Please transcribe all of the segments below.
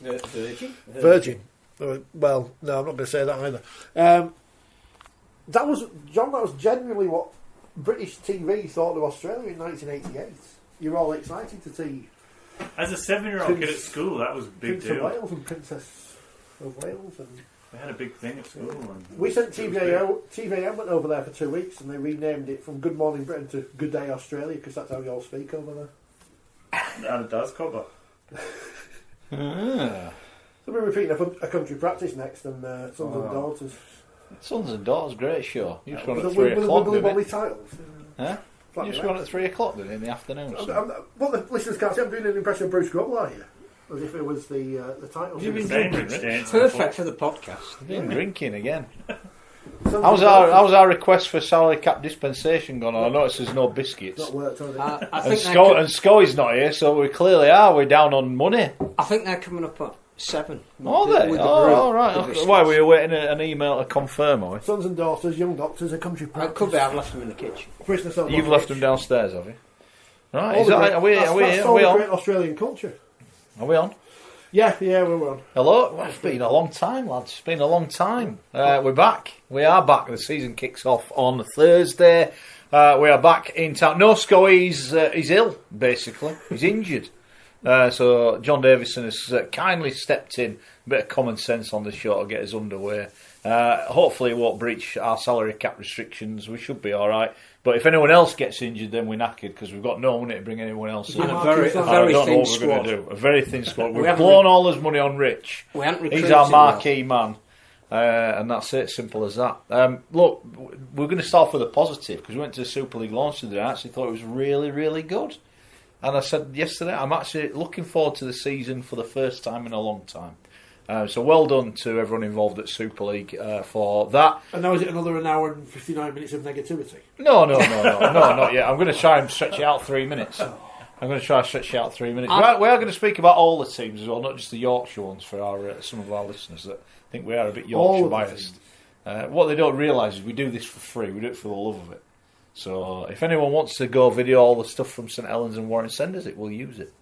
Virgin. Well, no, I'm not going to say that either. That was genuinely what British TV thought of Australia in 1988. You're all excited to see. As a 7-year-old kid at school, that was a big Prince deal. of Wales and Princess of Wales. And they had a big thing at school. We sent TVAM went over there for 2 weeks and they renamed it from Good Morning Britain to Good Day Australia because that's how you all speak over there. And it does cover. So we're repeating a country practice next and Sons and Daughters. Sons and Daughters, great show. You just won at 3 With o'clock, the didn't wobbly it? titles. Huh? You just won at 3 o'clock, didn't it, in the afternoon? What the listeners can't see, I'm doing an impression of Bruce Grubble here. As if it was the title. You've been drinking, Rich? Perfect for the podcast. You've been drinking again. How's our request for salary cap dispensation gone on? I notice there's no biscuits. Not worked, has it? And Scoey's not here, so we clearly are. We're down on money. I think they're coming up at 7. Are they? All right. Okay. Why, were you waiting an email to confirm, are we? Sons and Daughters, Young Doctors, a country practice. It could be I've left them in the kitchen. You've left them downstairs, have you? Right. Are we on? Great Australian culture. Are we on? Yeah, we're on. Hello. Well, it's been a long time, lads. It's been a long time. We're back. We are back. The season kicks off on Thursday. We are back in town. No, Scoey's he's ill, basically. He's injured. So John Davidson has kindly stepped in. A bit of common sense on the show to get us underway. Hopefully it won't breach our salary cap restrictions. We should be all right. But if anyone else gets injured, then we're knackered because we've got no money to bring anyone else in. And a very thin squad. A very thin squad. We've blown all his money on Rich. He's our marquee man. And that's it, simple as that. Look, we're going to start off with a positive because we went to the Super League launch today. I actually thought it was really, really good. And I said yesterday, I'm actually looking forward to the season for the first time in a long time. So well done to everyone involved at Super League for that. And now is it another an hour and 59 minutes of negativity? No, not yet. I'm going to try and stretch it out 3 minutes. We are going to speak about all the teams as well, not just the Yorkshire ones for some of our listeners that think we are a bit Yorkshire biased. What they don't realise is we do this for free. We do it for the love of it. So if anyone wants to go video all the stuff from St Helens and Warren, send us it. We'll use it.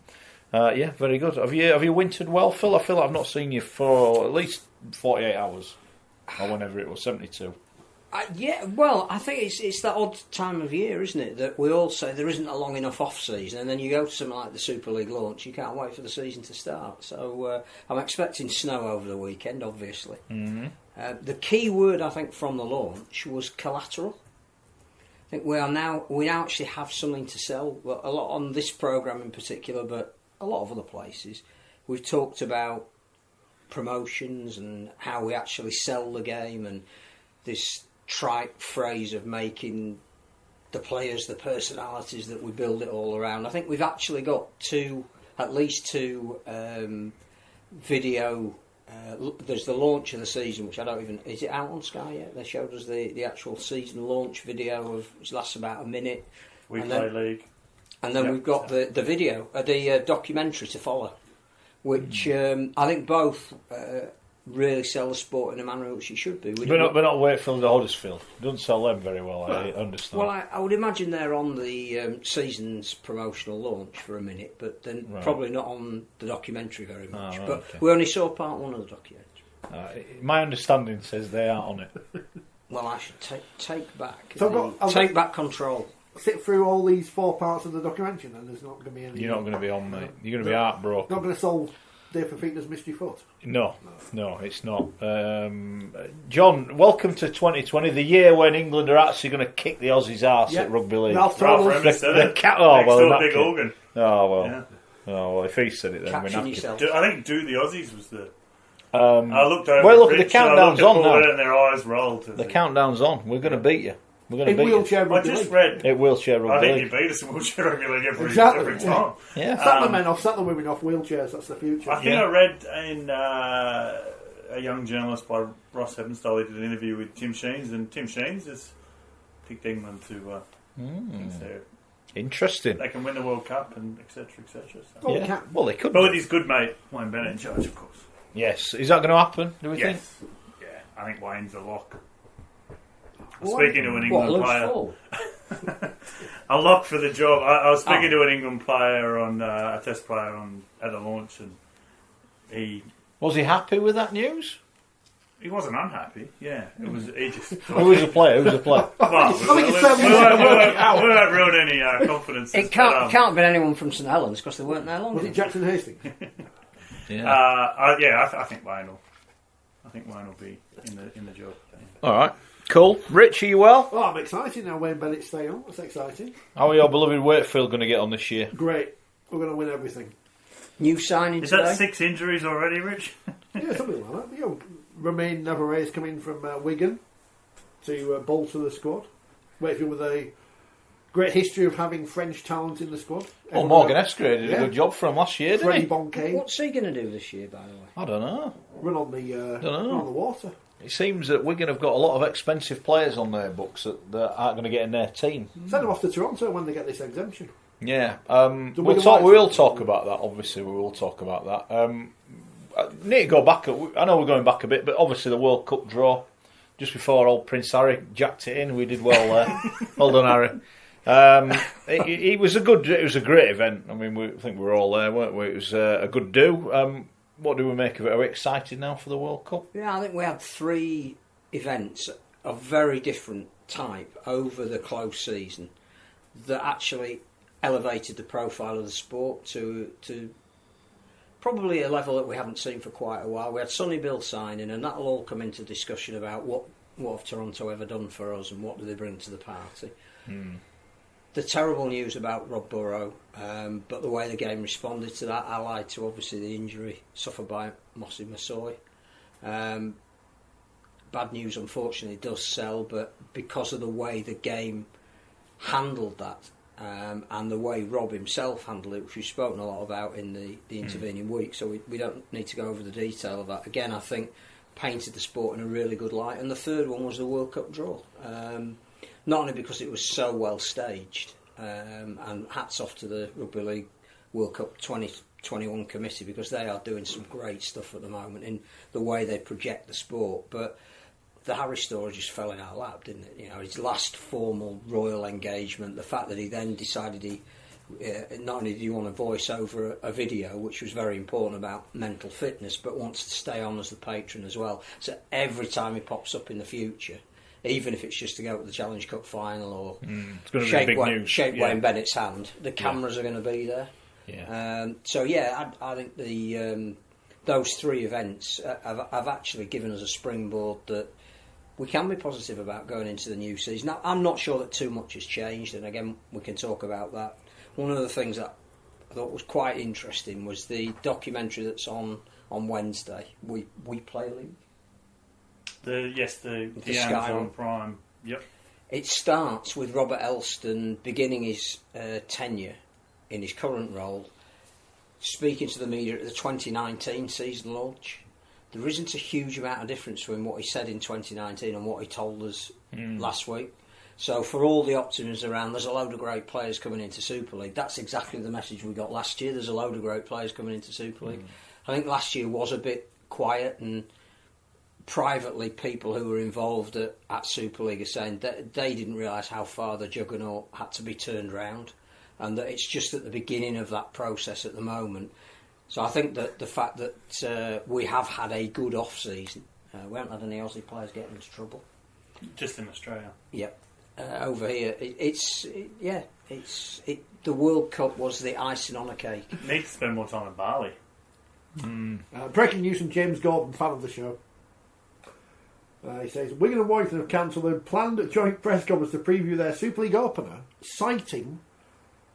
Yeah, very good. Have you wintered well, Phil? I feel like I've not seen you for at least 48 hours or whenever it was, 72. Yeah, well, I think it's that odd time of year, isn't it? That we all say there isn't a long enough off season, and then you go to something like the Super League launch, you can't wait for the season to start. So I'm expecting snow over the weekend, obviously. Mm-hmm. The key word I think from the launch was collateral. I think we now actually have something to sell. Well, a lot on this programme in particular, but a lot of other places. We've talked about promotions and how we actually sell the game and this trite phrase of making the players the personalities that we build it all around. I think we've actually got at least two video. There's the launch of the season, which I don't even... Is it out on Sky yet? They showed us the actual season launch video, which lasts about a minute. We play league. And then we've got the video, the documentary to follow, which I think both really sell the sport in a manner which it should be. But not Wakefield or Huddersfield. Doesn't sell them very well, I understand. Well, I would imagine they're on the season's promotional launch for a minute, but then probably not on the documentary very much. We only saw part one of the documentary. My understanding says they aren't on it. Well, I should take back control. Sit through all these 4 parts of the documentary, and there's not going to be any. You're not going to be on, mate. You're going to be heartbroken. Not going to solve Dave Fafita's missed your foot. No, it's not. John, welcome to 2020, the year when England are actually going to kick the Aussies' arse at Rugby League. Big organ. Oh well, if he said it, then we're not. I think "Do the Aussies" was the. I looked over. Well, look, the countdown's on now. And their eyes rolled. The countdown's on. We're going to beat you. We're going to beat wheelchair you. Rugby league. I just read. It wheelchair rugby league. I think you beat us in wheelchair rugby league every time. Yeah. Sack the men off, sack the women off wheelchairs. That's the future. I think I read in a young journalist by Ross Evanstall. He did an interview with Tim Sheens, and Tim Sheens has picked England to. Interesting. They can win the World Cup and etc. etc. So. Yeah. Well, they could. But with his good mate Wayne Bennett in charge, of course. Yes. Is that going to happen? Do we think? Yeah, I think Wayne's a lock. Speaking to an England player, a lock for the job. I was speaking to an England player a test player at the launch, and Was he happy with that news? He wasn't unhappy. Yeah, it was. He just. Who was the player? Well, we won't ruin any confidence. It can't have been anyone from St Helens because they weren't there long. Was it Jackson Hastings? I think Wayne will. I think Wayne will be in the job. Yeah. All right, cool. Rich, are you well? Oh, I'm excited now. Wayne Bennett's staying on. That's exciting. How are your beloved Wakefield going to get on this year? Great. We're going to win everything. New signing Is today? that 6 injuries already, Rich? Yeah, something like that. You know, Romain Navarre's come in from Wigan to bolster the squad. Wakefield with a great history of having French talent in the squad. Well, Morgan Escray did a good job for him last year, didn't Freddie he? Boncade. What's he going to do this year, by the way? I don't know. Run on the water. It seems that Wigan have got a lot of expensive players on their books that aren't going to get in their team. Send them off to Toronto when they get this exemption. Yeah, we'll talk about that. Obviously, we will talk about that. I need to go back. I know we're going back a bit, but obviously the World Cup draw just before old Prince Harry jacked it in. We did well there. Well done, Harry. It was a great event. I mean, I think we were all there, weren't we? It was a good do. What do we make of it? Are we excited now for the World Cup? Yeah, I think we had 3 events of very different type over the close season that actually elevated the profile of the sport to probably a level that we haven't seen for quite a while. We had Sonny Bill signing, and that'll all come into discussion about what have Toronto ever done for us and what do they bring to the party. The terrible news about Rob Burrow, but the way the game responded to that, allied to obviously the injury suffered by Mossy Massoy. Bad news, unfortunately, does sell, but because of the way the game handled that, and the way Rob himself handled it, which we've spoken a lot about in the intervening week, so we don't need to go over the detail of that. Again, I think painted the sport in a really good light. And the third one was the World Cup draw. Not only because it was so well staged, and hats off to the Rugby League World Cup 2021 committee, because they are doing some great stuff at the moment in the way they project the sport, but the Harry story just fell in our lap, didn't it? You know, his last formal royal engagement, the fact that he then decided not only did he want to voice over a video, which was very important about mental fitness, but wants to stay on as the patron as well. So every time he pops up in the future, even if it's just to go to the Challenge Cup final or shake Wayne Bennett's hand, the cameras are going to be there. Yeah. I think those 3 events have actually given us a springboard that we can be positive about going into the new season. Now, I'm not sure that too much has changed, and again, we can talk about that. One of the things that I thought was quite interesting was the documentary that's on Wednesday. We Play League. The Amazon Prime. Yep. It starts with Robert Elston beginning his tenure in his current role, speaking to the media at the 2019 season launch. There isn't a huge amount of difference between what he said in 2019 and what he told us last week. So for all the optimism around, there's a load of great players coming into Super League. That's exactly the message we got last year. There's a load of great players coming into Super League. I think last year was a bit quiet, and privately people who were involved at Super League are saying that they didn't realise how far the juggernaut had to be turned round, and that it's just at the beginning of that process at the moment. So I think that the fact that we have had a good off-season, we haven't had any Aussie players getting into trouble. Just in Australia. Yep. Over here, the World Cup was the icing on a cake. Need to spend more time in Bali. Breaking news from James Gordon, fan of the show. He says, Wigan and Warrington have cancelled a planned joint press conference to preview their Super League opener, citing,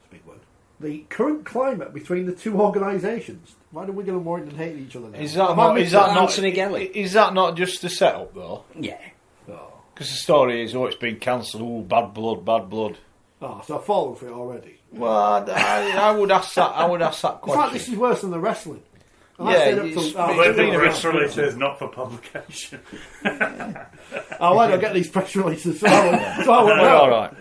that's a big word, the current climate between the 2 organisations. Why do Wigan and Warrington hate each other now? Is that not just a setup, though? Yeah. Because the story is, it's been cancelled, bad blood. Oh, so I've fallen for it already. Well, I would ask that question. In fact, this is worse than the wrestling. The press release says not for publication. I don't get these press releases, so We're all right.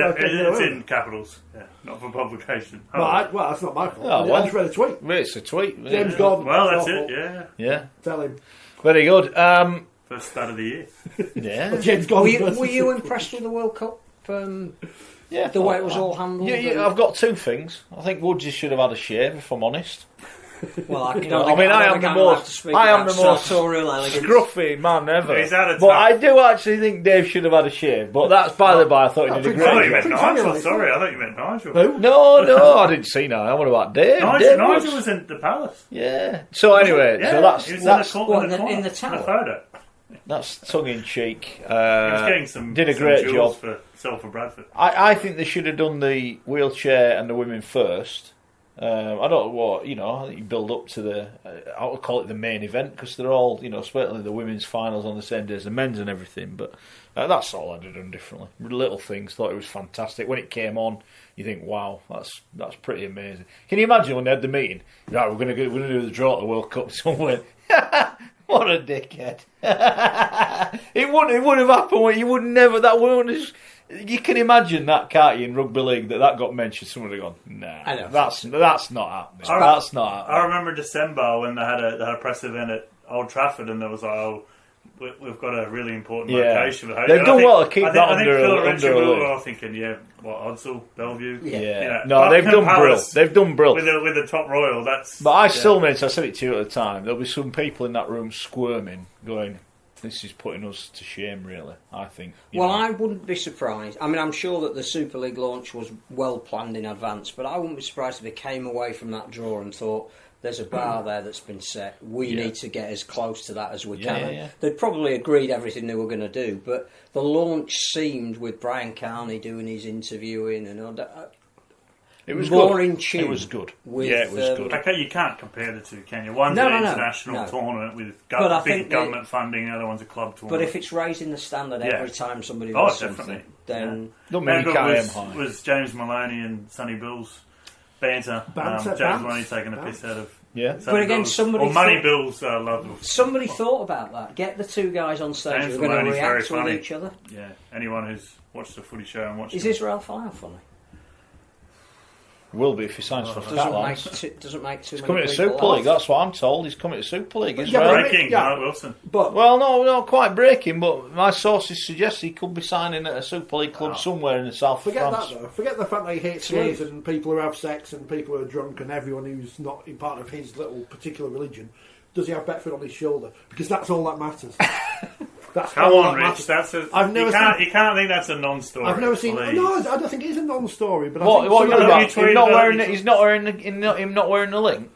It's in capitals. Yeah, not for publication. Well, that's not my fault. I just read a tweet. It's a tweet. James Gordon. Well, that's it, yeah. Tell him. Very good. First start of the year. Yeah. James Gordon. Were you impressed with the World Cup? The way it was all handled? Yeah, I've got 2 things. I think Woodsy should have had a shave, if I'm honest. Well, I I am the most scruffy man ever. He's had a but I do actually think Dave should have had a shave. But that's by the by. I thought he did a I thought you great meant job. Nigel. Sorry, I thought you meant Nigel. Who? No, I didn't see Nigel. What about Dave? Nigel was in the Palace. Yeah. So anyway, Yeah, so that's he was that's in the tower. photo. that's tongue in cheek. He was getting some. Did a some great jewels job. for Bradford. I think they should have done the wheelchair and the women first. I don't know what, I think you build up to the, I would call it the main event, because they're all, certainly the women's finals on the same day as the men's and everything, but that's all I'd have done differently. Little things, thought it was fantastic. When it came on, you think, wow, that's pretty amazing. Can you imagine when they had the meeting? Right, we're going to do the draw at the World Cup somewhere. What a dickhead. It wouldn't have happened. You would never, that wouldn't. You can imagine that, can't you, in rugby league, that got mentioned. Someone would have gone, nah, that's not happening. That's not happening. I remember December when they had a press event at Old Trafford, and there was like, we've got a really important location. They've done well to keep that under a lid. We were thinking, Odsal, Bellevue. Yeah. No, they've done brill. They've done brill. With the top royal, that's... But I still meant, I said it to you at the time, there'll be some people in that room squirming, going, this is putting us to shame, really, I think. I wouldn't be surprised. I mean, I'm sure that the Super League launch was well planned in advance, but I wouldn't be surprised if they came away from that draw and thought, there's a bar there that's been set. We need to get as close to that as we can. Yeah. They'd probably agreed everything they were going to do, but the launch seemed, with Brian Carney doing his interviewing and all that, it was more good. in tune. It was good. With, it was good. Okay, you can't compare the two, can you? One's an international tournament with big government funding, the other one's a club tournament. But if it's raising the standard every time somebody does something, then... Don't mean you can't aim high. Was James Maloney and Sonny Bill's banter. James Maloney taking a piss out of... Yeah. But again, Money Bill's love. Somebody thought about that. Get the two guys on stage who are going to react with each other. Yeah. Anyone who's watched the footy show and watched... Is Israel Folau funny? Will be if he signs for Catalans. Doesn't make too He's many coming to Super League, that's what I'm told. He's coming to Super League. Breaking, Mark Wilson. No, quite breaking, but my sources suggest he could be signing at a Super League club somewhere in the south of France. Forget that, though. Forget the fact that he hates gays and people who have sex and people who are drunk and everyone who's not in part of his little particular religion. Does he have Betfred on his shoulder? Because that's all that matters. Come on, Rich. You can't think that's a non-story. I've never seen. No, I don't think it is a non-story. But he's not wearing the link.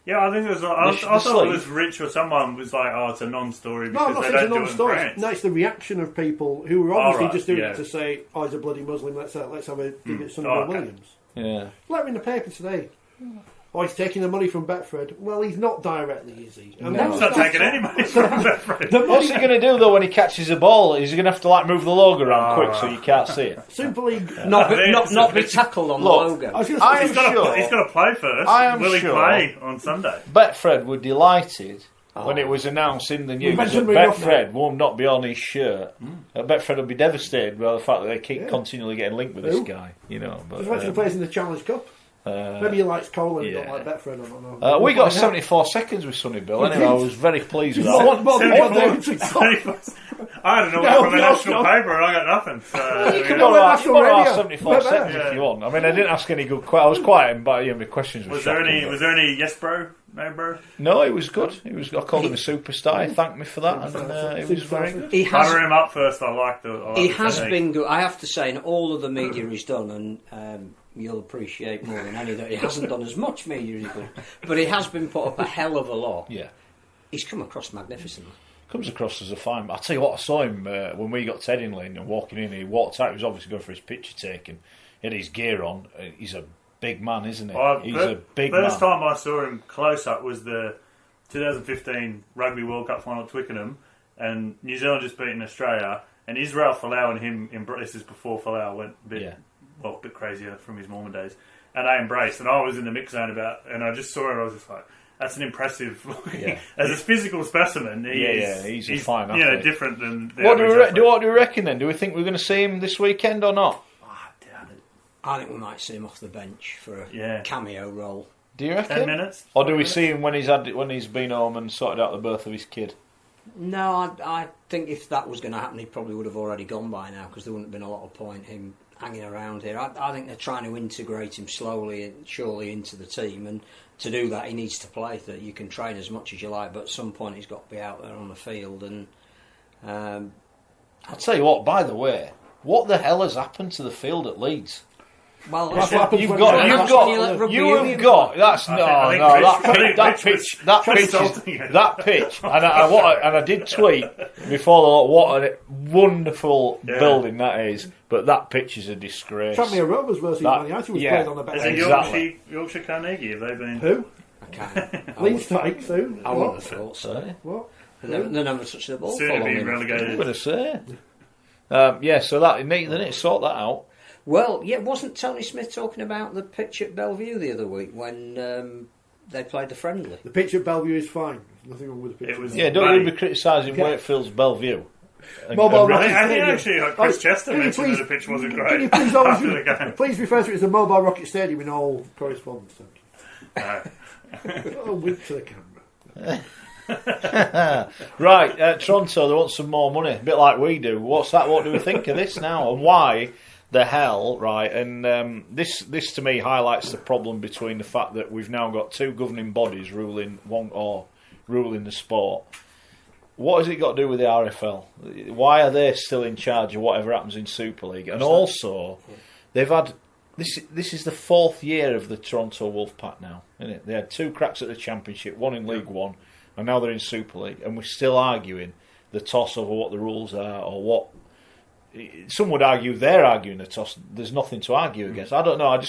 Yeah, I think it was. I thought it was Rich or someone was like, "Oh, it's a non-story." No, I'm not saying it's a non-story. France. No, it's the reaction of people who were obviously just doing it to say, "Oh, he's a bloody Muslim. Let's have a dig at Sonny Williams." Yeah, let me in the paper today. Oh, he's taking the money from Betfred. Well, he's not directly, is he? He's not taking any money from Betfred. What's he going to do, though, when he catches the ball? Is he going to have to move the logo around quick so you can't see it? Super League... Not be tackled on the logo. He's got to play first. Will he play on Sunday? Betfred were delighted when it was announced in the news that Betfred will not be on his shirt. Betfred will be devastated by the fact that they keep continually getting linked with this guy. But just watching the players in the Challenge Cup. Maybe he likes Cole and don't like Betfred. I don't know. We got 74 seconds with Sonny Bill. Anyway, I was very pleased with that. I don't know from a national paper, and I got nothing. So, you can have 74 seconds if you want. I mean, I didn't ask any good questions. I was quiet, but my questions were shocking. Was there any yes, bro? No, bro? No, it was good. I called him a superstar. He thanked me for that, and it was very good. Butter him up first. I liked it. He has been good. I have to say, in all of the media he's done, and you'll appreciate more than any that he hasn't done as much media as he could, but he has been put up a hell of a lot. Yeah, he's come across magnificently. Comes across as a fine. I'll tell you what, I saw him when we got Ted in lane and walking in. He walked out. He was obviously going for his picture taking. He had his gear on. He's a big man, isn't he? He's a big man. First time I saw him close up was the 2015 Rugby World Cup final at Twickenham, and New Zealand just beaten Australia, and Israel Folau and him. This is before Folau went a bit crazier from his Mormon days, and I embraced, and I was in the mix zone and I just saw it. I was just like, that's an impressive looking as a physical specimen. He's a fine athlete. Different than. What do we reckon then? Do we think we're going to see him this weekend or not? I think we might see him off the bench for a cameo role. Do you reckon? 10 minutes? Or do we see him when he's been home and sorted out the birth of his kid? No, I think if that was going to happen, he probably would have already gone by now, because there wouldn't have been a lot of point him hanging around here. I think they're trying to integrate him slowly and surely into the team, and to do that he needs to play. That you can train as much as you like, but at some point he's got to be out there on the field. And I'll tell you what, by the way, what the hell has happened to the field at Leeds? Well, That's what happens You've when got, you you've let rugby got, in. you have got. That's that pitch. I did tweet before the lot. What a wonderful building that is, but that pitch is a disgrace. Tranmere Rovers versus Man United was played on a better. Is it Exactly. Yorkshire Carnegie? Have they been? Who? I can't. Leeds starting soon. I wouldn't have thought so. What? They never touched the ball. Soon for long being enough. relegated. I'm going to say. So that they need to sort that out. Well, yeah, wasn't Tony Smith talking about the pitch at Bellevue the other week when they played the friendly? The pitch at Bellevue is fine. There's nothing wrong with the pitch. It was- Yeah, don't you be criticising Wakefield's Bellevue. Mobile I Rocket think Stadium. actually Chris Chester can you mentioned please- that the pitch wasn't Can great you please, after the game. always, please refer to it as the Mobile Rocket Stadium in all correspondence. No. Oh, wink to the camera. Right, Toronto, they want some more money, a bit like we do. What's that? What do we think of this now? And why the hell, right? And this to me highlights the problem between the fact that we've now got two governing bodies ruling the sport. What has it got to do with the RFL? Why are they still in charge of whatever happens in Super League? And also, they've had this is the fourth year of the Toronto Wolfpack now, isn't it? They had two cracks at the Championship, one in League One, and now they're in Super League, and we're still arguing the toss over what the rules are or what. Some would argue they're arguing the toss. There's nothing to argue against. I don't know.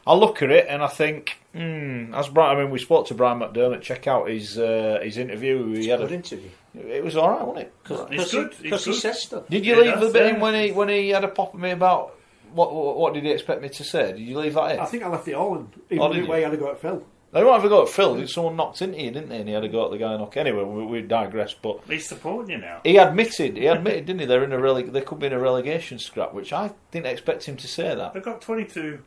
I look at it and I think, as Brian. I mean, we spoke to Brian McDermott. Check out his interview. He had Good interview. It was all right, wasn't it? Because he says stuff. Did you leave the bit in when he had a pop at me about what did he expect me to say? Did you leave that in? I think I left it all in. Oh, Even did the way you? I had to go at Phil. They won't have a go at Phil. Someone knocked into you, didn't they? And he had a go at the guy knock. Anyway, we digress. But He's supporting you now. he admitted, didn't he? They're in they could be in a relegation scrap, which I didn't expect him to say that. They've got 22.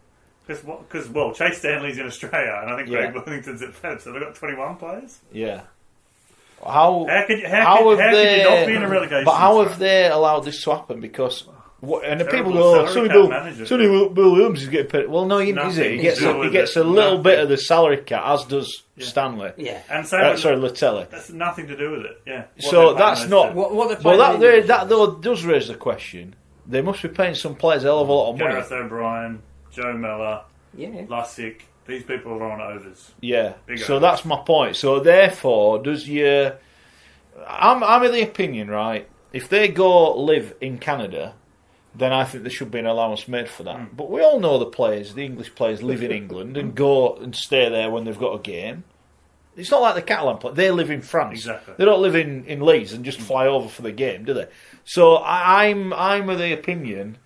Because Chase Stanley's in Australia, and I think Greg Worthington's at Fed, so they've got 21 players. Yeah. How could you they not be in a relegation? But how scrap? have they allowed this to happen? Because and the people Terrible go, salary cap manager. Sonny Bill Williams is getting paid. Well, no, he is it? He gets a little bit of the salary cap, as does Stanley. Yeah. And Latelli. That's nothing to do with it. Yeah. So that's not. What that though does raise the question. They must be paying some players a hell of a lot of money. Gareth O'Brien, Joe Mellor, Lussick. These people are on overs. Yeah. Big So overs. that's my point. So therefore, I'm of the opinion, right? If they go live in Canada, then I think there should be an allowance made for that. But we all know the English players live in England and go and stay there when they've got a game. It's not like the Catalan players. They live in France. Exactly. They don't live in Leeds and just fly over for the game, do they? So I'm of the opinion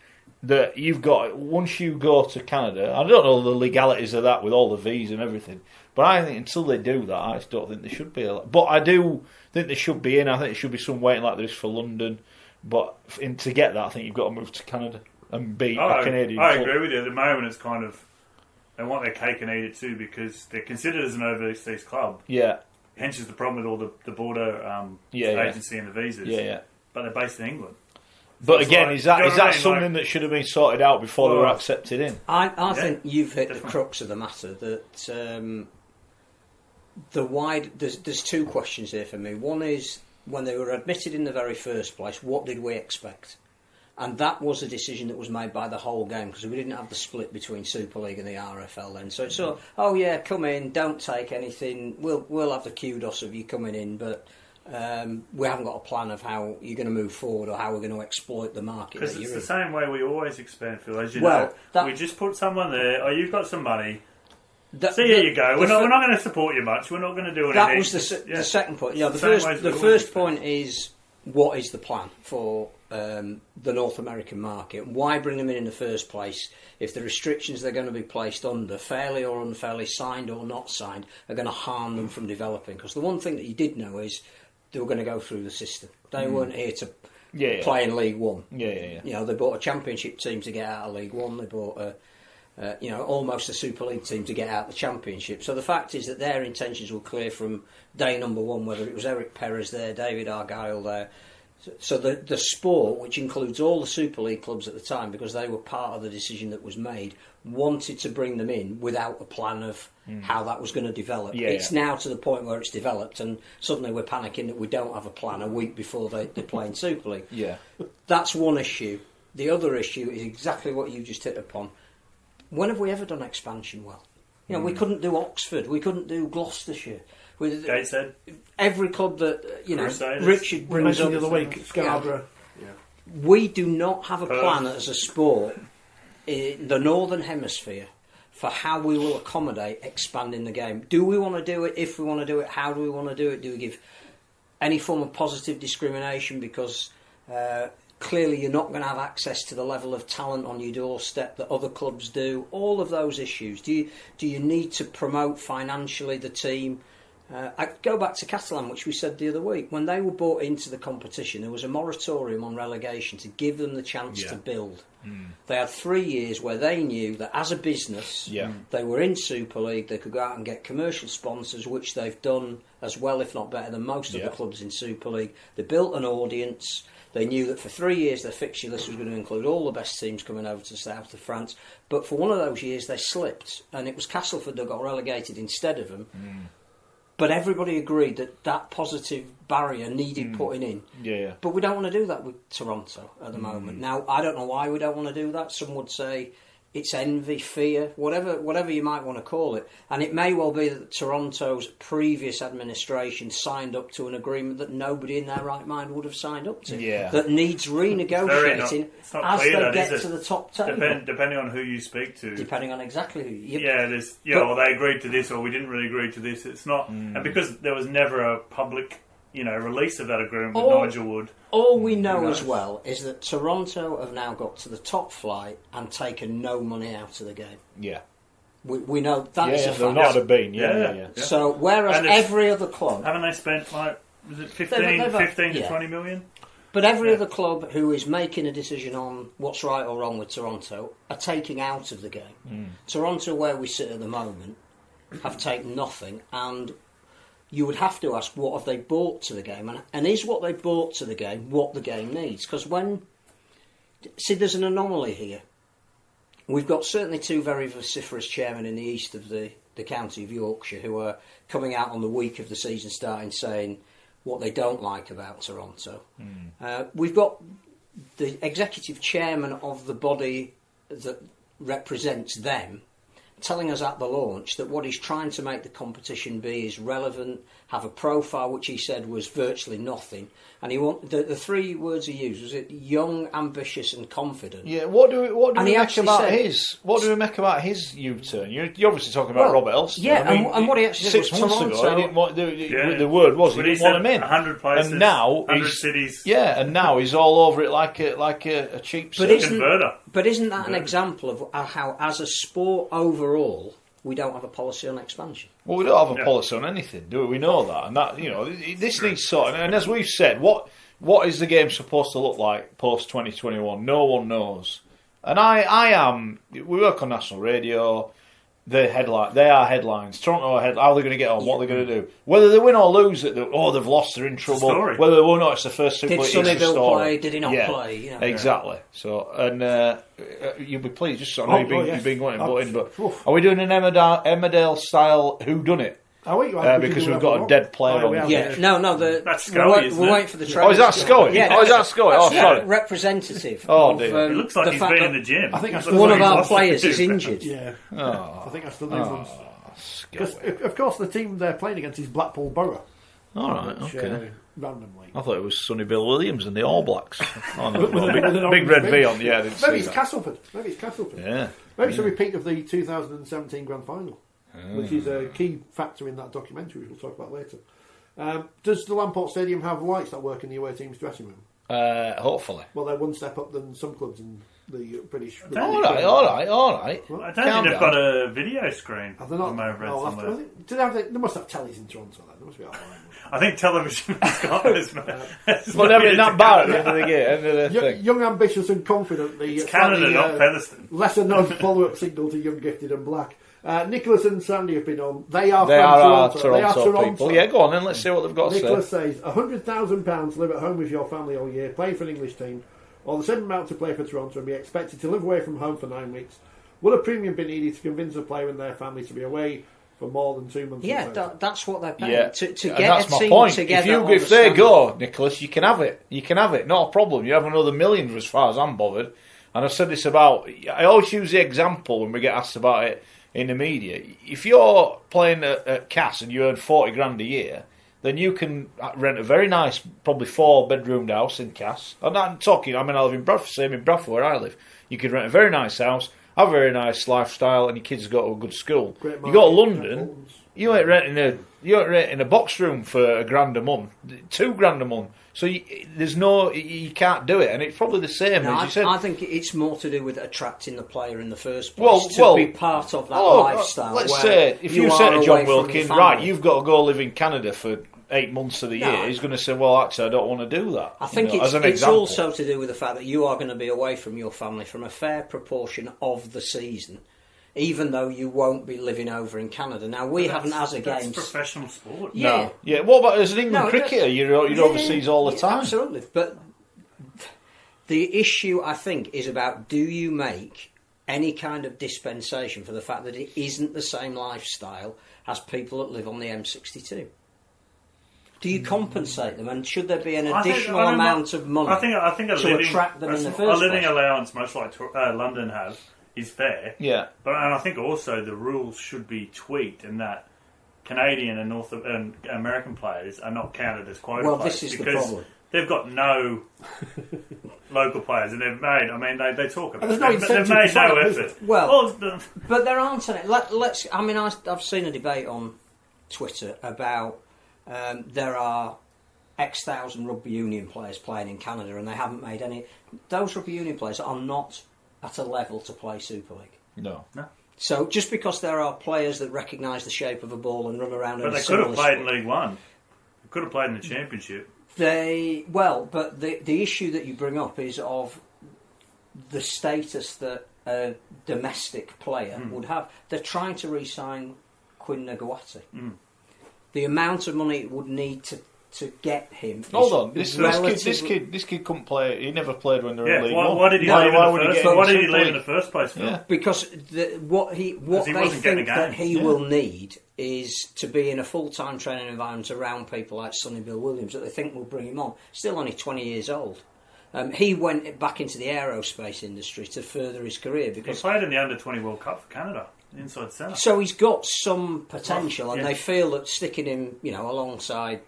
that you've got, once you go to Canada, I don't know the legalities of that with all the visas and everything, but I think until they do that, I just don't think they should be allowed. But I do think they should be in. I think there should be some waiting like there is for London. But to get that, I think you've got to move to Canada and be a Canadian I club. agree with you. At the moment, it's kind of they want their cake and eat it too because they're considered as an overseas club. Yeah. Hence is the problem with all the border agency and the visas. Yeah. But they're based in England. But it's again, like- is that do you know what I mean? something that should have been sorted out before they were accepted in? I think you've hit definitely. the crux of the matter. That there's two questions here for me. One is when they were admitted in the very first place, what did we expect? And that was a decision that was made by the whole game because we didn't have the split between Super League and the RFL then. So it's come in, don't take anything. We'll have the kudos of you coming in, but we haven't got a plan of how you're going to move forward or how we're going to exploit the market. Because that it's you're the in. same way we always expand, Phil. As you Well, know, we just put someone there. Oh, you've got some money. That- So here you go. We're the- not going to support you much. We're not going to do anything. That was the second point. Yeah, the Same ways we first always point is what is the plan for the North American market? Why bring them in the first place if the restrictions they're going to be placed under, fairly or unfairly, signed or not signed, are going to harm them from developing? Because the one thing that you did know is they were going to go through the system. They weren't here to play in League One. Yeah. You know, they bought a Championship team to get out of League One. They bought almost a Super League team to get out of the Championship. So the fact is that their intentions were clear from day number one, whether it was Eric Perez there, David Argyle there, So the sport, which includes all the Super League clubs at the time, because they were part of the decision that was made, wanted to bring them in without a plan of how that was going to develop. It's now to the point where it's developed, and suddenly we're panicking that we don't have a plan a week before they play in Super League. Yeah. That's one issue. The other issue is exactly what you just hit upon. When have we ever done expansion well? You know, we couldn't do Oxford, we couldn't do Gloucestershire. Gateshead. Every club that, you know, Crusaders. Richard brings up the other week, Scarborough. We do not have a plan as a sport in the Northern Hemisphere for how we will accommodate expanding the game. Do we want to do it? If we want to do it, how do we want to do it? Do we give any form of positive discrimination because clearly you're not going to have access to the level of talent on your doorstep that other clubs do? All of those issues. Do you need to promote financially the team? I go back to Catalan, which we said the other week. When they were brought into the competition, there was a moratorium on relegation to give them the chance to build. They had 3 years where they knew that as a business, they were in Super League, they could go out and get commercial sponsors, which they've done as well, if not better, than most of the clubs in Super League. They built an audience. They knew that for 3 years their fixture list was going to include all the best teams coming over to the south of France. But for one of those years they slipped, and it was Castleford that got relegated instead of them. But everybody agreed that that positive barrier needed putting in. But we don't want to do that with Toronto at the moment. Now, I don't know why we don't want to do that. Some would say it's envy, fear, whatever you might want to call it. And it may well be that Toronto's previous administration signed up to an agreement that nobody in their right mind would have signed up to. That needs renegotiating as they get to the top table. Depending on who you speak to. Depending on exactly who you... or they agreed to this, or we didn't really agree to this. It's not... And because there was never a public... release of that agreement with Nigel Wood. All we know as well is that Toronto have now got to the top flight and taken no money out of the game. We know that's a fact. They're not a bean. So whereas every other club... Haven't they spent, was it 15 to 20 million? But every other club who is making a decision on what's right or wrong with Toronto are taking out of the game. Toronto, where we sit at the moment, have taken nothing, and... you would have to ask, what have they brought to the game? And is what they brought to the game what the game needs? Because there's an anomaly here. We've got certainly two very vociferous chairmen in the east of the county of Yorkshire who are coming out on the week of the season starting saying what they don't like about Toronto. We've got the executive chairman of the body that represents them telling us at the launch that what he's trying to make the competition be is relevant, have a profile, which he said was virtually nothing. And he the three words he used was it young, ambitious, and confident. What do we make about his U-turn? You're obviously talking about Robert Elston. And what he actually said 6 months Toronto, ago, he didn't want, the word was he didn't want him in. 100 places, and now 100 cities. And now he's all over it like a cheap converter. But isn't that an example of how, as a sport overall, we don't have a policy on expansion? Well, we don't have a policy on anything, do we? We know that, and that this needs sorting. And as we've said, what is the game supposed to look like post 2021? No one knows. And we work on national radio. They are headlines. Toronto are how are they going to get on? What are they going to do? Whether they win or lose, they've lost, they're in trouble. Whether they win or not, it's the first Super League. Did Sunnyvale play? Did he not play? Exactly. So, and you'll be pleased. Just so I know you've been going in, but are we doing an Emmerdale style whodunit? Because we've got a dead player on. That's Scully, we're waiting for the trailer. Is that Scully? Is that Scully? Sorry. Representative. Dear. It looks like he's been in the gym. I think one of our players is injured. I think that's the new ones. Because, of course, the team they're playing against is Blackpool Borough. All right, okay. Randomly. I thought it was Sonny Bill Williams and the All Blacks. Big red V on the end. Maybe it's Castleford. Yeah. Maybe it's a repeat of the 2017 Grand Final. Which is a key factor in that documentary, which we'll talk about later. Does the Lamport Stadium have lights that work in the away team's dressing room? Hopefully. Well, they're one step up than some clubs in the British. All right. Well, I don't think they've got a video screen. Have they not? They must have tellies in Toronto. Then. They must be all right. I think television in Scotland is... Well, they're in that bar at the end of the thing. Young, ambitious and confident. It's Canada, not Featherstone. Lesser known follow-up single to Young, Gifted and Black. Nicholas and Sandy have been on. They are our Toronto. They are Toronto people. Yeah, go on then. Let's see what they've got Nicholas to say. says, £100,000 to live at home with your family all year, play for an English team, or the same amount to play for Toronto and be expected to live away from home for 9 weeks. Will a premium be needed to convince a player and their family to be away for more than 2 months? Yeah, that's what they're paying. Yeah, To and get that's a my team point. together. If they go, Nicholas, you can have it. You can have it. Not a problem. You have another million as far as I'm bothered. And I've said this about. I always use the example when we get asked about it in the media. If you're playing at Cass and you earn 40 grand a year, then you can rent a very nice, probably 4-bedroomed house in Cass. I'm not talking. I live in Bradford, same in Bradford where I live. You could rent a very nice house, have a very nice lifestyle, and your kids go to a good school. You go to London, you ain't renting a box room for £1,000 a month, £2,000 a month. So you can't do it, and it's probably the same as you said. I think it's more to do with attracting the player in the first place to be part of that lifestyle. Let's say if you say to John Wilkin, right, you've got to go live in Canada for 8 months of the year, he's going to say, well, actually, I don't want to do that. I think it's also to do with the fact that you are going to be away from your family from a fair proportion of the season, even though you won't be living over in Canada. Now, we haven't as a game. That's professional sport. Yeah. No. Yeah. What about as an England cricketer? You're overseas all the time. Absolutely. But the issue, I think, is about do you make any kind of dispensation for the fact that it isn't the same lifestyle as people that live on the M62? Do you compensate them, and should there be an additional amount of money I think to attract them in the first place? A living allowance, much like London have, is fair. Yeah. And I think also the rules should be tweaked in that Canadian and American players are not counted as quota players. Well, this is the problem. They've got no local players, and they've made. They talk about. They've made no effort. But there aren't any. I've seen a debate on Twitter about there are X thousand rugby union players playing in Canada, and they haven't made any. Those rugby union players are not at a level to play Super League. No. So just because there are players that recognise the shape of a ball and run around, but they could have played in League One. They could have played in the Championship. But the issue that you bring up is of the status that a domestic player would have. They're trying to re-sign Quinn Nagawati. The amount of money it would need to get him. Hold on, this kid couldn't play. He never played when they were in League One. Why did he leave in the first place? Phil? Yeah. Because what they think that he will need is to be in a full-time training environment around people like Sonny Bill Williams that they think will bring him on. Still only 20 years old. He went back into the aerospace industry to further his career because he played in the Under-20 World Cup for Canada. Inside centre. So he's got some potential, and they feel that sticking him, alongside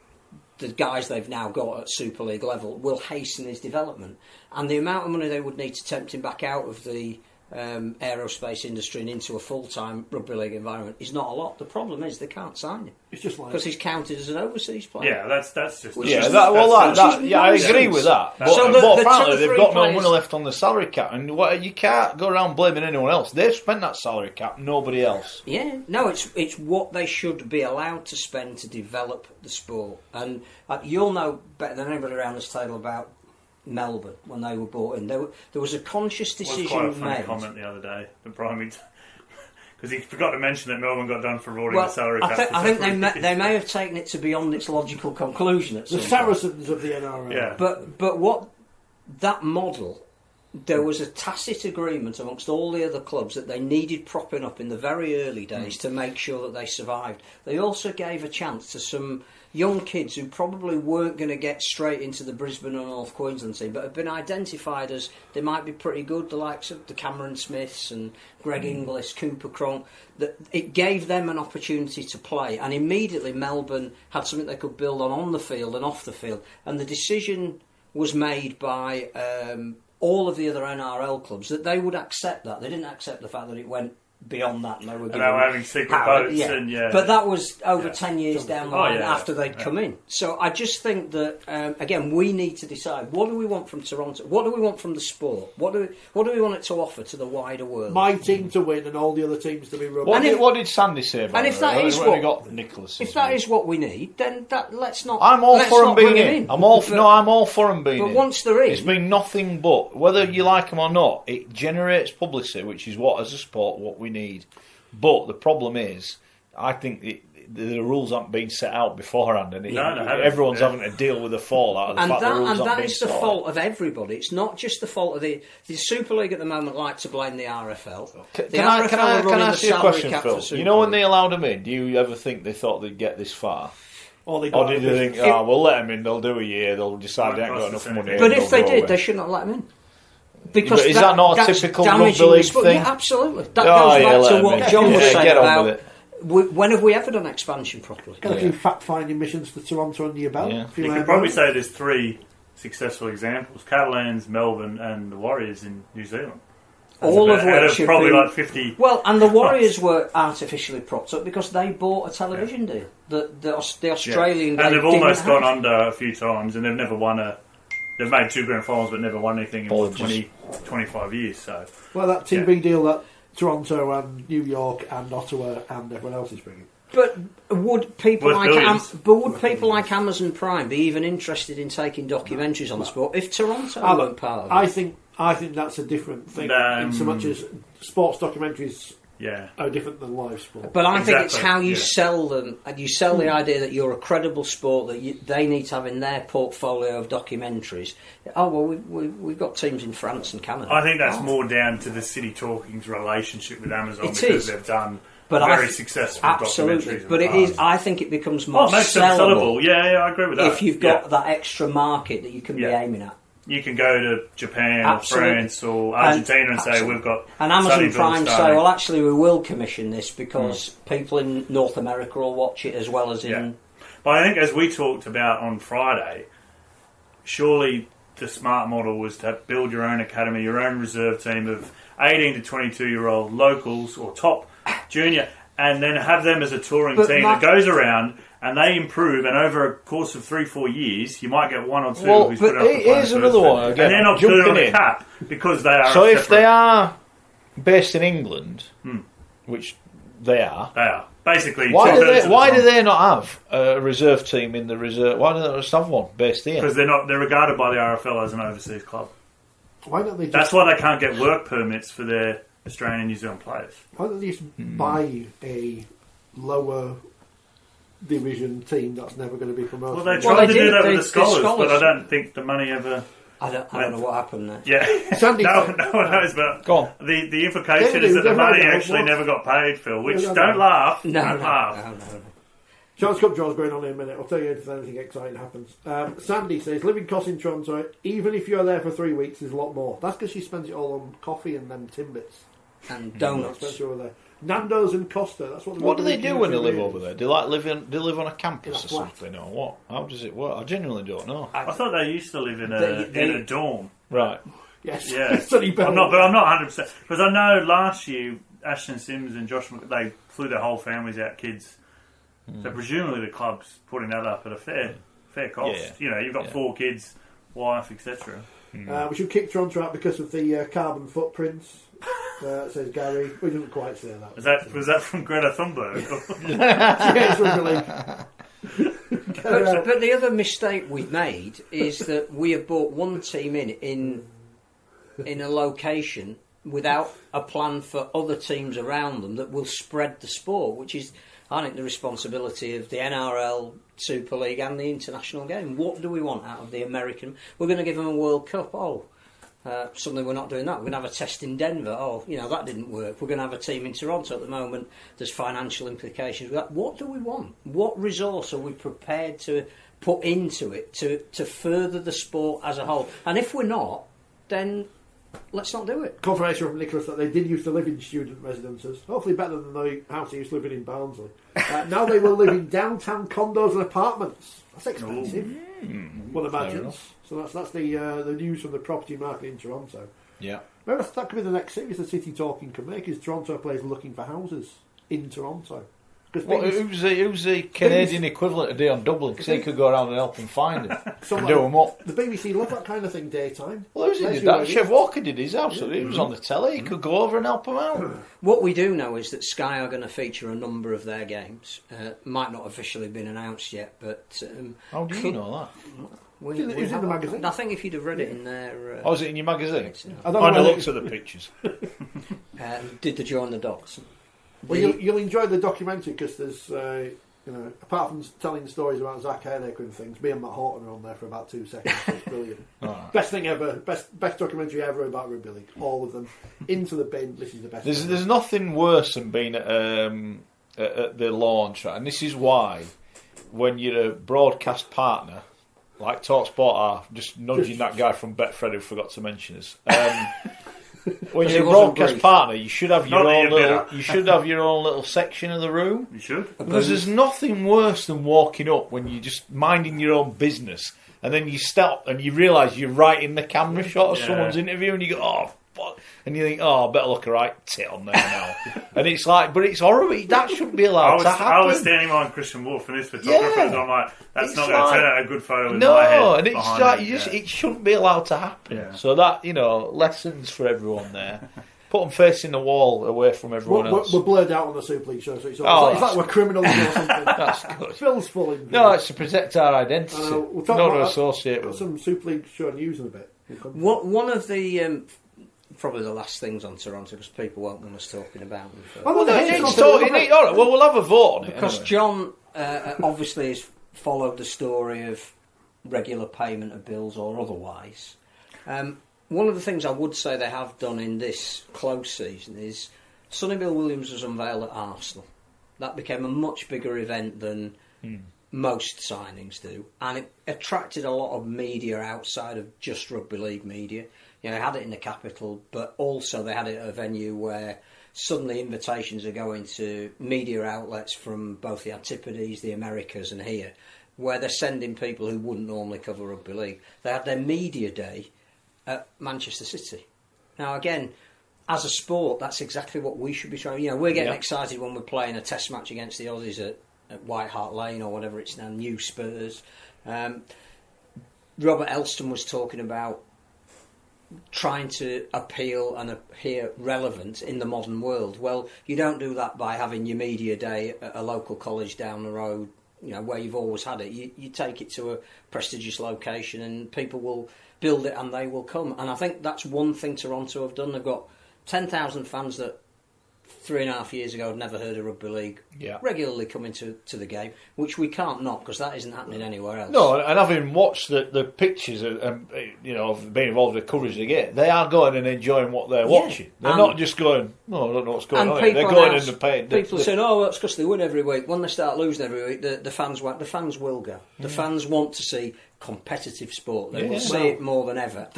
the guys they've now got at Super League level will hasten his development. And the amount of money they would need to tempt him back out of the aerospace industry and into a full-time rugby league environment is not a lot. The problem is they can't sign him. It's just like because he's counted as an overseas player. Yeah, that's just. I agree with that. But apparently they've got no money left on the salary cap, and you can't go around blaming anyone else. They've spent that salary cap, nobody else. Yeah, no, it's what they should be allowed to spend to develop the sport. And you'll know better than anybody around this table about Melbourne when they were brought in. There was a conscious decision made. It was quite a funny comment the other day. Because he forgot to mention that Melbourne got done for avoiding the salary cap. I think they may have taken it to beyond its logical conclusion at some point. The Saracens of the NRL. Yeah. But what that model, there was a tacit agreement amongst all the other clubs that they needed propping up in the very early days to make sure that they survived. They also gave a chance to some young kids who probably weren't going to get straight into the Brisbane or North Queensland team, but have been identified as they might be pretty good, the likes of the Cameron Smiths and Greg Inglis, Cooper Cronk. That it gave them an opportunity to play, and immediately Melbourne had something they could build on the field and off the field. And the decision was made by all of the other NRL clubs that they would accept that. They didn't accept the fact that it went beyond that, and they were having secret votes. But that was over 10 years down the line after they'd come in. So I just think that again, we need to decide, what do we want from Toronto? What do we want from the sport? What do we want it to offer to the wider world? My team to win and all the other teams to be rubbish. What did Sandy say about it? And if that is what we need, then let's not. I'm all for them being in. I'm all for them being in. But once they're in, it's been nothing but, whether you like them or not, it generates publicity, which is what, as a sport, what we need. But the problem is, I think the rules aren't being set out beforehand, and everyone's having to deal with the fallout of the fact the rules aren't being And that is the sorted. fault of everybody. It's not just the fault of the Super League at the moment. Like to blame the RFL. Can I ask you a question, Phil? You know, when they allowed them in, do you ever think they thought they'd get this far? Or did they think, we'll let them in, they'll do a year, they'll decide they ain't got enough money. But if they did, they should not let them in. Because is that not a typical rugby league thing? Yeah, absolutely. That goes back to what John was saying about when have we ever done expansion properly? Got a few fact-finding missions to Toronto under your belt. Yeah. You could probably say there's 3 successful examples: Catalans, Melbourne, and the Warriors in New Zealand. All of which have probably been, like 50. Well, and the Warriors were artificially propped up because they bought a television deal. The Australian game, and they've almost gone under a few times, and they've never won a. They've made 2 grand finals, but never won anything in 25 years. So, well, that TV deal that Toronto and New York and Ottawa and everyone else is bringing. But would people like Amazon Prime be even interested in taking documentaries on the sport if Toronto weren't part of it? I think that's a different thing. In so much as sports documentaries are different than live sport. But I think it's how you sell them. You sell the idea that you're a credible sport that they need to have in their portfolio of documentaries. Oh well, we've got teams in France and Canada. I think that's more down to the City Talking's relationship with Amazon because they've done. Very successful documentaries. But it is. I think it becomes more sellable. Yeah, I agree with that. If you've got that extra market that you can be aiming at. You can go to Japan or France or Argentina and say we've got. And Amazon Prime say, well, actually, we will commission this because people in North America will watch it as well as in. But I think, as we talked about on Friday, surely the smart model was to build your own academy, your own reserve team of 18 to 22-year-old locals or top junior, and then have them as a touring team that goes around. And they improve, and over a course of 3-4 years, you might get 1 or 2 who's put up the here's another one. Again, and they're not put on the cap because they are. So if they are based in England, which they are basically. Why do they not have a reserve team in the reserve? Why do they not just have one based here? Because they're regarded by the RFL as an overseas club. Why don't they? That's why they can't get work permits for their Australian and New Zealand players. Why don't they just buy a lower division team that's never going to be promoted? Well, they tried to do that with the scholars, but I don't think the money ever. I don't know what happened there. Yeah, no one knows. But go on. The implication is that the money actually never got paid, Phil. Which don't laugh. No. Chance Cup draw's going on in a minute. I'll tell you if anything exciting happens. Sandy says, living costs in Toronto, even if you're there for 3 weeks, is a lot more. That's because she spends it all on coffee and them Timbits. And donuts. Nando's and Costa. That's what. What do they do when they live over there? Do they live on a campus or something, or what? How does it work? I genuinely don't know. I thought they used to live in a dorm. Right. Yes. Yeah. I'm not 100% because I know last year Ashton Sims and Josh they flew their whole families out, kids. So presumably the club's putting that up at a fair cost. Yeah. You know, you've got 4 kids, wife, etc. We should kick Toronto out because of the carbon footprints. Says Gary. We didn't quite say that. Was that from Greta Thunberg? Yes, from but the other mistake we've made is that we have brought one team in a location without a plan for other teams around them that will spread the sport, which is, I think, the responsibility of the NRL, Super League and the international game. What do we want out of the American? We're going to give them a World Cup. Suddenly we're not doing that. We're going to have a test in Denver. That didn't work. We're going to have a team in Toronto at the moment. There's financial implications. What do we want? What resource are we prepared to put into it to further the sport as a whole? And if we're not, then let's not do it. Confirmation from Nicholas that they did used to live in student residences. Hopefully better than the house they used to live in Barnsley. Now they will live in downtown condos and apartments. That's expensive. One imagines. So that's the news from the property market in Toronto. Yeah. Maybe that could be the next series the City Talking can make, is Toronto players looking for houses in Toronto. Who's the Canadian equivalent today on Dublin? Because they could go around and help them find them and do them up. The BBC love that kind of thing daytime. Well, who's did that? Chef Walker did his house. He was on the telly. He could go over and help them out. What we do know is that Sky are going to feature a number of their games. Might not officially been announced yet, but how do you know that? It's in the magazine. I think if you'd have read it in there. Was it in your magazine? I looked at the pictures. Did the Join the Dots? Well, you'll enjoy the documentary because there's, apart from telling stories about Zach Hairacre and things, me and Matt Horton are on there for about 2 seconds. It's brilliant. Best thing ever. Best documentary ever about rugby league. All of them. Into the bin. This is the best. There's nothing worse than being at the launch, right? And this is why, when you're a broadcast partner, like TalkSport are, just nudging that guy from Betfred who forgot to mention us. When you're a broadcast partner, you should have your own little. You should have your own little section of the room. You should, because there's nothing worse than walking up when you're just minding your own business, and then you stop and you realise you're right in the camera shot of someone's interview, and you go, "Oh, fuck," and you think, "Oh, I better look a right tit on there now." And it's like, but it's horrible. That shouldn't be allowed to happen. I was standing behind Christian Wolf and his photographer, and I'm like, "That's not going to turn out a good photo." No, and it's like it shouldn't be allowed to happen. Yeah. So that lessons for everyone there. Put them facing the wall, away from everyone else. We're blurred out on the Super League show, so it's like we're criminals or something. That's good. Phil's full in. No, it's to protect our identity, not to associate with. Some Super League show news in a bit. One of the probably the last things on Toronto, because people won't want us talking about them. All right, well, we'll have a vote on it. Because anyway. John obviously has followed the story of regular payment of bills or otherwise. One of the things I would say they have done in this close season is Sonny Bill Williams was unveiled at Arsenal. That became a much bigger event than most signings do, and it attracted a lot of media outside of just rugby league media. They had it in the capital, but also they had it at a venue where suddenly invitations are going to media outlets from both the Antipodes, the Americas and here, where they're sending people who wouldn't normally cover rugby league. They had their media day at Manchester City. Now again, as a sport, that's exactly what we should be trying. We're getting excited when we're playing a test match against the Aussies at White Hart Lane or whatever it's now, New Spurs. Robert Elston was talking about trying to appeal and appear relevant in the modern world. Well, you don't do that by having your media day at a local college down the road, where you've always had it. You take it to a prestigious location and people will build it and they will come. And I think that's one thing Toronto have done. They've got 10,000 fans that 3.5 years ago had never heard of rugby league, regularly coming to the game, which we can't knock because that isn't happening anywhere else. No, and having watched the pictures of being involved in the coverage of the game, they are going and enjoying what they're watching. They're not just going, "No, I don't know what's going on." They're going in the pain. People saying, "Oh, that's because they win every week." When they start losing every week, the fans will go. The fans want to see competitive sport. They will see it more than ever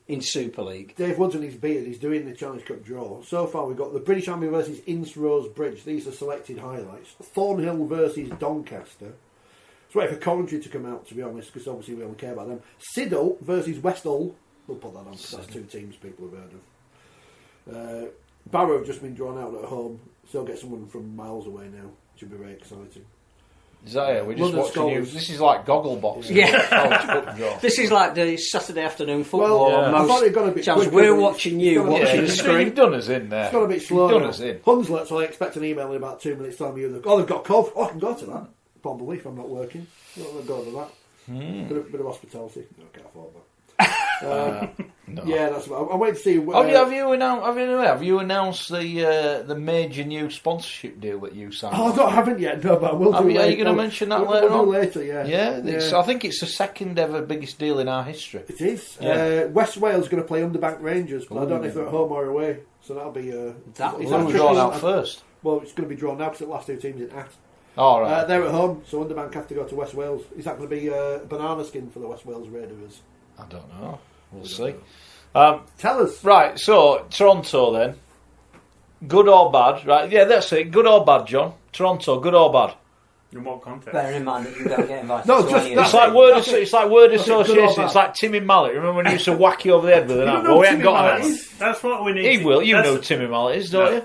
in Super League. Dave Woods and his beard, he's doing the Challenge Cup draw. So far we've got the British Army versus Ince-Rose Bridge. These are selected highlights. Thornhill versus Doncaster. Just waiting for Coventry to come out, to be honest, because obviously we only care about them. Siddle versus West Hull. We'll put that on because that's two teams people have heard of. Barrow have just been drawn out at home. Still get someone from miles away now. Should be very exciting. Is that it? We're just watching you. This is like Gogglebox. This is like the Saturday afternoon football. Well, I thought it got a bit quicker. We're watching you watching the screen. You've done us in there. It's got a bit slow. You've done us in. Hunslet, so I expect an email in about 2 minutes' time. They've got Cov. Oh, I can go to that. Upon belief, I'm not working. I'll go to that. Bit of hospitality. No, I can't afford that. No. Yeah, that's what I'm waiting to see. Have you announced the major new sponsorship deal that you signed? Oh, I haven't yet. No, but I will. Are you going to mention that later on? Later, yeah. Yeah. I think it's the second ever biggest deal in our history. It is. Yeah. West Wales going to play Underbank Rangers, but I don't know if they're at home or away. So that'll be. That was drawn out first. Well, it's going to be drawn out because the last two teams in at. All right. They're at home, so Underbank have to go to West Wales. Is that going to be a banana skin for the West Wales Raiders? I don't know. We'll see. Tell us. Right, so Toronto then. Good or bad? Right, yeah, that's it. Good or bad, John? Toronto, good or bad? In what context? Bearing in mind that you don't get invited No, to just- any that's It's like word association. It's like Timmy Mallet. Remember when he used to whack you over the head with an apple? We ain't got that. That's what we need. He will. You know who Timmy Mallet is, don't you?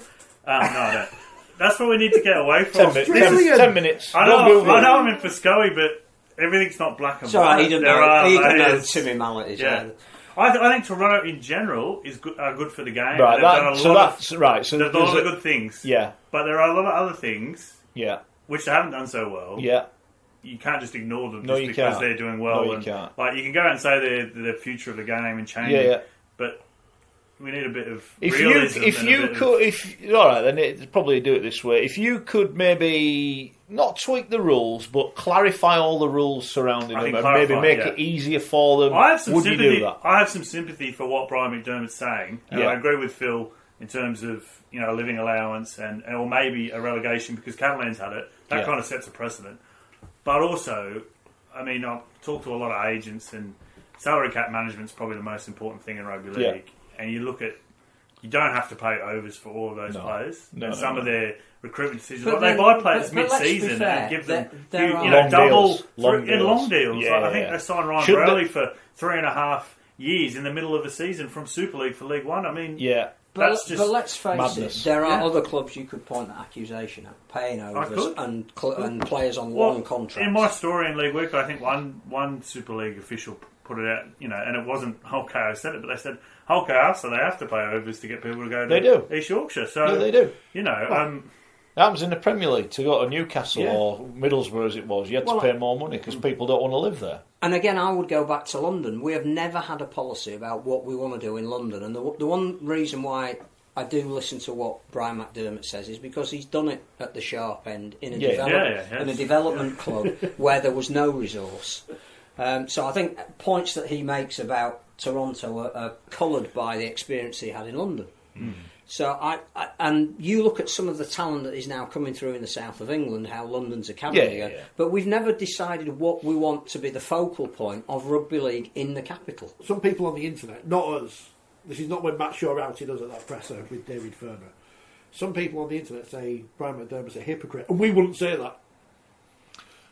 No, I don't. That's what we need to get away from. 10 minutes. I know I'm in for Scully, but everything's not black and It's all right, white. he doesn't know who Timmy Mallet is. Yeah. I think Toronto in general are good for the game. Right, they've done a lot of good things. Yeah. But there are a lot of other things which they haven't done so well. Yeah. You can't just ignore them No, just you because can't. they're doing well. No, you can't. Like, you can go out and say they're the future of the game and change Yeah, it. yeah. But need a bit of If realism. All right, then it'd probably do it this way. If you could maybe not tweak the rules, but clarify all the rules surrounding them, and maybe make it easier for them, would you do that? I have some sympathy for what Brian McDermott's saying, and I agree with Phil in terms of a living allowance or maybe a relegation because Catalan's had it. That kind of sets a precedent. But also, I mean, I've talked to a lot of agents, and salary cap management is probably the most important thing in rugby league. And you look at, you don't have to pay overs for all of those players. And some of their recruitment decisions, they buy players mid-season and give them long deals. I think they signed Ryan Braley for 3.5 years in the middle of a season from Super League for League One. I mean, but let's face it, there are other clubs you could point that accusation at, paying overs and players on long contracts. In my story in League Week, I think one Super League official put it out, and it wasn't Hull KO said it, but they said Hull KO, so they have to pay overs to get people to go to East Yorkshire. So they do. It happens in the Premier League. To go to Newcastle or Middlesbrough as it was, you had to pay more money because people don't want to live there. And again, I would go back to London. We have never had a policy about what we want to do in London. And the one reason why I do listen to what Brian McDermott says is because he's done it at the sharp end in a development club where there was no resource. So I think points that he makes about Toronto are coloured by the experience he had in London. So and you look at some of the talent that is now coming through in the south of England, how London's academy, but we've never decided what we want to be the focal point of rugby league in the capital. Some people on the internet, not us. This is not when Matt Shaw outed us at that presser with David Ferner. Some people on the internet say Brian McDermott's a hypocrite, and we wouldn't say that.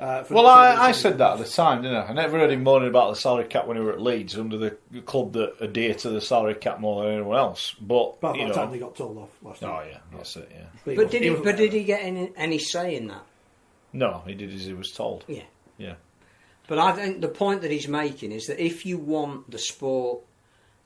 I said that at the time, didn't I? I never heard him moaning about the salary cap when he were at Leeds, under the club that adhere to the salary cap more than anyone else. But by the time they got told off last time. Oh yeah, that's it. Yeah. But did he get any say in that? No, he did as he was told. Yeah. But I think the point that he's making is that if you want the sport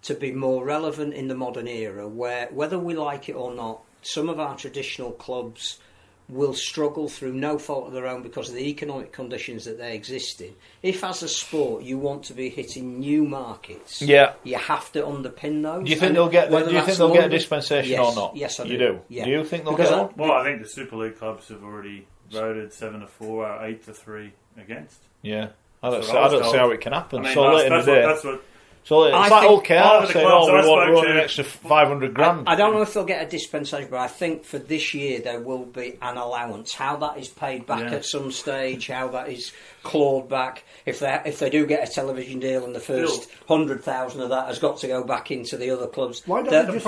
to be more relevant in the modern era, where whether we like it or not, some of our traditional clubs will struggle through no fault of their own because of the economic conditions that they exist in. If, as a sport, you want to be hitting new markets, you have to underpin those. Do you think they'll get? Do you think they'll get a dispensation or not? Yes, I do. You do. Yeah. Do you think they'll get one? Well, I think the Super League clubs have already voted 7-4 or 8-3 against. Yeah, I don't see how it can happen. I mean, so late in the day. That's what. So it's like okay, saying, we want an extra 500 grand. I don't know if they'll get a dispensation, but I think for this year there will be an allowance. How that is paid back at some stage, how that is clawed back. If they do get a television deal and the first 100,000 of that has got to go back into the other clubs. Why don't the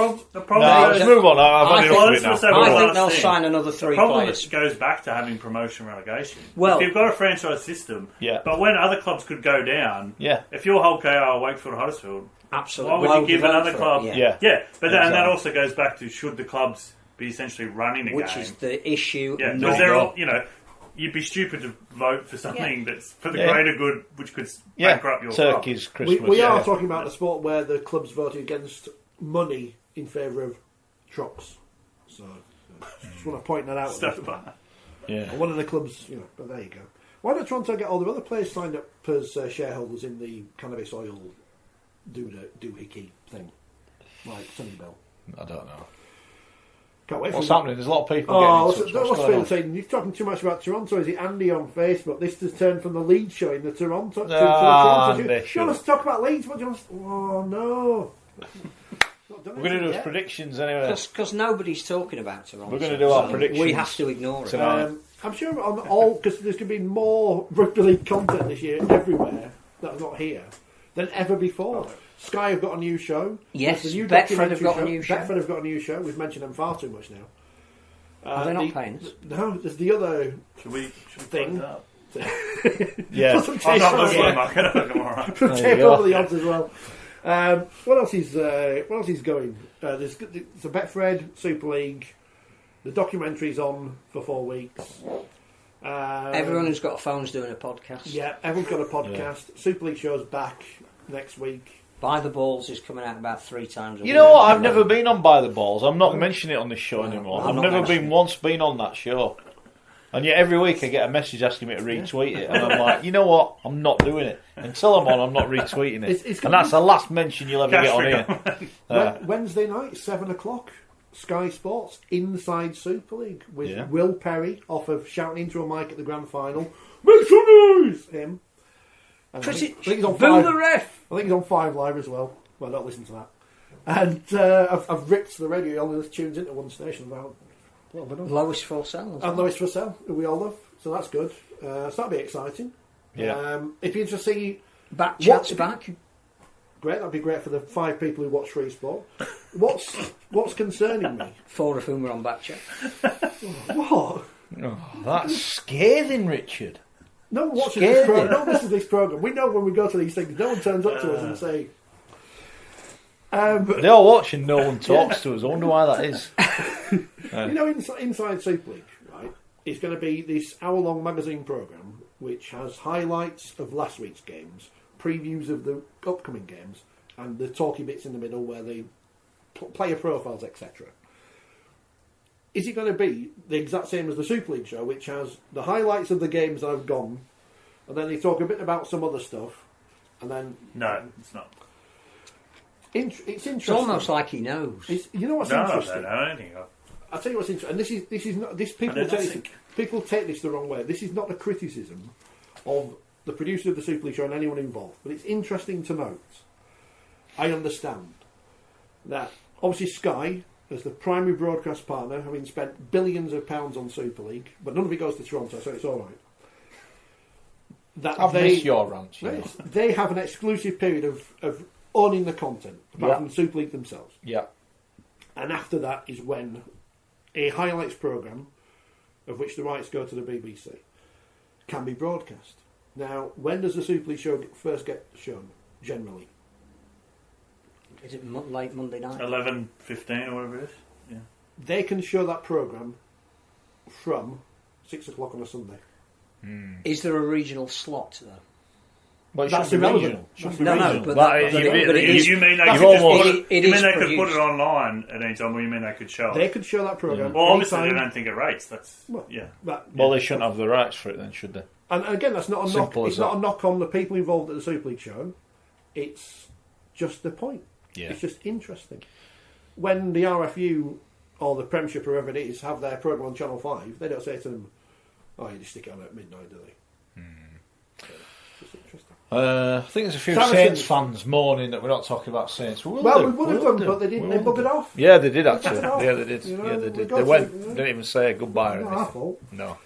problem let's move on. I think they'll sign another 3 players. It goes back to having promotion relegation. Well, if you've got a franchise system, but when other clubs could go down, if you're Hull KO, Wakefield, Huddersfield, absolutely, why would you give another club? But exactly. That also goes back to should the clubs be essentially running the game, which is the issue. Yeah, because they're all, you'd be stupid to vote for something that's for the greater good, which could bankrupt your Turkey's club. Christmas. We are talking about the sport where the clubs voted against money in favour of trucks. So just want to point that out. One of the clubs, but there you go. Why don't Toronto get all the other players signed up as shareholders in the cannabis oil doohickey thing, like Sonny Bell? I don't know. Can't wait. What's happening? There's a lot of people getting in touch. What's Phil saying? You're talking too much about Toronto. Is it Andy on Facebook? This has turned from the Leeds show in the Toronto to the Toronto show. You want us to talk about Leeds? What do you want? Oh no. We're going to do his predictions anyway. Because nobody's talking about Toronto. We're going to do our predictions. We have to ignore it. I'm sure on all, because there's going to be more rugby league content this year everywhere that's not here than ever before. Sky have got a new show. Yes, Betfred have got a new show. Betfred have got a new show. We've mentioned them far too much now. Are they not paying us? No, there's the other thing. Yeah. I'm not listening. From take over the odds as well. What else is going? There's the Betfred Super League. The documentary's on for 4 weeks. Everyone who's got phone's doing a podcast. Yeah, everyone's got a podcast. Yeah. Super League show's back next week. By the Balls is coming out about 3 times a week. You know what? I've never been on By the Balls. I'm not mentioning it on this show anymore. I've never been on that show. And yet every week I get a message asking me to retweet it, and I'm like, you know what? I'm not doing it. Until I'm on, I'm not retweeting it. And that's the last mention you'll ever get on here. Wednesday night, 7:00, Sky Sports, Inside Super League, with Will Perry off of shouting into a mic at the grand final. Make some noise! Him. And I think he's on the ref! I think he's on 5 Live as well. Well, don't listen to that. And I've ripped the radio. He only tunes into one station about... Lois Forsell. And Lois Forsell, who we all love. So that's good. So that'll be exciting. Yeah. If you just see... Chat's back. Great, that'd be great for the 5 people who watch Free Sport. What's concerning me? 4 of whom are on back chat. What? Oh, that's scathing, Richard. No one watches this programme. No one listens to this programme. We know when we go to these things, no one turns up to us and say... they all watch and no one talks to us. I wonder why that is. You know, Inside Super League, right, it's going to be this hour-long magazine programme which has highlights of last week's games, previews of the upcoming games, and the talky bits in the middle where they player profiles, etc. Is it going to be the exact same as the Super League show, which has the highlights of the games that have gone, and then they talk a bit about some other stuff, and then... No, it's not. It's interesting. It's almost like he knows. You know what's No, interesting? I don't know anything. I'll tell you what's interesting, and this is not this people take this the wrong way. This is not a criticism of the producer of the Super League show and anyone involved, but it's interesting to note. I understand that obviously Sky, as the primary broadcast partner, having spent billions of pounds on Super League, but none of it goes to Toronto, so it's all right. That I've missed your rants. They have an exclusive period of owning the content, apart from the Super League themselves. Yeah. And after that is when a highlights programme, of which the rights go to the BBC, can be broadcast. Now, when does the Super League show first get shown, generally? Is it late Monday night? 11:15 or whatever it is. Yeah. They can show that programme from 6:00 on a Sunday. Is there a regional slot, though? Well, That's irrelevant. No, but you mean they could put it online at any time, or you mean they could show it? They could show that programme. Well, obviously they don't think it rates. Well, they shouldn't have the rights for it then, should they? And again, that's not a knock. It's not a knock on the people involved at the Super League show. It's just the point. Yeah. It's just interesting. When the RFU or the Premiership or whoever it is have their programme on Channel 5, they don't say to them, "Oh, you just stick it on at midnight," do they? It's interesting. I think there's a few Saracens. Saints fans mourning that we're not talking about Saints. We would have done, but they didn't. They buggered off. Yeah, they did actually. They Yeah, they did. You know, Yeah, they did. got They to- went. They didn't even say goodbye or Not our anything. fault. No.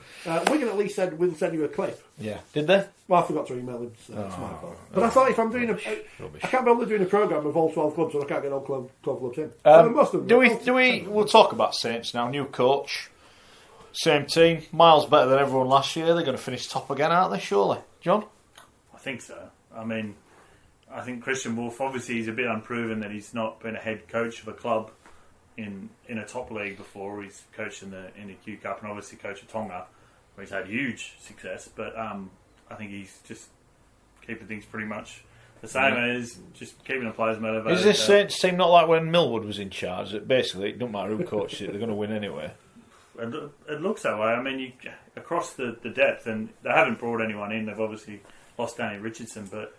Wigan at least said we'll send you a clip. Yeah. Did they? Well, I forgot to email him, so it's my fault. But I thought if I'm doing I can't be able to do a programme of all 12 clubs, so I can't get all 12 clubs in. So most of them, We'll talk about Saints now. New coach, same team, miles better than everyone last year. They're going to finish top again, aren't they? Surely, John. I think so. I mean, I think Christian Wolf, obviously he's a bit unproven that he's not been a head coach of a club in a top league before. He's coached in the Q Cup and obviously coached at Tonga, where he's had huge success. But I think he's just keeping things pretty much the same as just keeping the players motivated. Is this Saints team not like when Millwood was in charge? That basically it doesn't matter who coaches it, they're going to win anyway. It looks that way. I mean, across the depth, and they haven't brought anyone in. They've obviously lost Danny Richardson, but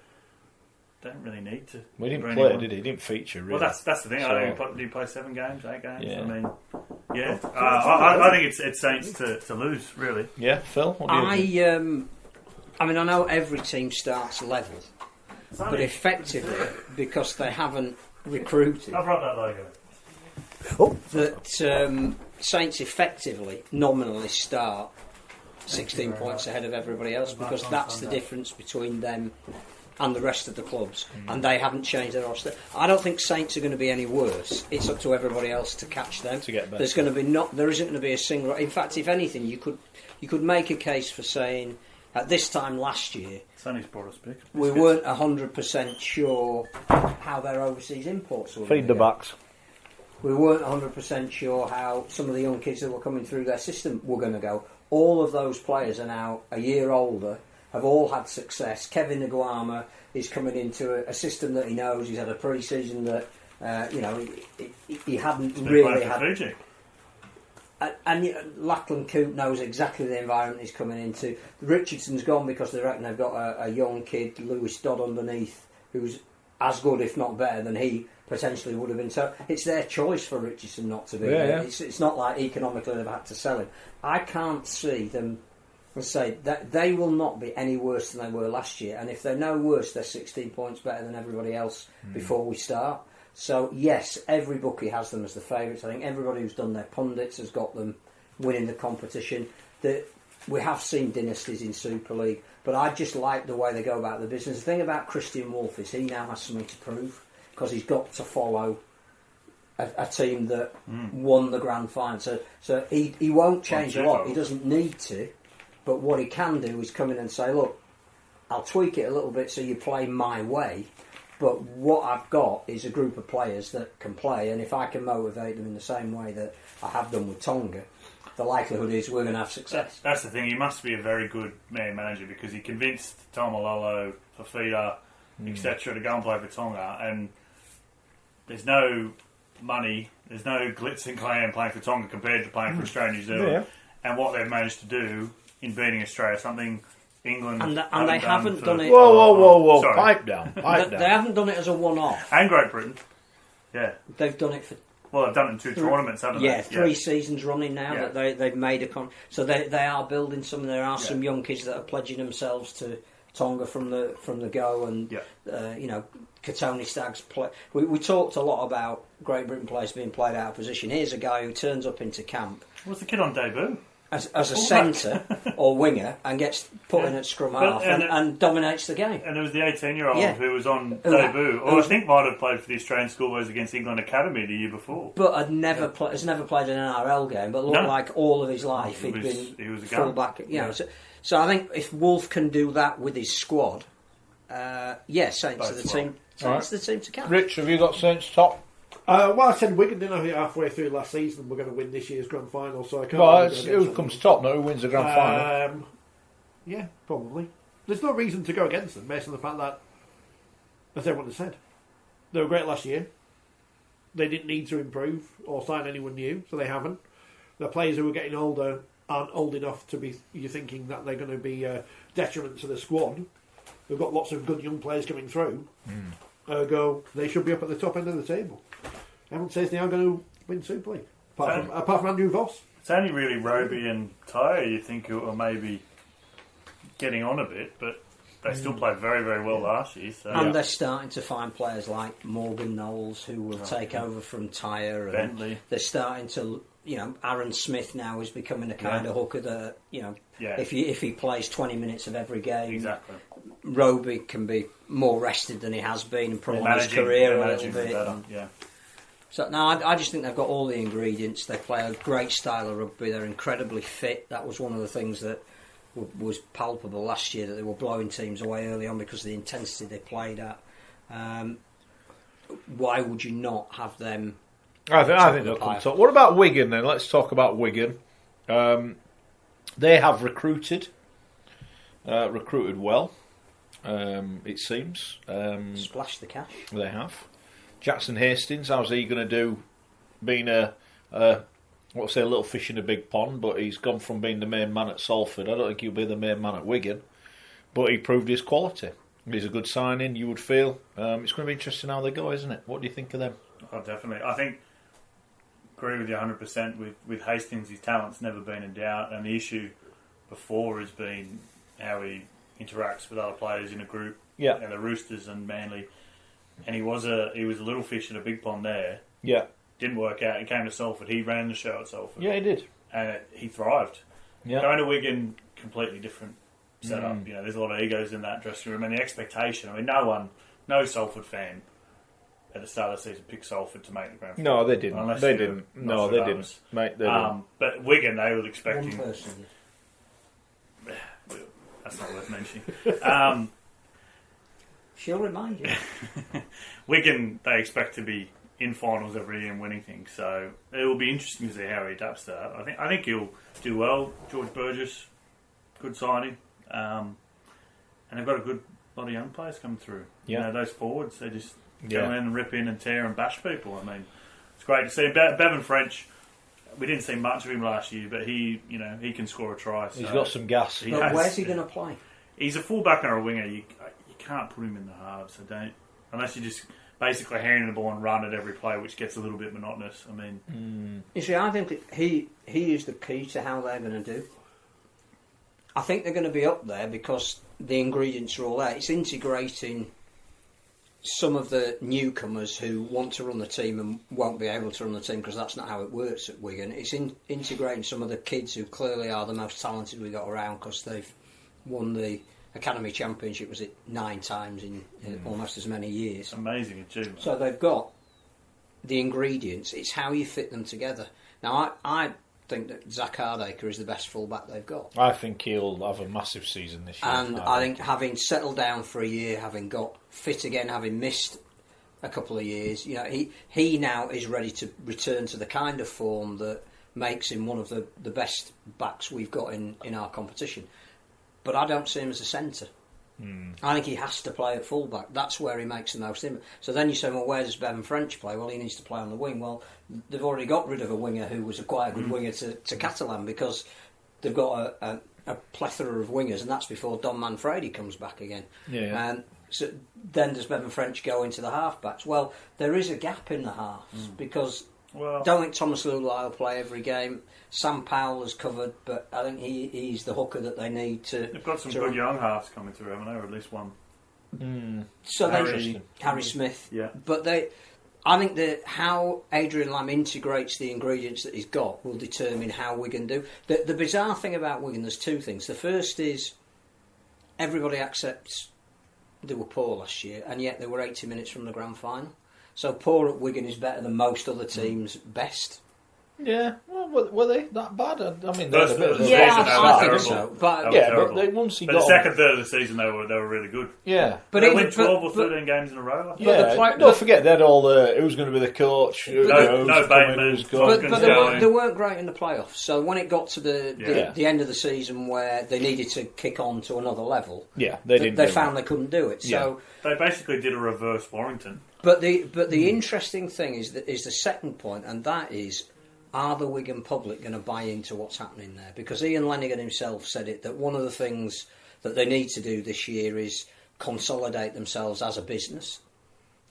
don't really need to. We didn't play, did he? He didn't feature, really. Well, that's the thing. I don't did he play 7 games, 8 games? Yeah. I mean, yeah. I think it's Saints to lose, really. Yeah, Phil? What do you think? I mean, I know every team starts level, but effectively, because they haven't recruited, I've brought that logo. that Saints effectively, nominally start 16 points ahead of everybody else, because that's the difference between them and the rest of the clubs, and they haven't changed their roster. I don't think Saints are going to be any worse. It's up to everybody else to catch them. To get better. There isn't going to be a single. In fact, if anything, you could make a case for saying at this time last year Sonny's brought us big. we weren't 100% sure how their overseas imports were. Feed the backs. We weren't 100% sure how some of the young kids that were coming through their system were going to go. All of those players are now a year older, have all had success. Kevin Nguama is coming into a system that he knows. He's had a pre-season that he hadn't really had. Fiji. And Lachlan Coote knows exactly the environment he's coming into. Richardson's gone because they reckon they've got a young kid, Lewis Dodd, underneath, who's as good, if not better, than he potentially would have been. So it's their choice for Richardson not to be there. It's not like economically they've had to sell him. I can't see them. Let's say that they will not be any worse than they were last year. And if they're no worse, they're 16 points better than everybody else before we start. So, yes, every bookie has them as the favourites. I think everybody who's done their pundits has got them winning the competition. We have seen dynasties in Super League, but I just like the way they go about the business. The thing about Christian Wolff is he now has something to prove because he's got to follow a team that won the grand final. So he won't change a lot. He doesn't need to, but what he can do is come in and say, look, I'll tweak it a little bit so you play my way. But what I've got is a group of players that can play, and if I can motivate them in the same way that I have done with Tonga, the likelihood is we're going to have success. That's the thing. He must be a very good man manager because he convinced Tomalolo, Fafita, etc. to go and play for Tonga, and there's no money, there's no glitz and glam playing for Tonga compared to playing for Australia and New Zealand. And what they've managed to do in beating Australia, something England and they haven't done it. Whoa! Sorry. Pipe down. They haven't done it as a one-off. And Great Britain, yeah. They've done it for. Well, they've done it in two tournaments, haven't they? Yeah, three seasons running now that they've made so they are building some. There are some young kids that are pledging themselves to Tonga from the go, and Katoni Staggs play. We talked a lot about Great Britain players being played out of position. Here's a guy who turns up into camp. What's the kid on debut? As a centre or winger and gets put in at scrum half and dominates the game. And there was the 18-year-old who was on debut, or I think might have played for the Australian Schoolboys against England Academy the year before. But has never played an NRL game, but looked like all of his life he was a full back. So I think if Wolff can do that with his squad, Saints are the team. Saints the team to catch. Rich, have you got Saints top? Well, I said Wigan, didn't I? Halfway through last season, we're going to win this year's grand final, so I can't. Well, who comes top now? Who wins the grand final? Yeah, probably. There's no reason to go against them, based on the fact that, as everyone has said, they were great last year. They didn't need to improve or sign anyone new, so they haven't. The players who are getting older aren't old enough to be. You're thinking that they're going to be detriment to the squad. We've got lots of good young players coming through. Ergo, they should be up at the top end of the table. Everyone says they are going to win Super League, apart from Andrew Voss. It's only really Roby and Tyre you think are maybe getting on a bit, but they still played very, very well last year. So. And they're starting to find players like Morgan Knowles who will take over from Tyre. And Bentley. They're starting to, Aaron Smith now is becoming a kind of hooker that, if he plays 20 minutes of every game, exactly. Roby can be more rested than he has been and prolong his career a little bit. So now I just think they've got all the ingredients. They play a great style of rugby. They're incredibly fit. That was one of the things that was palpable last year, that they were blowing teams away early on because of the intensity they played at. Why would you not have them? I think they'll come top. What about Wigan then? Let's talk about Wigan. They have recruited well. It seems. Splash the cash. They have. Jackson Hastings, how's he going to do? Being a little fish in a big pond, but he's gone from being the main man at Salford. I don't think he'll be the main man at Wigan, but he proved his quality. He's a good signing, you would feel. It's going to be interesting how they go, isn't it? What do you think of them? Oh, definitely. I think, agree with you 100%. With Hastings, his talent's never been in doubt, and the issue before has been how he interacts with other players in a group. Yeah. And the Roosters and Manly. And he was a little fish in a big pond there. Yeah. Didn't work out. He came to Salford. He ran the show at Salford. Yeah, he did. And he thrived. Yeah. Going to Wigan, completely different setup. There's a lot of egos in that dressing room. And the expectation, no Salford fan at the start of the season picked Salford to make the grand final. No, they didn't. They didn't. No, they didn't. Mate, they didn't. But Wigan, they were expecting... One person. That's not worth mentioning. She'll remind you. Wigan, they expect to be in finals every year and winning things, so it will be interesting to see how he adapts to that. I think he'll do well. George Burgess, good signing, and they've got a good lot of young players coming through. Yeah, those forwards, they just go in and rip in and tear and bash people. It's great to see. Bevan French, we didn't see much of him last year, but he can score a try. So He's got some gas. But where's he going to play? He's a fullback or a winger. You can't put him in the halves. So don't, unless you just basically hand the ball and run at every play, which gets a little bit monotonous. I mean, You see, I think he is the key to how they're going to do. I think they're going to be up there because the ingredients are all there. It's integrating some of the newcomers who want to run the team and won't be able to run the team because that's not how it works at Wigan. It's integrating some of the kids who clearly are the most talented we got around because they've won the Academy Championship, was it 9 times in almost as many years. amazing achievement. So they've got the ingredients. It's how you fit them together. Now, I think that Zach Hardacre is the best fullback they've got. I think he'll have a massive season this year. And I think having settled down for a year, having got fit again, having missed a couple of years, he now is ready to return to the kind of form that makes him one of the best backs we've got in our competition. But I don't see him as a centre. I think he has to play at fullback. That's where he makes the most impact. So then you say, well, where does Bevan French play? Well, he needs to play on the wing. Well, they've already got rid of a winger who was quite a good winger to Catalan because they've got a plethora of wingers, and that's before Don Manfredi comes back again. Yeah. So then does Bevan French go into the half-backs? Well, there is a gap in the halves because I don't think Thomas Lulai will play every game. Sam Powell has covered, but I think he's the hooker that they need to... They've got some good young halves coming through, haven't they? Or at least one. So Harry Smith. Yeah. But I think that how Adrian Lamb integrates the ingredients that he's got will determine how Wigan do. The bizarre thing about Wigan, there's 2 things. The first is everybody accepts they were poor last year, and yet they were 80 minutes from the grand final. So poor at Wigan is better than most other teams' best. Yeah, well, were they that bad? I mean, First they third of the yeah, season, they were I think terrible. so. But once he But got the second third of the season, they were really good. Yeah, but they even, went 12 or 13 games in a row. I think. yeah. Don't forget they had all the who's going to be the coach. No Bateman, But they weren't great in the playoffs. So when it got to the end of the season where they needed to kick on to another level, they found they couldn't do it. So they basically did a reverse Warrington. But the interesting thing is the second point, and that is, are the Wigan public going to buy into what's happening there? Because Ian Lenigan himself said it, that one of the things that they need to do this year is consolidate themselves as a business.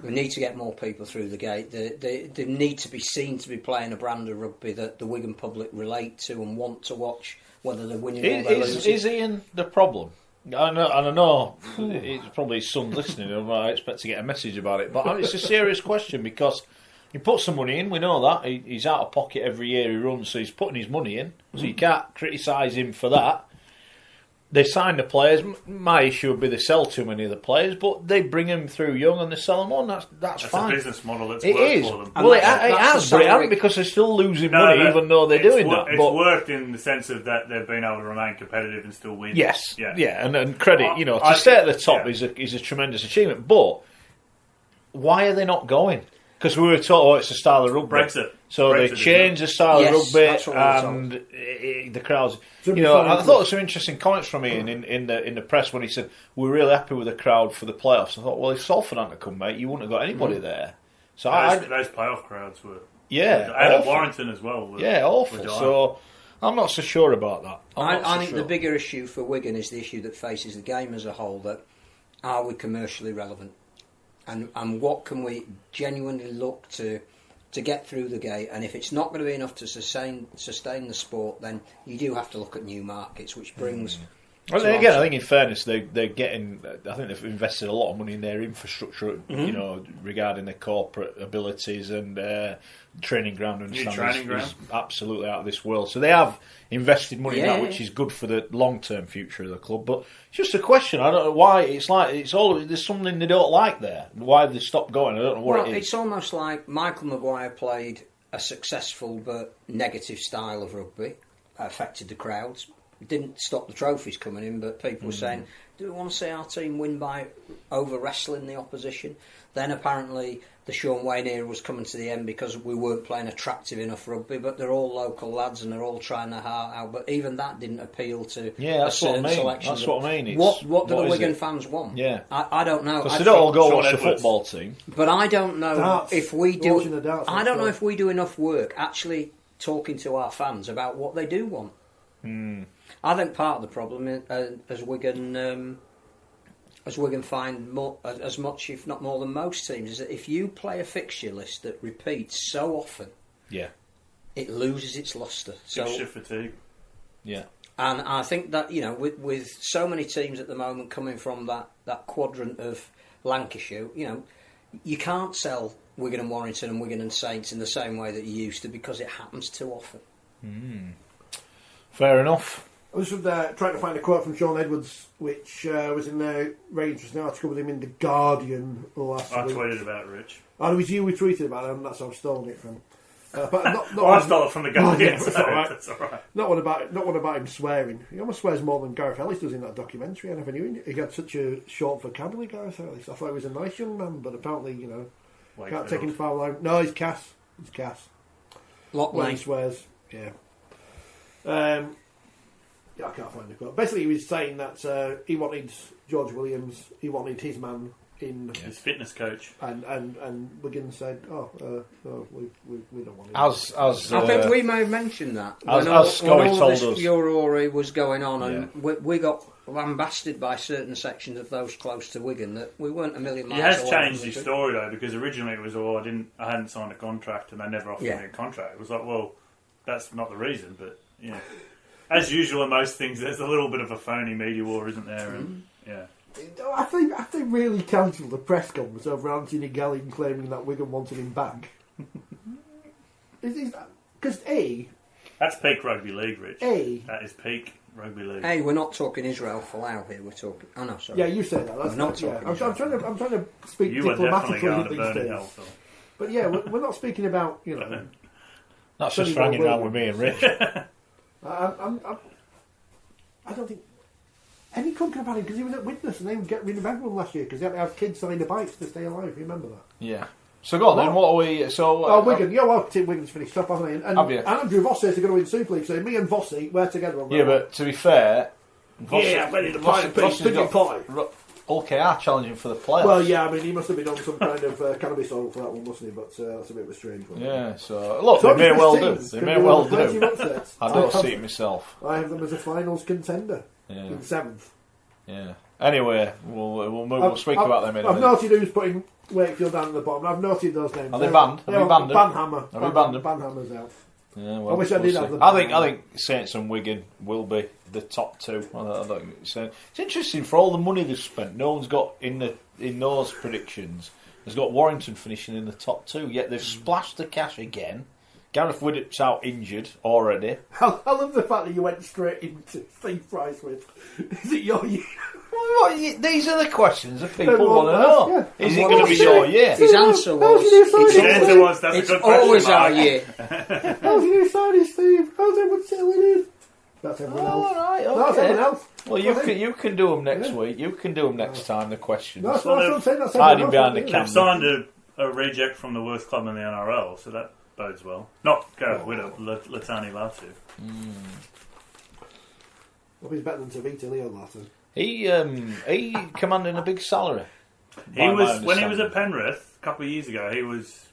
We need to get more people through the gate. They need to be seen to be playing a brand of rugby that the Wigan public relate to and want to watch, whether they're winning or they're losing. Is Ian the problem? I know it's probably his son listening. I expect to get a message about it, but it's a serious question because he puts some money in. We know that he's out of pocket every year he runs, so he's putting his money in. So you can't criticise him for that. They sign the players. My issue would be they sell too many of the players, but they bring them through young and they sell them on. That's fine. It's a business model that's it worked is. for them. Well, it has, but it hasn't because they're still losing money even though they're doing that. It's worked in the sense of that they've been able to remain competitive and still win. Yes, and credit, to stay at the top is a tremendous achievement. But why are they not going? Because we were told, it's a style of rugby. Brexit. So Brexit they changed the style of rugby, and the crowds. I thought there were some interesting comments from Ian in the press when he said we're really happy with the crowd for the playoffs. I thought, well, if Salford hadn't come, mate, you wouldn't have got anybody there. So those playoff crowds were and Warrington as well. Awful. So I'm not so sure about that. I think the bigger issue for Wigan is the issue that faces the game as a whole. That are we commercially relevant? And what can we genuinely look to get through the gate? And if it's not going to be enough to sustain the sport, then you do have to look at new markets, which brings... Well, again, I think in fairness, they're getting... I think they've invested a lot of money in their infrastructure, regarding their corporate abilities and training ground and is absolutely out of this world. So they have invested money in that, which is good for the long-term future of the club. But it's just a question. I don't know why. There's something they don't like there. Why have they stopped going? I don't know what it is. It's almost like Michael Maguire played a successful but negative style of rugby, affected the crowds. It didn't stop the trophies coming in, but people were saying, do we want to see our team win by over-wrestling the opposition? Then apparently the Sean Wayne era was coming to the end because we weren't playing attractive enough rugby, but they're all local lads and they're all trying their heart out. But even that didn't appeal to a certain selection. That's what I mean. What do the Wigan fans want? Yeah. I don't know. Because they don't all go watch the football team. But I don't know if we do... I don't know if we do enough work actually talking to our fans about what they do want. I think part of the problem is, as Wigan find as much, if not more than most teams, is that if you play a fixture list that repeats so often, it loses its lustre. Fixture fatigue. Yeah. And I think that, with so many teams at the moment coming from that quadrant of Lancashire, you can't sell Wigan and Warrington and Wigan and Saints in the same way that you used to, because it happens too often. Fair enough. I was trying to find a quote from Sean Edwards, which was in a very interesting article with him in The Guardian last week. I tweeted about it, Rich. Oh, it was you who tweeted about it, and that's how I've stolen it from. But I stole it from The Guardian, that's all right. That's all right. Not one about him swearing. He almost swears more than Gareth Ellis does in that documentary. I never knew he had such a short vocabulary, Gareth Ellis. I thought he was a nice young man, but apparently, can't take him far line. No, he's Cass. He's Cass. When he swears, yeah. I can't find the quote. Basically, he was saying that he wanted George Williams, he wanted his man in his fitness coach, and Wigan said, no, we don't want him. I think we may have mentioned that as Scully told us, furore was going on, and we got lambasted by certain sections of those close to Wigan that we weren't a million miles. He has away changed his story though, because originally it was I hadn't signed a contract and they never offered me a contract. It was like, well, that's not the reason, but as usual in most things, there's a little bit of a phony media war, isn't there? And I think they really cancelled the press conference over Anthony Gallagher claiming that Wigan wanted him back. Because that's peak rugby league, Rich. That is peak rugby league. Hey, we're not talking Israel Folau here. We're talking. Oh no, sorry. Yeah, you say that. That's we're not talking. Yeah. I'm trying to speak you diplomatically are these definitely days. Phil. But yeah, we're not speaking about That's just hanging around with me and Rich. I don't think any club can have had him because he was at Witness and they would get rid of everyone last year because they had to have kids selling the bikes to stay alive. You remember that? Yeah. So go on then. What are we? Wigan. Wigan's finished up, hasn't he? And Andrew Vossi is going to win Super League. So me and Vossi, we're together on that. Yeah, but to be fair, I'm ready to pie and piece. OKR challenging for the playoffs. Well, yeah, I mean, he must have been on some kind of cannabis oil for that one, mustn't he? But that's a bit of a strange one. Yeah, so look, they may well do. They may well do. I don't see it myself. I have them as a finals contender in 7th. Yeah. Anyway, we'll speak about them in a minute. I've noted who's putting Wakefield down at the bottom. I've noted those names. Are they banned? Have we banned them? Banhammer. Have we banned them? Banhammer's out. Yeah, well, I wish I did have them. I think Saints and Wigan will be the top two. It's interesting for all the money they've spent. No one's got in those predictions. Has got Warrington finishing in the top 2. Yet they've splashed the cash again. Gareth Widdop's out injured already. I love the fact that you went straight into Steve Price with. Is it your year? These are the questions that people want to know. Yeah. Is it going to be your year? His answer was, it's always our year. How's your new signing, Steve? How's everyone settling in? That's everyone else. All right, okay. That's everyone else. Well, you can do them next week. You can do them next time, the questions. That's what I'm saying. That's hiding behind the camera. They've signed a reject from the worst club in the NRL, so that bodes well. Not Gareth Widdop, Latani Latu. Well, he's better than Tavita Leo Latu. He commanding a big salary. He was when he was at Penrith a couple of years ago. He was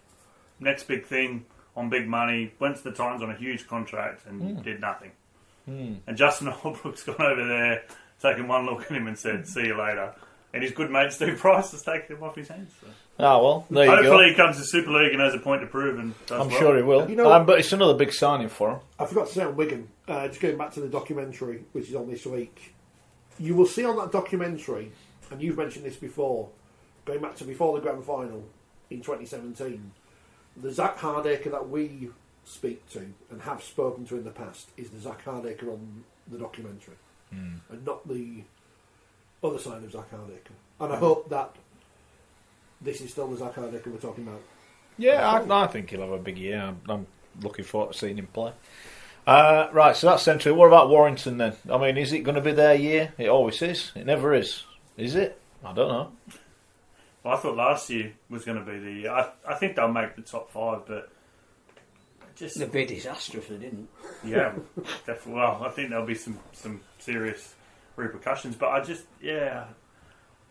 next big thing on big money. Went to the Titans on a huge contract and did nothing. And Justin Holbrook's gone over there, taken one look at him and said, "See you later." And his good mate Steve Price has taken him off his hands. So. Well, there you go. Hopefully he comes to Super League and has a point to prove. And I'm sure he will. But it's another big signing for him. I forgot to say on Wigan, just going back to the documentary, which is on this week. You will see on that documentary, and you've mentioned this before, going back to before the grand final in 2017, the Zach Hardacre that we speak to and have spoken to in the past is the Zach Hardacre on the documentary, and not the other side of Zach Hardacre. And I hope that this is still the Zach Hardacre we're talking about. Yeah, I think he'll have a big year. I'm looking forward to seeing him play. Right, so that's central. What about Warrington then? I mean, is it going to be their year? It always is. It never is. Is it? I don't know. Well, I thought last year was going to be the year. I think they'll make the top 5, but it'd be a disaster if they didn't. Yeah, definitely. Well, I think there'll be some serious repercussions. But I think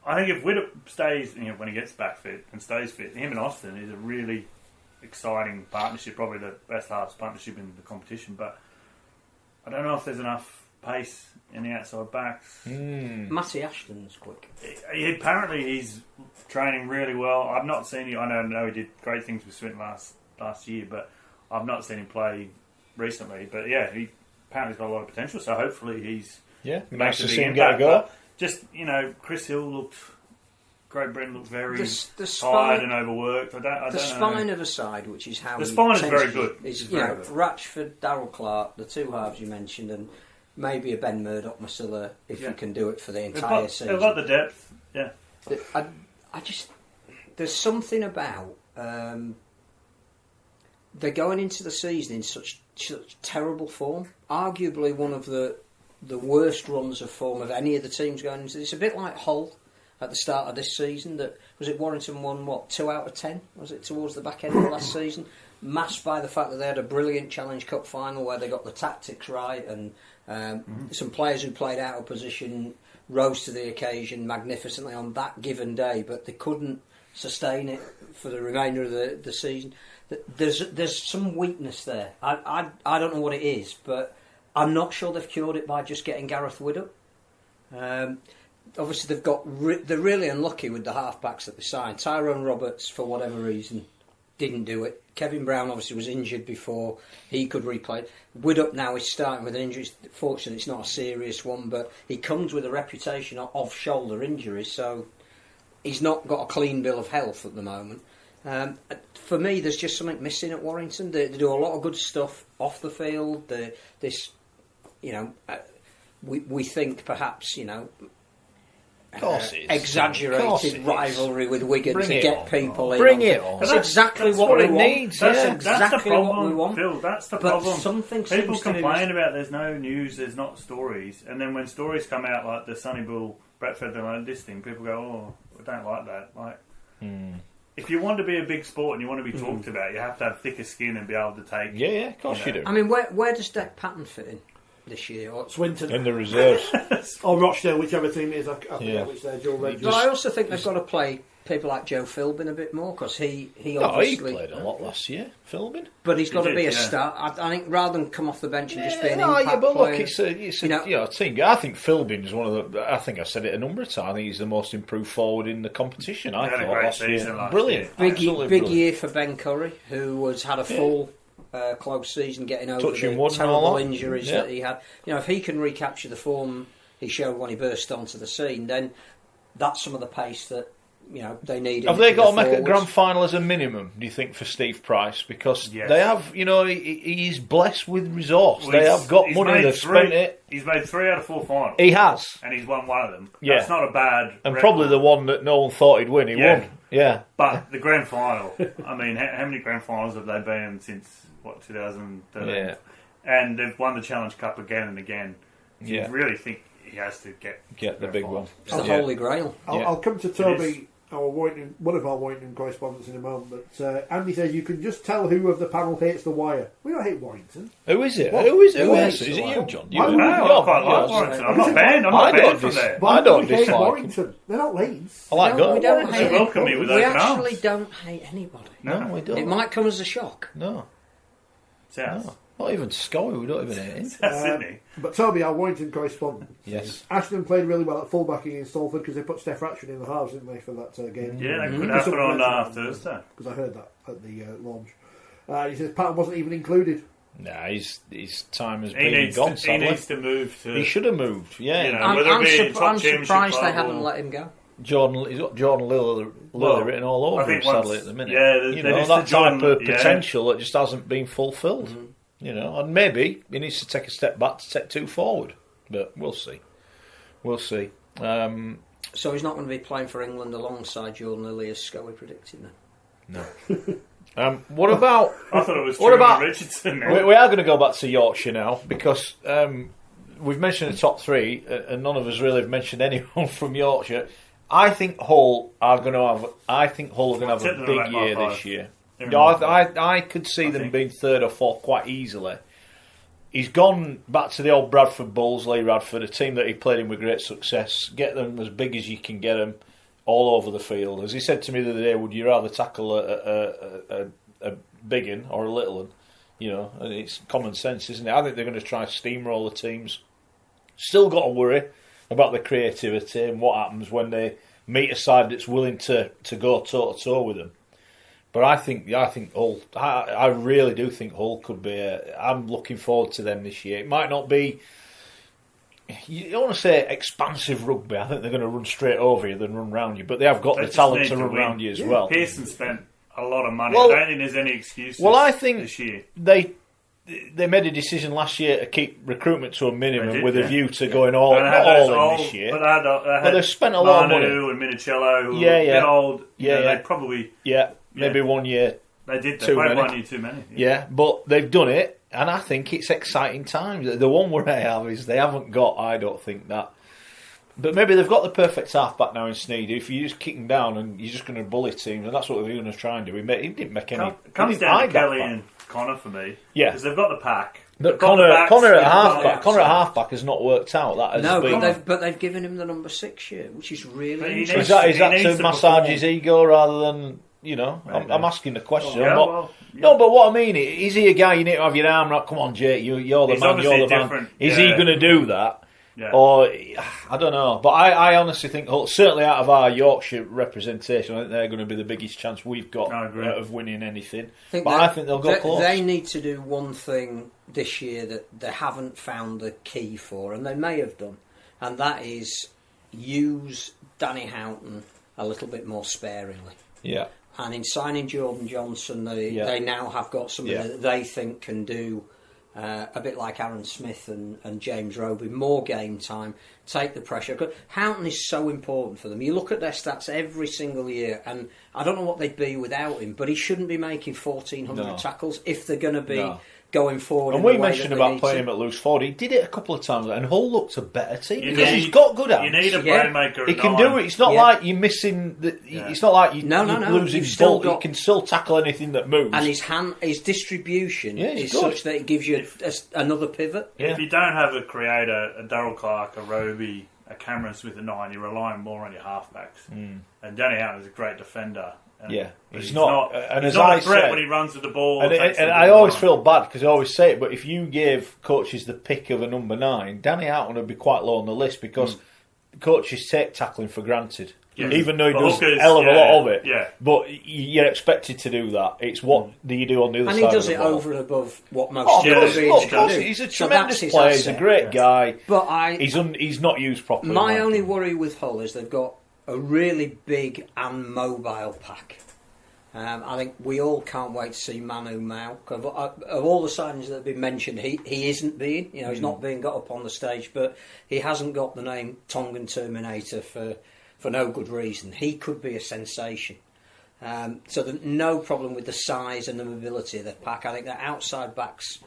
if Widdop stays, when he gets back fit and stays fit, him and Austin is a really exciting partnership, probably the best halves partnership in the competition. But I don't know if there's enough pace in the outside backs. Matty Ashton's quick. Apparently he's training really well. I've not seen him. I know he did great things with Swinton last year, but I've not seen him play recently. But yeah, he apparently has got a lot of potential. So hopefully he's nice to see him get a go. But just Chris Hill looked. Great Britain looked very tired and overworked. I don't know. The spine of a side, which is how the spine is very good. Is Ratchford, Darryl Clark, the two halves you mentioned, and maybe a Ben Murdoch, Masilla, if you can do it for the entire season. They've got the depth. Yeah. I just there's something about they're going into the season in such terrible form. Arguably one of the worst runs of form of any of the teams going into this. It's a bit like Hull at the start of this season. That was it. Warrington won 2 out of 10. Was it towards the back end of last season? Masked by the fact that they had a brilliant Challenge Cup final where they got the tactics right and some players who played out of position rose to the occasion magnificently on that given day, but they couldn't sustain it for the remainder of the season. There's some weakness there. I don't know what it is, but I'm not sure they've cured it by just getting Gareth Widdop. Obviously, they're really unlucky with the half-backs that they signed. Tyrone Roberts, for whatever reason, didn't do it. Kevin Brown obviously was injured before he could replay. Widdop now is starting with an injury. Fortunately, it's not a serious one, but he comes with a reputation of shoulder injuries, so he's not got a clean bill of health at the moment. For me, there's just something missing at Warrington. They do a lot of good stuff off the field. We think perhaps exaggerated rivalry with Wigan to get people in. Bring it on. That's exactly what we want. That's exactly the problem, what we want. Phil, that's the but problem. People complain to about there's no news, there's not stories, and then when stories come out like the Sonny Bull, Brett Featherland, this thing, people go, "Oh, I don't like that." If you want to be a big sport and you want to be talked about, you have to have thicker skin and be able to take. Yeah, of course you do. I mean, where does Deck Patton fit in this year? Or Swinton in the reserves, or Rochdale, whichever team it is. I forget which they're Joe Red. But I also think they've got to play people like Joe Philbin a bit more because he obviously played a lot last year. Philbin, but he's got to be a start. I think rather than come off the bench and just be an impact but player. Look, it's a team. I think Philbin is one of the. I think I've said it a number of times. I think he's the most improved forward in the competition. I thought last year, brilliant, big year for Ben Curry, who had a full. Close season, getting over the terrible injuries that he had. If he can recapture the form he showed when he burst onto the scene, then that's some of the pace that they need. Have they got to make a grand final as a minimum? Do you think for Steve Price? Because they have, he's blessed with resource. Well, they have got money. They've spent it. He's made 3 out of 4 finals. He has, and he's won one of them. Yeah, that's not a bad. And record. Probably the one that no one thought he'd win. He won. Yeah, but the grand final. I mean, how many grand finals have they been in since 2013? Yeah, and they've won the Challenge Cup again and again. So you really think he has to get the big one. It's the Holy Grail. I'll come to Toby, one of our Warrington correspondents, in a moment. But Andy says you can just tell who of the panel hates the wire. We don't hate Warrington. Who is it? Who is it? Is it you, John? I quite like Warrington. I'm not banned from there. I don't dislike Warrington. They're not Leeds. I like we don't hate welcome me with open arms. We actually don't hate anybody. No, we don't. It might come as a shock. No. No. Not even Scully, we don't even hate him. Sydney. But Toby, our Warrington correspondent. Yes. Ashton played really well at fullback against Salford because they put Steph Ratchford in the halves, didn't they, for that game? Yeah, that could happen on Thursday. Because I heard that at the launch. He says Patton wasn't even included. Nah, his time has been gone. He needs to move to. He should have moved. Yeah, I'm surprised they haven't let him go. He's got Jordan Lillard written all over him, sadly, at the minute. Yeah, that type of potential that just hasn't been fulfilled. And maybe he needs to take a step back to take 2 forward. But we'll see. So he's not going to be playing for England alongside Jordan Lilley, as Scully predicted then? No. What about? I thought it was Truman Richardson. We are going to go back to Yorkshire now because we've mentioned the top 3, and none of us really have mentioned anyone from Yorkshire. I think Hull are going to have a big year this year. I could see them being 3rd or 4th quite easily. He's gone back to the old Bradford Bulls, Lee Radford, a team that he played in with great success. Get them as big as you can get them all over the field. As he said to me the other day, would you rather tackle a a big one or a little one. You know, and it's common sense, isn't it? I think they're going to try to steamroll the teams. Still got to worry about the creativity and what happens when they meet a side that's willing to go toe to toe with them. But I think Hull. I really do think Hull could be. I'm looking forward to them this year. It might not be. You don't want to say expansive rugby. I think they're going to run straight over you than run round you. But they have got the talent to run round you as well. Pearson spent a lot of money. I don't think there's any excuses. Well, I think this year they made a decision last year to keep recruitment to a minimum with a view to going all in this year. But they've spent a lot of money. Manu and Minicello, who are a bit old. They probably maybe 1 year. They did. They played 1 year too many. Yeah, but they've done it, and I think it's exciting times. The one where I have is they haven't got. I don't think that. But maybe they've got the perfect halfback now in Sneed. If you just kick him down and you're just going to bully teams, and that's what they're going to try and do. He didn't make any. Comes down to Kelly and Connor for me. Yeah, because they've got the pack. But Connor at halfback has not worked out. That has but they've given him the number 6 year, which is really interesting. Is that to massage his ego rather than I'm asking the question. No, but what I mean is he a guy you need to have your arm up? Come on, Jake, you're the man. You're the man. Is he going to do that? Yeah. Or I don't know, but I honestly think certainly out of our Yorkshire representation, I think they're going to be the biggest chance we've got of winning anything. I think they'll go close. They need to do one thing this year that they haven't found the key for, and they may have done, and that is use Danny Houghton a little bit more sparingly. Yeah. And in signing Jordan Johnson, they now have got somebody that they think can do. A bit like Aaron Smith and James Roby, more game time, take the pressure. Because Houghton is so important for them. You look at their stats every single year, and I don't know what they'd be without him, but he shouldn't be making 1,400 tackles if they're going to be going forward. And we mentioned about playing him at loose forward. He did it a couple of times, and Hull looked a better team because he's got good hands. You need a playmaker. He can do it. It's not like you're missing. It's not like you're losing ball. He can still tackle anything that moves. And his distribution is such that it gives you another pivot. Yeah. If you don't have a creator, a Darryl Clark, a Roby, a Cameron Smith, a 9, you're relying more on your halfbacks. And Danny Houghton is a great defender. He's not a threat when he runs with the ball. And I always feel bad because I always say it, but if you gave coaches the pick of a number 9, Danny Houghton would be quite low on the list because coaches take tackling for granted. Yes. Even though he does a hell of a lot of it. Yeah. But you're expected to do that. It's what do you do on the other side of the ball. And he does it over and above what most human beings can do. He's a tremendous player. He's a great guy. But he's not used properly. My only worry with Hull is they've got a really big and mobile pack. I think we all can't wait to see Manu Mao. Of all the signings that have been mentioned, he isn't being. He's not being got up on the stage, but he hasn't got the name Tongan Terminator for no good reason. He could be a sensation. So there's no problem with the size and the mobility of the pack. I think their outside backs,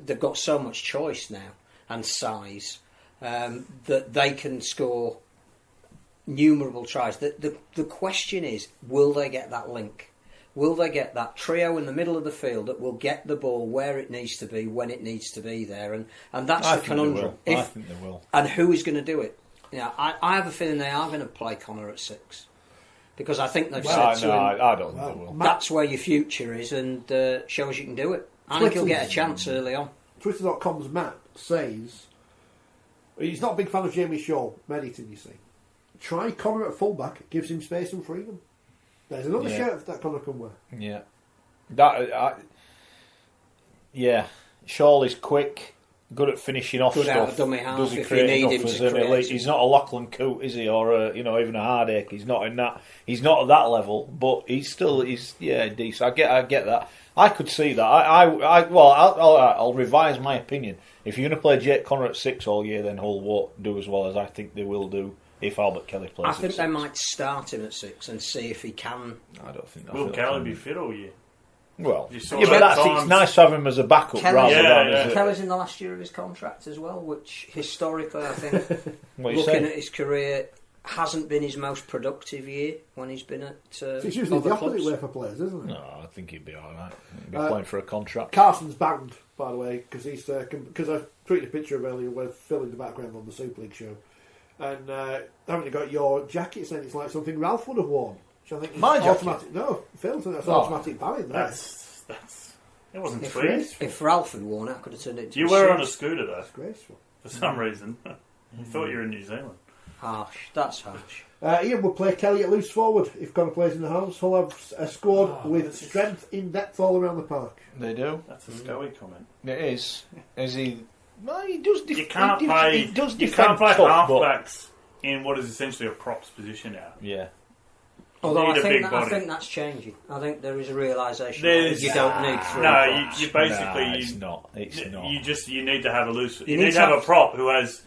they've got so much choice now and size that they can score numerable tries. The question is, will they get that link? Will they get that trio in the middle of the field that will get the ball where it needs to be, when it needs to be there? And that's the conundrum. I think they will. And who is going to do it? I have a feeling they are going to play Connor at 6. Because I think they've said to him, I don't think they will. That's where your future is, and show us you can do it. I think he'll get a chance early on. Twitter.com's Matt says he's not a big fan of Jamie Shaw, Mediton, you see. Try Connor at fullback, gives him space and freedom. There's another shirt that Connor can wear. Yeah. Shaw is quick, good at finishing off good stuff. Out of dummy half does he if create you need enough him to create. He's not a Lachlan Coote, is he? Or even a Hardache. He's not in that. He's not at that level, but he's decent. I get that. I could see that. I'll revise my opinion. If you're going to play Jake Connor at 6 all year, then Hull won't do as well as I think they will do if Albert Kelly plays. I think they might start him at 6 and see if he can. I don't think that will Kelly be fit all year. Well, but it's nice to have him as a backup Kelly's in the last year of his contract as well, which historically I think, looking at his career, hasn't been his most productive year when he's been at it's usually the opposite way for players, isn't it? No, I think he'd be alright. He'd be playing for a contract. Carson's banned, by the way, because I tweeted a picture of earlier with Phil in the background on the Super League show, and haven't you got your jacket saying it's like something Ralph would have worn? Which I think my automatic. No, Phil, so that's automatic banning. That's It wasn't It's tweed. graceful. If Ralph had worn it, I could have turned it into You a were suit. on a scooter though, It's graceful. for some reason. I thought you were in New Zealand. Harsh. That's harsh. Ian will play Kelly at loose forward if Connor plays in the house. Hull have a squad with that's just- strength in depth all around the park. They do. That's a scoey comment. It is. Is he? Well, he does. You can't he play. does You defend can't play tough, but- halfbacks in what is essentially a props position now. Yeah. Although need a big I body. think that's changing. I think there is a realisation There's- that you don't need three No, props. you basically Nah, it's not. It's not. you need to have a loose. You need need to to have a have- prop who has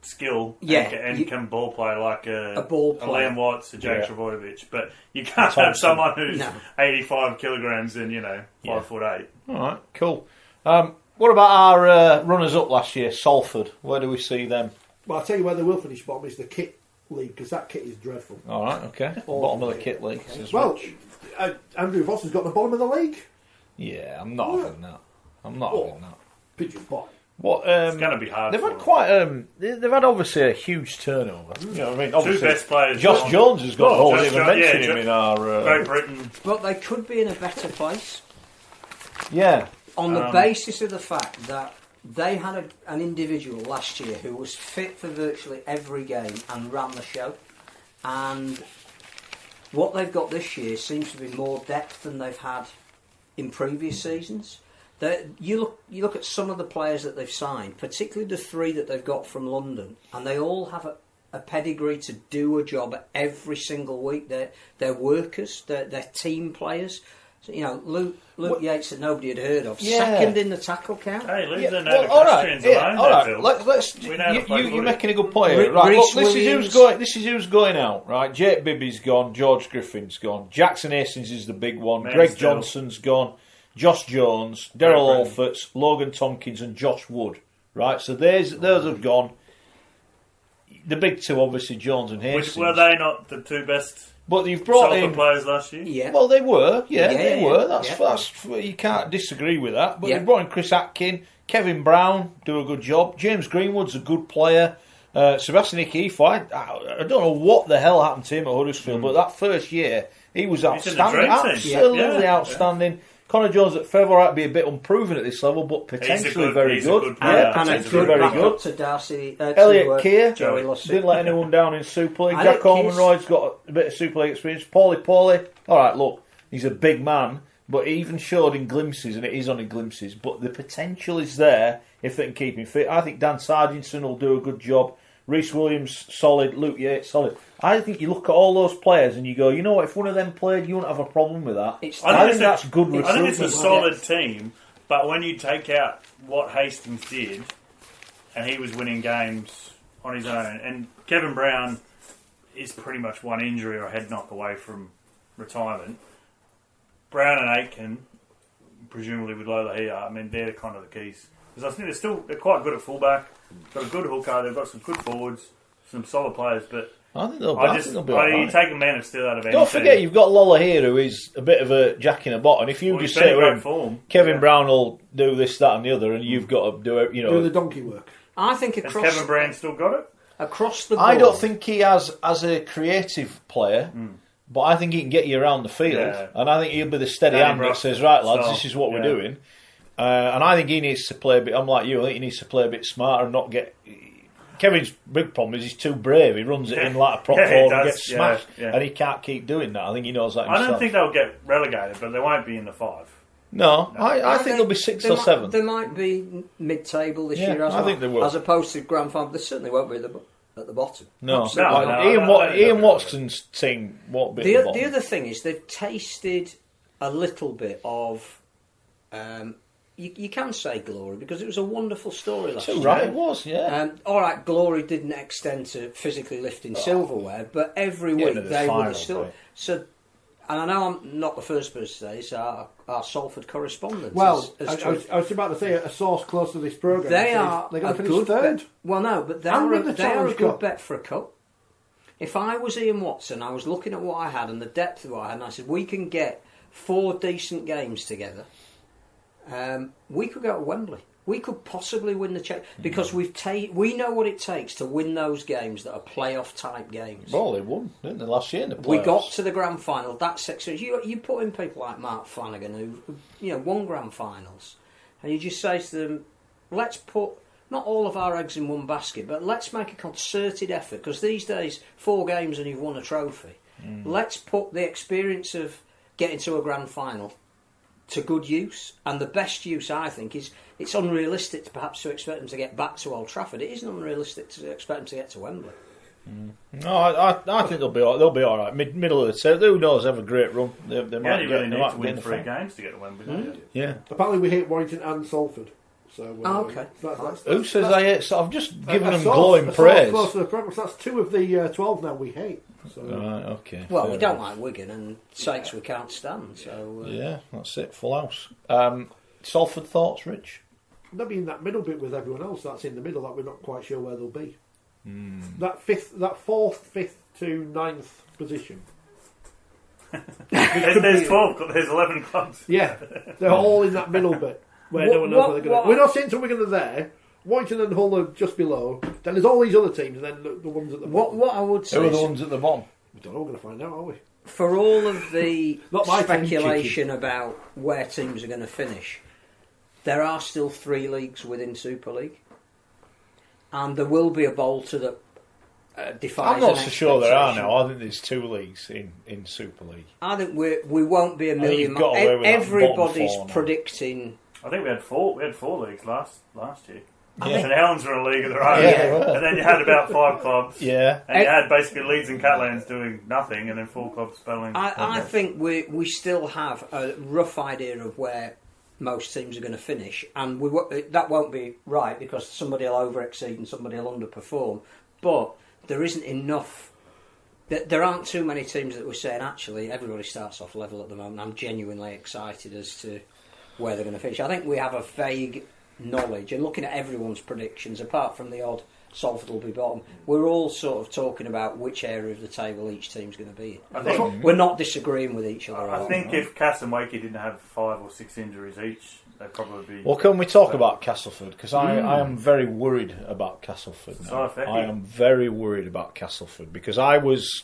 skill Yeah, and you- can ball play like A ball a player. Liam Watts, a Jake Yeah. Trbojevic, but you can't Thompson. have someone who's No. 85 kilograms and 5'8". All right. Cool. What about our runners-up last year, Salford? Where do we see them? Well, I'll tell you where they will finish bottom is the kit league, because that kit is dreadful. All right. Okay. Bottom of the kit league. says Well, Rich. Andrew Voss has got the bottom of the league. Yeah, I'm not having that. I'm not having that. Pigeon pie. What? It's going to be hard. They've for had them. quite. They've had obviously a huge turnover. You know what I mean? Two Obviously, best players. Josh gone. Jones has got. Oh, I Josh didn't even Jo- yeah, mention him in our. Great Britain. But they could be in a better place Yeah. on the basis of the fact that they had an individual last year who was fit for virtually every game and ran the show. And what they've got this year seems to be more depth than they've had in previous seasons. You look at some of the players that they've signed, particularly the three that they've got from London, and they all have a pedigree to do a job every single week. They're workers, they're team players. So, Luke Yates that nobody had heard of, Yeah. second in the tackle count. Hey, leave Yeah, the well, native all right, Austrians yeah, alone. all there, right. Phil. Let's. We know how to play You're footy. making a good point here. Re- Right, Reece look, this is Williams. who's going. This is who's going out. Right, Jake Bibby's gone. George Griffin's gone. Jackson Hastings is the big one. Man Greg still. Johnson's gone. Josh Jones, Daryl Brennan. Alforts, Logan Tompkins, and Josh Wood. Right, so those have gone. The big two, obviously, Jones and Hastings. Which were they not the two best But you've brought Salford in. players last year? Yeah. Well, they were, yeah, Yeah, they yeah, were. That's yeah. you can't disagree with that. But Yeah. they brought in Chris Atkin, Kevin Brown, do a good job. James Greenwood's a good player. Sebastian O'Keefe, I don't know what the hell happened to him at Huddersfield, but that first year he was in the outstanding, dream team. absolutely Yeah. outstanding. Connor Jones at Feather might be a bit unproven at this level, but potentially very he's a good. good player. Yeah, And a potentially good very backup good. to Darcy. Elliot Keir Joey Lussick. didn't let anyone down in Super League. Elliot Jack Coleman Keir's- Roy's got a bit of Super League experience. Paulie. All right, look, he's a big man, but he even showed in glimpses, and it is only glimpses. But the potential is there if they can keep him fit. I think Dan Sargentson will do a good job. Reece Williams, solid. Luke Yates, solid. I think you look at all those players and you go, you know what? If one of them played, you wouldn't have a problem with that. I think that's good I think recruitment. it's a solid team, but when you take out what Hastings did, and he was winning games on his own, and Kevin Brown is pretty much one injury or a head knock away from retirement. Brown and Aitken, presumably with Lola here, I mean, they're kind of the keys. Because I think they're quite good at fullback, got a good hooker, they've got some good forwards, some solid players, but I think they'll be all you right. take a man of steel out of any Don't team. forget, you've got Lola here, who is a bit of a jack in a bottom. If you Well, just he's been say in to great him, form. Kevin Yeah. Brown will do this, that, and the other, and you've got to do it. You Do know, the donkey work. I think Has across Kevin Brown still got it? across the board. I don't think he has as a creative player, but I think he can get you around the field, Yeah. and I think he'll be the steady Danny hand that Brock, says, "Right, lads, so, this is what we're yeah. doing." And I think he needs to play a bit. I'm like you. I think he needs to play a bit smarter and not get. Kevin's big problem is he's too brave. He runs it in like a prop Yeah, he forward and does, gets yeah, smashed, yeah. and he can't keep doing that. I think he knows that I himself. don't think they'll get relegated, but they won't be in the 5. No, I think they'll be 6 or 7. They might be mid-table this Yeah, year as I well. think they will. As opposed to grand final, they certainly won't be at the bottom. No, Absolutely. No, Ian Watson's team won't be. The at the bottom. other thing is they've tasted a little bit of. You can say glory because it was a wonderful story last Too year. right, it was, yeah. All right, glory didn't extend to physically lifting silverware, but every Yeah, week to the they were final, the story. right. So, and I know I'm not the first person to say this. Our Salford correspondent. Well, has I was about to say a source close to this programme. they says are they're a going to finish good third. bet. Well, no, but they And are with the a Challenge good Cup. bet for a cup. If I was Ian Watson, I was looking at what I had and the depth of what I had, and I said, we can get 4 decent games together. We could go to Wembley. we could possibly win the because we know what it takes to win those games that are playoff type games. Well, they won, didn't they, last year in the playoffs? We got to the grand final. That's experience. You put in people like Mark Flanagan who won grand finals, and you just say to them, let's put not all of our eggs in one basket, but let's make a concerted effort, because these days 4 games and you've won a trophy. Let's put the experience of getting to a grand final to good use, and the best use, I think, is it's unrealistic to perhaps to expect them to get back to Old Trafford. It isn't unrealistic to expect them to get to Wembley. No, I think they'll be all right. Middle of the table. Who knows? Have a great run. They might really need to win win 3 games to get to Wembley. Yeah. Apparently, we hate Warrington and Salford. So, okay. Who says I hate? So I've just given them source, glowing praise. Close to the Premier, so that's 2 of the 12 now we hate. So. Right, okay. Well, we don't like Wigan, and Saints we can't stand. So yeah, that's it. Full house. Salford thoughts, Rich? They'll be in that middle bit with everyone else. That's in the middle. That we're not quite sure where they'll be. That 4th, 5th to 9th position. There's 12. There's 11 clubs. Yeah, they're all in that middle bit where no one knows where they're going. We're not saying till Wigan are there. Warrington and Hull are just below. Then there's all these other teams, and then the ones at the bottom. What I would say, who are the ones at the bottom? We don't know. We're going to find out, are we? For all of the Not my speculation about where teams are going to finish, there are still 3 leagues within Super League, and there will be a bolter that defies. I'm not so sure there are now. I think there's 2 leagues in Super League. I think we won't be a million. Got away with Everybody's that predicting. I think we had 4 leagues last year. Yeah. And Helens were a league of their own. Yeah. And then you had about 5 clubs. Yeah. And you had basically Leeds and Catalans doing nothing, and then 4 clubs spelling. I think we still have a rough idea of where most teams are going to finish, and that won't be right because somebody will over-exceed and somebody will underperform. But there isn't enough. There aren't too many teams that we're saying actually everybody starts off level at the moment. I'm genuinely excited as to where they're going to finish. I think we have a vague knowledge, and looking at everyone's predictions, apart from the odd Salford will be bottom, we're all sort of talking about which area of the table each team's going to be in. We're not disagreeing with each other. I think if Cass and Wakey didn't have 5 or 6 injuries each, they'd probably be... Well, can we talk about Castleford? Because I am very worried about Castleford now. I am very worried about Castleford because I was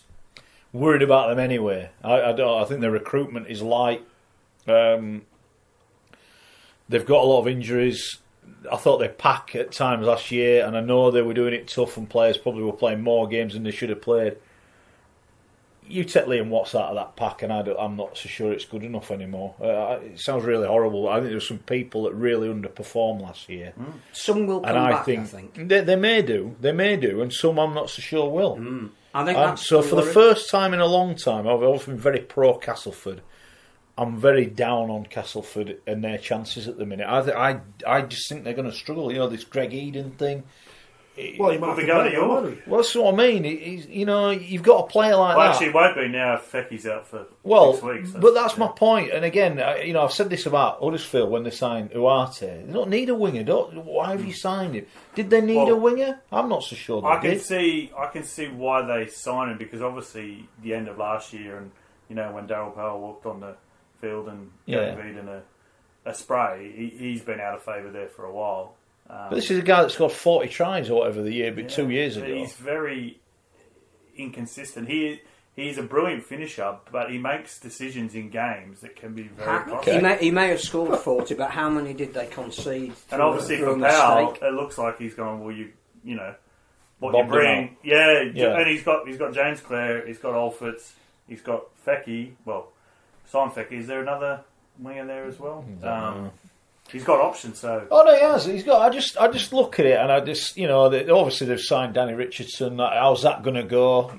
worried about them anyway. I think their recruitment is light. They've got a lot of injuries. I thought they pack at times last year, and I know they were doing it tough, and players probably were playing more games than they should have played. You take Liam Watts out of that pack, and I'm not so sure it's good enough anymore. It sounds really horrible, but I think there were some people that really underperformed last year. Some will come back, I think. They may do, and some I'm not so sure will. I think that's so for the first time in a long time, I've always been very pro Castleford. I'm very down on Castleford and their chances at the minute. I just think they're going to struggle. You know, this Greg Eden thing. Well, he might be going to York. Well, that's what I mean. You've got a player like that. Well, actually, it won't be now if Fecky's out for 6 weeks. But that's my point. And again, I've said this about Huddersfield when they signed Uarte. They don't need a winger. Why have you signed him? Did they need a winger? I'm not so sure they did. I can see why they signed him, because obviously the end of last year and, when Darryl Powell walked on the field and gave Eden a spray, he's been out of favour there for a while. But this is a guy that scored 40 tries or whatever the year, 2 years ago. He's very inconsistent. He's a brilliant finisher, but he makes decisions in games that can be very costly. He may have scored 40, but how many did they concede? And obviously for Powell, it looks like he's going, what you bring. Yeah, and he's got James Clare, he's got Olferts, he's got Fecky. Well, Simon Fecky. Is there another winger there as well? He's got options, so... Oh, no, he has. He's got... I just look at it, and I just... obviously they've signed Danny Richardson. How's that going to go?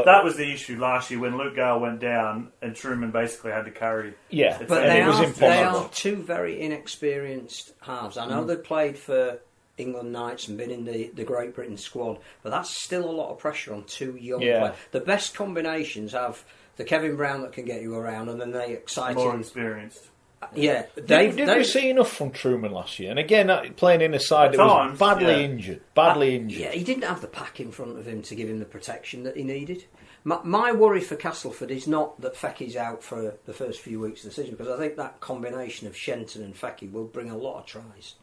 That was the issue last year when Luke Gale went down and Truman basically had to carry... Yeah, but it was impossible. They are 2 very inexperienced halves. I know they've played for England Knights and been in the Great Britain squad, but that's still a lot of pressure on 2 young players. The best combinations have the Kevin Brown that can get you around, and then they exciting... More experienced. Yeah, did we see enough from Truman last year? And again, playing in a side that was badly injured. Yeah, he didn't have the pack in front of him to give him the protection that he needed. My worry for Castleford is not that Fecky's out for the first few weeks of the season, because I think that combination of Shenton and Fecky will bring a lot of tries.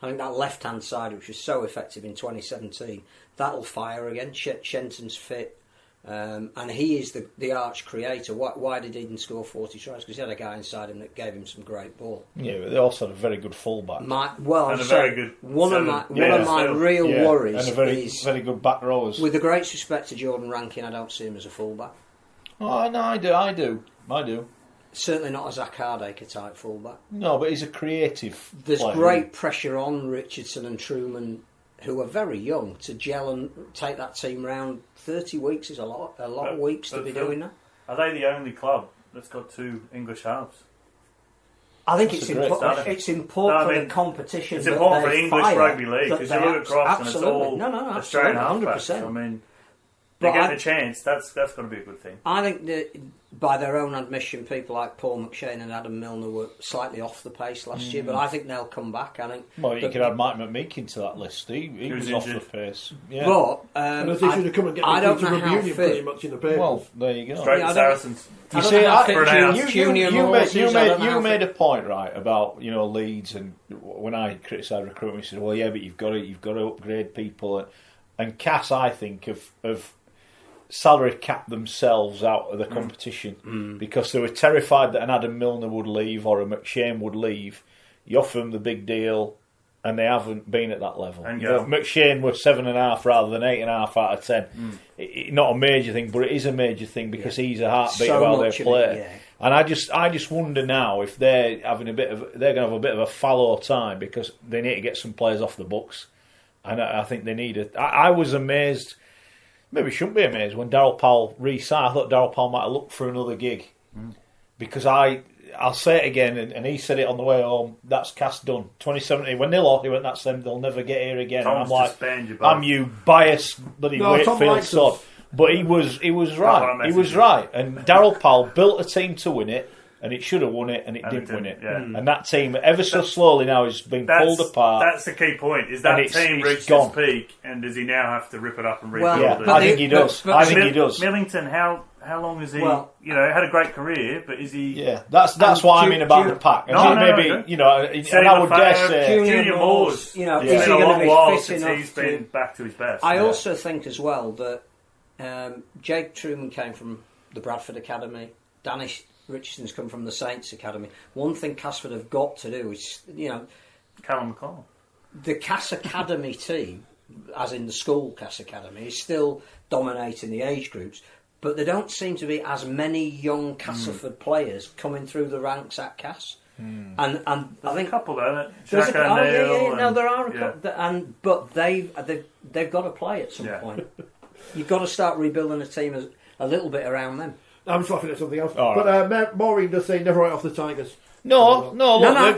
I think that left-hand side, which was so effective in 2017, that'll fire again. Shenton's fit. And he is the arch creator. Why did Eden score 40 tries? Because he had a guy inside him that gave him some great ball. Yeah, but they also had a very good fullback. Very good one of my real worries and a is very good back rowers. With the greatest respect to Jordan Rankin, I don't see him as a fullback. Oh no, I do. Certainly not a Zach Hardacre type fullback. No, but he's a creative. There's player. great pressure on Richardson and Truman, who are very young, to gel and take that team round. 30 weeks is a lot of weeks to be doing that. Are they the only club that's got 2 English halves? I think it's important for the competition. It's important for the English rugby league because you look across and it's all Australian halfbacks. I mean, they get the chance. That's got to be a good thing. I think that by their own admission, people like Paul McShane and Adam Milner were slightly off the pace last year, but I think they'll come back. I think. Well, you could add Mike McMeekin into that list. He was off the pace. Yeah. But they should have come and get the reunion pretty much in the papers. Well, there you go. Straight to Saracens. You see, you made a point, right, about Leeds, and when I criticised recruitment, you said, "Well, yeah, but you've got to upgrade people." And Cass, I think, have salary capped themselves out of the competition because they were terrified that an Adam Milner would leave or a McShane would leave. You offer them the big deal, and they haven't been at that level. And McShane was 7.5 rather than 8.5 out of 10. Not a major thing, but it is a major thing because he's a heartbeat of how they play. And I just wonder now if they're going to have a bit of a fallow time because they need to get some players off the books. And I think they need it. I was amazed. Maybe shouldn't be amazed when Darryl Powell re-signed. I thought Darryl Powell might have looked for another gig because I'll say it again, and he said it on the way home. That's Cass done. 2017 when they lost, he went, "That's them. They'll never get here again." And I'm like, "I'm you biased bloody Wakefield sod." But he was right. He was right. And Darryl Powell built a team to win it. And it should have won it, and it didn't win it. Yeah. And that team, ever so slowly now, is being pulled apart. That's the key point. Is that team reached its peak, and does he now have to rip it up and rebuild it? I think he does. I think he does. Millington, how long is he? Had a great career, but is he? Yeah, that's what I mean about the pack. And I would dare say Junior Moore's. Is he going to be fit enough? He's been back to his best. I also think as well that Jake Truman came from the Bradford Academy. Danny Richardson's come from the Saints Academy. One thing Casford have got to do is, Callum McCall. The Cass Academy team, as in the school Cass Academy, is still dominating the age groups, but there don't seem to be as many young Castleford players coming through the ranks at Cass. And I think a couple there. There are a couple, but they've got to play at some point. You've got to start rebuilding a team a little bit around them. I'm just laughing at something else. But Maureen does say never write off the Tigers. No,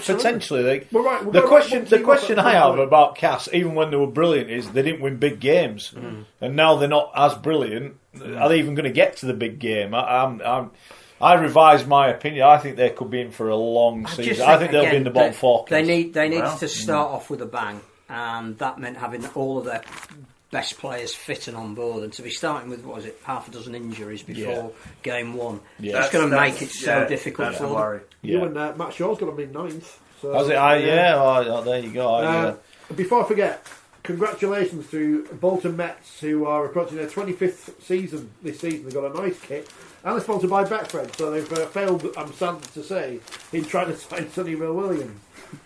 potentially. The question I have about Cass, even when they were brilliant, is they didn't win big games, and now they're not as brilliant. Are they even going to get to the big game? I revised my opinion. I think they could be in for a long season. I think they'll be in the bottom four. They needed to start off with a bang, and that meant having all of their best players fit and on board, and to be starting with half a dozen injuries before game one, that's going to make it so difficult for them. You and Matt Shaw's got to be ninth. So, has it? There you go. Before I forget, congratulations to Bolton Mets, who are approaching their 25th season this season. They've got a nice kit, and they're sponsored by Betfred, so they've failed, I'm sad to say, in trying to sign Sonny Bill Williams.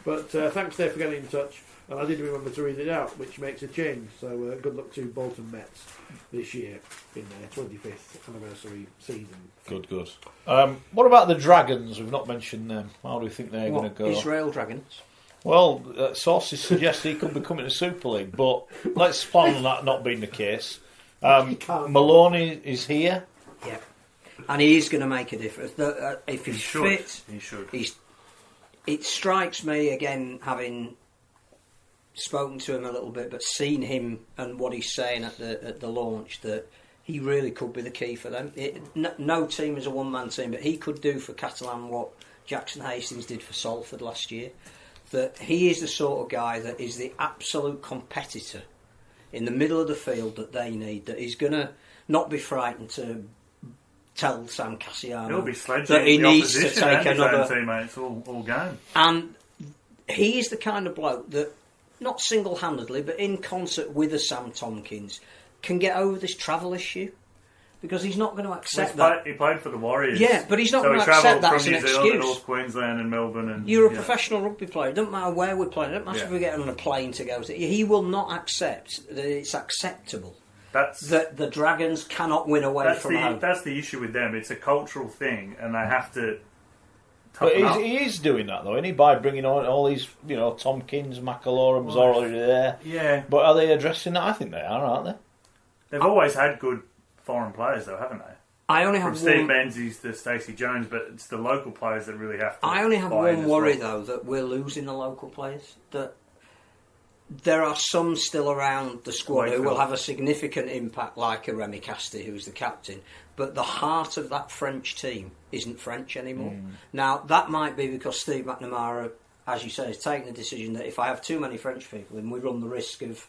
But thanks, Dave, for getting in touch. And I did remember to read it out, which makes a change. So good luck to Bolton Mets this year in their 25th anniversary season. Good. What about the Dragons? We've not mentioned them. How do you think they're going to go? Israel Dragons? Well, sources suggest he could be coming to Super League, but let's plan on that not being the case. Maloney is here. Yeah. And he is going to make a difference. If he's fit, he should. It strikes me, again, having spoken to him a little bit, but seen him and what he's saying at the launch, that he really could be the key for them. No team is a one-man team, but he could do for Catalan what Jackson Hastings did for Salford last year. That he is the sort of guy that is the absolute competitor in the middle of the field that they need, that he's going to not be frightened to tell Sam Cassiano that he needs to take another teammates all game. And he is the kind of bloke that not single-handedly, but in concert with a Sam Tompkins, can get over this travel issue. Because he's not going to accept that. He played for the Warriors. Yeah, but he's not going to accept that as an excuse. So he travelled from New Zealand to North Queensland and Melbourne. And, You're a professional rugby player. It doesn't matter where we're playing. It doesn't matter if we get on a plane to go to. He will not accept that it's acceptable that the Dragons cannot win away from home. That's the issue with them. It's a cultural thing, and they have to. But he is doing that, though, isn't he? By bringing on all these, Tompkins, McIlorum's already there. Yeah. But are they addressing that? I think they are, aren't they? They've always had good foreign players, though, haven't they? I only have From Steve Menzies to Stacey Jones, but it's the local players that really have to. I only have one worry, though, that we're losing the local players. That there are some still around the squad who will have a significant impact, like a Remy Casti, who's the captain. But the heart of that French team isn't French anymore. Now, that might be because Steve McNamara, as you say, has taken the decision that if I have too many French people, then we run the risk of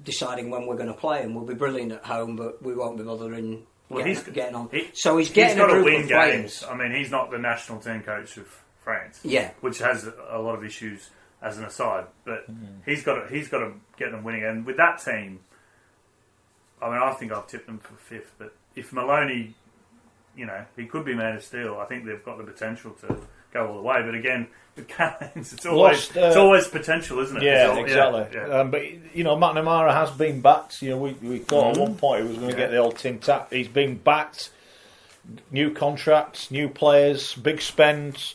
deciding when we're going to play, and we'll be brilliant at home, but we won't be bothering getting on. So he's getting a group of players. I mean, he's not the national team coach of France, which has a lot of issues as an aside. But he's got to get them winning, and with that team, I mean, I think I've tipped them for fifth. But if Maloney, he could be man of steel. I think they've got the potential to go all the way. But again, with Helens, it's always potential, isn't it? Yeah, exactly. Yeah. But McNamara has been backed. We thought at one point he was going to get the old tin tap. He's been backed. New contracts, new players, big spends.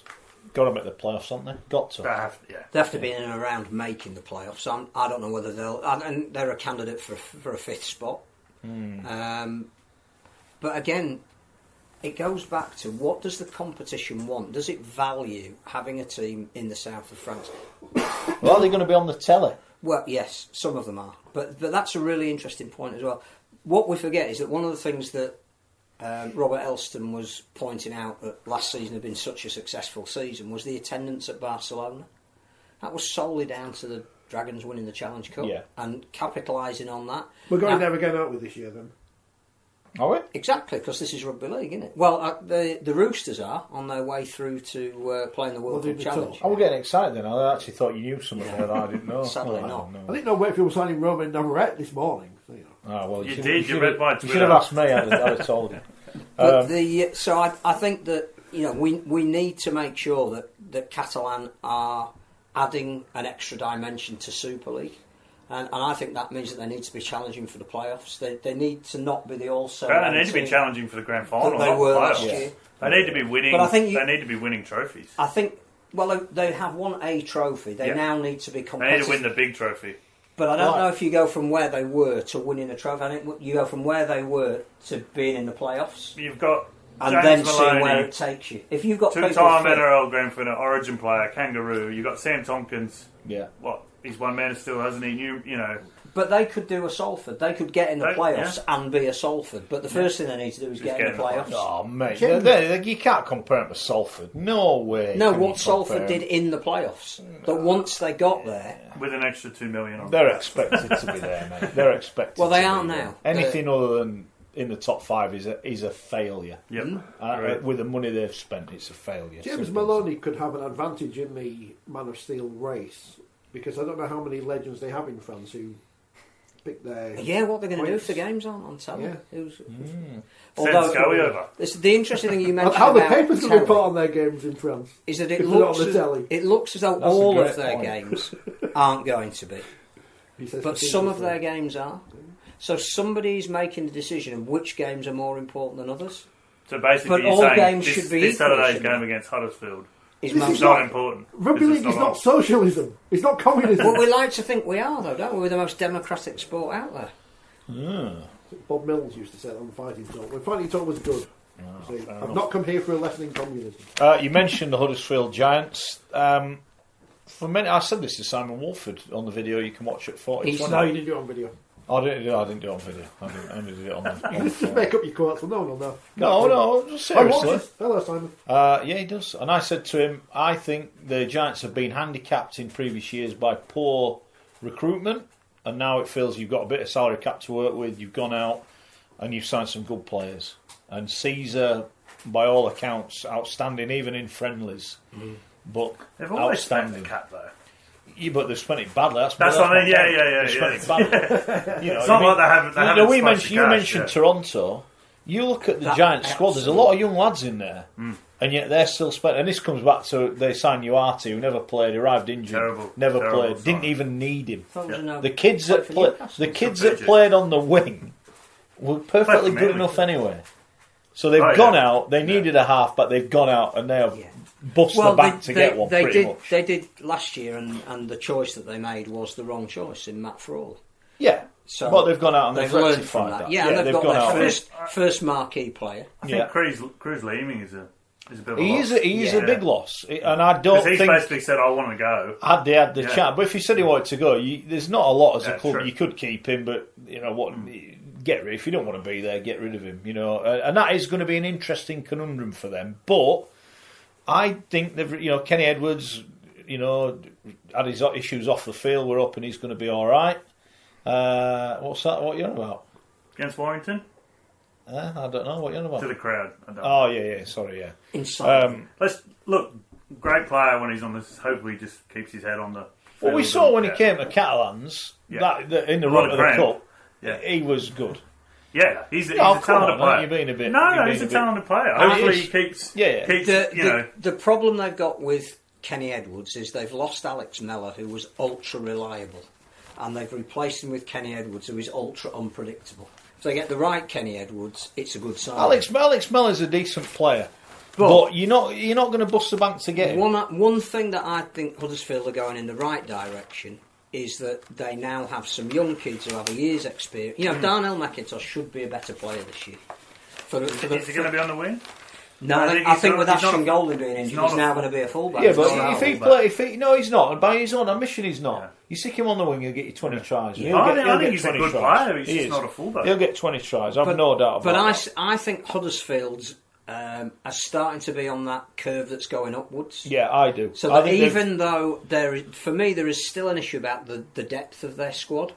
Got to make the playoffs, haven't they? Got to. They have to be in and around making the playoffs. I don't know whether they'll. And they're a candidate for a fifth spot. But again, it goes back to what does the competition want? Does it value having a team in the south of France? Well, are they going to be on the telly? Well, yes, some of them are. But that's a really interesting point as well. What we forget is that one of the things that Robert Elston was pointing out that last season had been such a successful season was the attendance at Barcelona. That was solely down to the Dragons winning the Challenge Cup and capitalising on that. We're going to never get out with this year then. Are we? Exactly, because this is rugby league, isn't it? Well, the Roosters are on their way through to playing the World Cup Challenge. I was getting excited then. I actually thought you knew something that I didn't know. Sadly not. I didn't know Wakefield was signing Roman Navarrete this morning. So, well, you did. You read my Twitter. You should have asked me. I'd have told you. But so I think that we need to make sure that Catalan are adding an extra dimension to Super League. And I think that means that they need to be challenging for the playoffs. They need to not be the all-star. They need to be challenging for the grand final. They were last year. They need to be winning. But I think they need to be winning trophies. I think. Well, they have won a trophy. They now need to be competitive. They need to win the big trophy. But I don't know if you go from where they were to winning a trophy. I think you go from where they were to being in the playoffs. You've got and James then Maloney, see where it takes you. If you've got two-time NRL grand final, Origin player, Kangaroo. You've got Sam Tompkins. Yeah. What? He's one man still, hasn't he? But they could do a Salford. They could get in the playoffs and be a Salford. But the first thing they need to do is get in the playoffs. Oh, mate. You can't compare them to Salford. No way. No, what Salford did in the playoffs. That once they got there... With an extra $2 million on they're expected to be there, mate. They're expected Well, they to are be now. There. Anything other than in the top five is a failure. Yep. With the money they've spent, it's a failure. James Maloney could have an advantage in the Man of Steel race because I don't know how many legends they have in France who pick their what they're going to do if the game's on telly. Although, over. The interesting thing you mentioned how about the papers going to report on their games in France is that it looks as though all of their games aren't going to be, but some of their games are. So somebody's making the decision of which games are more important than others. So basically, but all games should be this equal. Saturday's game against Huddersfield is not important. Rugby league is not socialism. It's not communism. Well, we like to think we are, though, don't we? We're the most democratic sport out there. Bob Mills used to say that on Fighting Talk. When Fighting Talk was good. I've not come here for a lesson in communism. You mentioned the Huddersfield Giants. For a minute, I said this to Simon Wolford on the video you can watch at 4020. No, you didn't do it on video. I didn't do it on video. I only did it on the You just make up your quotes. Well, no one will know. No, seriously. Hello, Simon. Yeah, he does. And I said to him, I think the Giants have been handicapped in previous years by poor recruitment, and now it feels you've got a bit of salary cap to work with, you've gone out, and you've signed some good players. And Caesar, by all accounts, outstanding, even in friendlies. But they've always spent the cap, though. Yeah, but they've spent it badly. That's what I mean. Yeah. They've spent it badly. It's not like they haven't. You mentioned Toronto. You look at the Giants squad. There's a lot of young lads in there, and yet they're still spent. And this comes back to they signed Uarte, who never played, arrived injured, never played, didn't even need him. The kids that played on the wing were perfectly good enough anyway. So they've gone out. They needed a half, but they've gone out and they have bust the bank to get one. They did last year, and the choice that they made was the wrong choice in Matt Frawl. Yeah. So but they've gone out and they've learned from that. Yeah, and they've got their first marquee player. I think Cruz Leeming is a bit of a loss. He is a big loss, and I don't think... Because he basically said, I want to go. They had the chat, but if he said he wanted to go, there's not a lot as a club. True. You could keep him, but get rid. If you don't want to be there, get rid of him. And that is going to be an interesting conundrum for them. But I think they've, Kenny Edwards, had his issues off the field. We're hoping he's going to be all right. What's that? What are you on about? Against Warrington? I don't know. What are you on about? To the crowd. Sorry, yeah. Inside. Let's look. Great player when he's on this. Hopefully, he just keeps his head on the. Well, we saw when he came to Catalans that in the run of the cup. Yeah. He was good. Yeah, he's a talented player. You're being a bit. No, he's a talented player. Hopefully, he keeps. The problem they've got with Kenny Edwards is they've lost Alex Mellor, who was ultra reliable. And they've replaced him with Kenny Edwards, who is ultra unpredictable. If they get the right Kenny Edwards, it's a good sign. Alex Mellor's a decent player, but you're not going to bust the bank to get him. One thing that I think Huddersfield are going in the right direction is that they now have some young kids who have a year's experience. Darnell McIntosh should be a better player this year. Is he going to be on the wing? No, I think with Ashton Golden being injured, he's now going to be a fullback. Yeah, but no, he's not. By his own admission, he's not. Yeah. You stick him on the wing, he'll get you 20 tries. I think he's a good player. He's just not a fullback. He'll get 20 tries. I've no doubt about that. But I think Huddersfield's are starting to be on that curve that's going upwards. Yeah, I do. So that even though there is still an issue about the depth of their squad.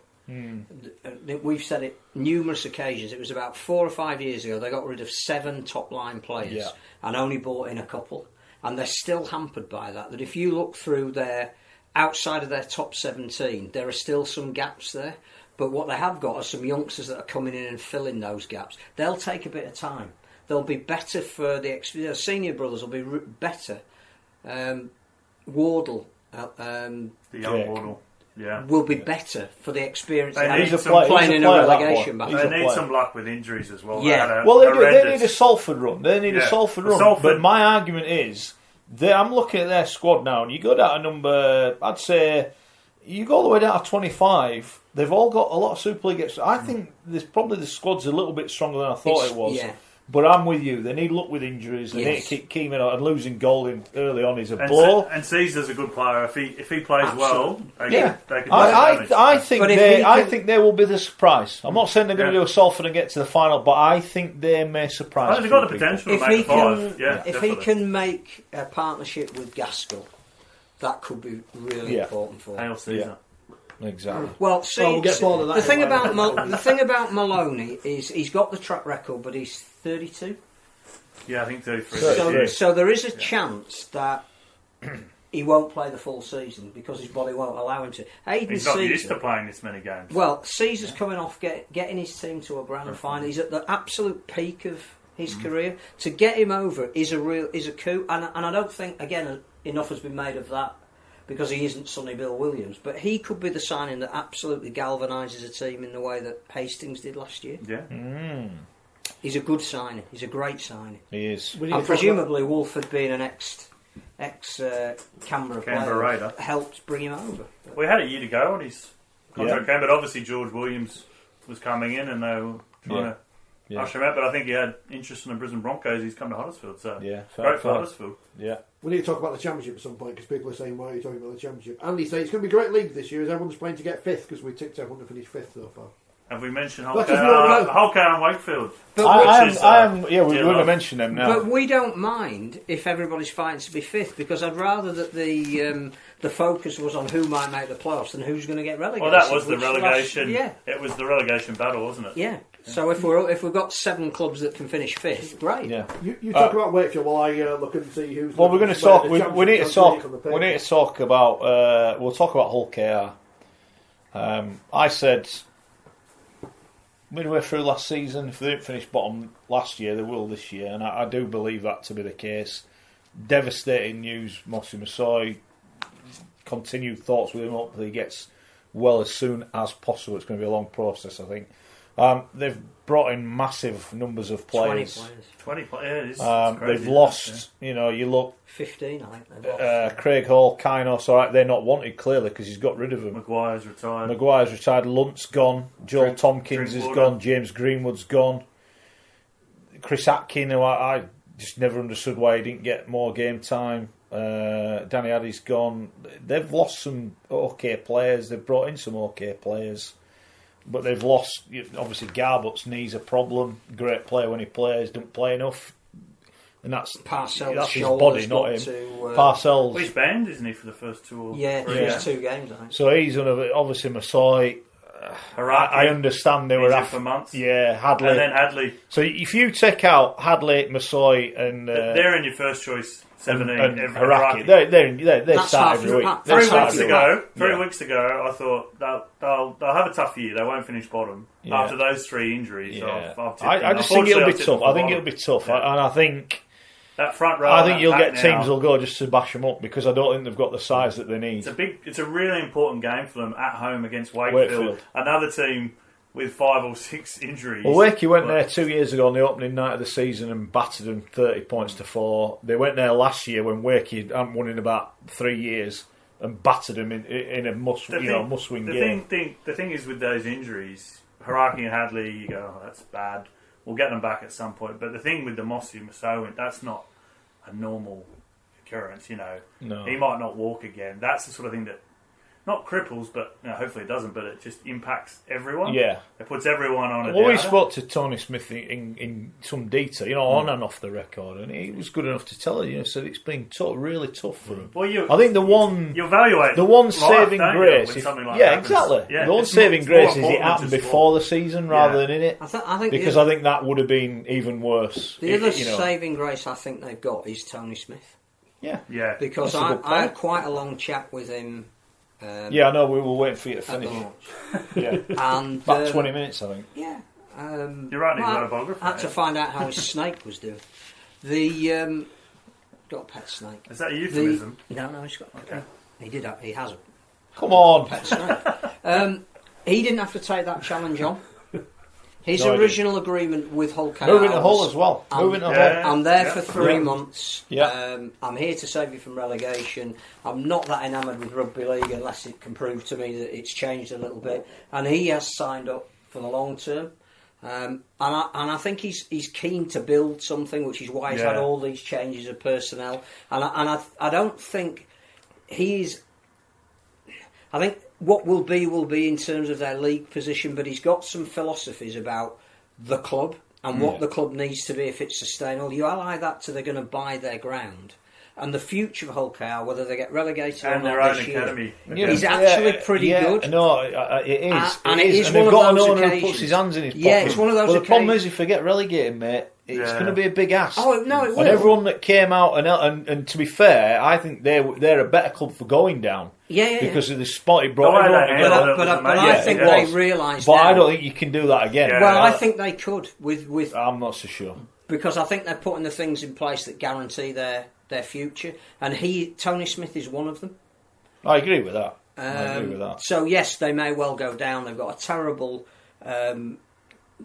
We've said it numerous occasions. It was about 4 or 5 years ago they got rid of 7 top line players and only bought in a couple, and they're still hampered by that. That if you look through their outside of their top 17, there are still some gaps there, but what they have got are some youngsters that are coming in and filling those gaps. They'll take a bit of time. They'll be better for the senior brothers will be better. Wardle, the young Wardle. Will be better for the experience they of playing in a relegation battle. They need some luck with injuries as well. Yeah. They need a Salford run. But my argument is, I'm looking at their squad now, and you go down to number, I'd say, you go all the way down to 25. They've all got a lot of Super League. I think the squad's a little bit stronger than I thought it was. Yeah. But I'm with you. They need luck with injuries. They need to keep keeping on, and losing goal early on is a blow. And Caesar's a good player. If he plays well, they can I think they will be the surprise. I'm not saying they're going to do a Salford and get to the final, but I think they may surprise. They've got the potential to make five. If he can make a partnership with Gaskell, that could be really important for him. Caesar. Exactly. Well, we'll get bored of that. The thing about Maloney is he's got the track record, but he's 32. Yeah, I think 33. So there is a chance that he won't play the full season because his body won't allow him to. He's not used to playing this many games. Well, Caesar's coming off getting his team to a grand final. He's at the absolute peak of his career. To get him over is a coup, and I don't think enough has been made of that. Because he isn't Sonny Bill Williams, but he could be the signing that absolutely galvanises a team in the way that Hastings did last year. Yeah, he's a good signing. He's a great signing. He is. And presumably Wolford being an ex Canberra player Raider helped bring him over. We had a year to go on his contract came, but obviously George Williams was coming in, and they were trying to usher him out. But I think he had interest in the Brisbane Broncos. He's come to Huddersfield, so great for Huddersfield. Yeah. We need to talk about the Championship at some point because people are saying, why are you talking about the Championship? Andy says it's going to be a great league this year as everyone's playing to get 5th because we ticked everyone to finish 5th so far. Have we mentioned Let's just look Holcare and Wakefield? We wouldn't have mentioned them now. But we don't mind if everybody's fighting to be fifth, because I'd rather that the focus was on who might make the playoffs than who's going to get relegated. Well, that was the relegation. It was the relegation battle, wasn't it? Yeah. So if we've got 7 clubs that can finish fifth, great. Yeah. You talk about Wakefield while I look and see who's. Well, we're going to talk. We need to talk. We need to talk about. We'll talk about Hull KR. I said midway through last season, if they didn't finish bottom last year, they will this year, and I do believe that to be the case. Devastating news, Mossy Masoi. Continued thoughts with him up that he gets well as soon as possible. It's going to be a long process, I think. They've brought in massive numbers of players. 20 players. They've lost, you look... 15, I think they've lost. Craig Hall, Kainos, all right, they're not wanted, clearly, because he's got rid of them. Maguire's retired. Lunt's gone. Joel Tompkins is gone. James Greenwood's gone. Chris Atkin, who I just never understood why he didn't get more game time. Danny Addy's gone. They've lost some okay players. They've brought in some okay players. But they've lost, obviously, Garbut's knee's a problem. Great player when he plays, doesn't play enough. And that's his body, not him. Parcells. Well, he's banned, isn't he, for the first 2 or 3 first 2 games, I think. So he's obviously Masoi. I understand they were after months. Yeah, Hadley. And then Hadley. So if you take out Hadley, Masoi, and they're in your first choice 17. And Haraki. They start every week. 3 weeks ago, I thought they'll have a tough year. They won't finish bottom after those 3 injuries. Yeah. I just think it'll be tough. And I think that front row. I think you'll get teams will go just to bash them up, because I don't think they've got the size that they need. It's a really important game for them at home against Wakefield. Another team with 5 or 6 injuries. Well, Wakey went there 2 years ago on the opening night of the season and battered them 30 points to 4. They went there last year when Wakey hadn't won in about 3 years and battered them in a must-win game. The thing is, with those injuries, Haraki and Hadley, you go, that's bad. We'll get them back at some point. But the thing with the Mossy Masoi, that's not a normal occurrence, No. He might not walk again. That's the sort of thing that not cripples, but hopefully it doesn't, but it just impacts everyone. Yeah. It puts everyone on a Well, we downer. spoke to Tony Smith in some detail, on and off the record, and he was good enough to tell us, said it's been really tough for him. Well, I think you evaluate the one saving grace, exactly. Yeah, the one saving grace is it happened before the season rather than in it. I think because I think that would have been even worse. The other saving grace I think they've got is Tony Smith. Yeah. Because I had quite a long chat with him. I know, we were waiting for you to finish. And about 20 minutes, I think. Yeah. You're right, I had to find out how his snake was doing. Got a pet snake. Is that a euphemism? No, he's got. Okay. He has a. Come on, pet snake. He didn't have to take that challenge on. His original agreement with Hull KR moving to Hull as well. I'm there for 3 months. Yeah. I'm here to save you from relegation. I'm not that enamoured with rugby league unless it can prove to me that it's changed a little bit. And he has signed up for the long term. And I think he's keen to build something, which is why he's had all these changes of personnel. And I don't think he's. I think what will be in terms of their league position, but he's got some philosophies about the club and what the club needs to be if it's sustainable. You ally that to they're going to buy their ground. And the future of Hull KR, whether they get relegated and or their not own academy, is actually pretty good. No, it is. And it is and one they've of got those an owner occasions. who puts his hands in his pocket. Yeah, it's one of those. Well, the problem is, if they get relegated, mate, it's going to be a big ask. Oh no, it will. And everyone that came out and to be fair, I think they're a better club for going down. Yeah. Because of the spot it brought everyone together. But I think they realise. But I don't think you can do that again. Yeah. Well, I think they could with. I'm not so sure. Because I think they're putting the things in place that guarantee their future, and Tony Smith is one of them. I agree with that. So yes, they may well go down. They've got a terrible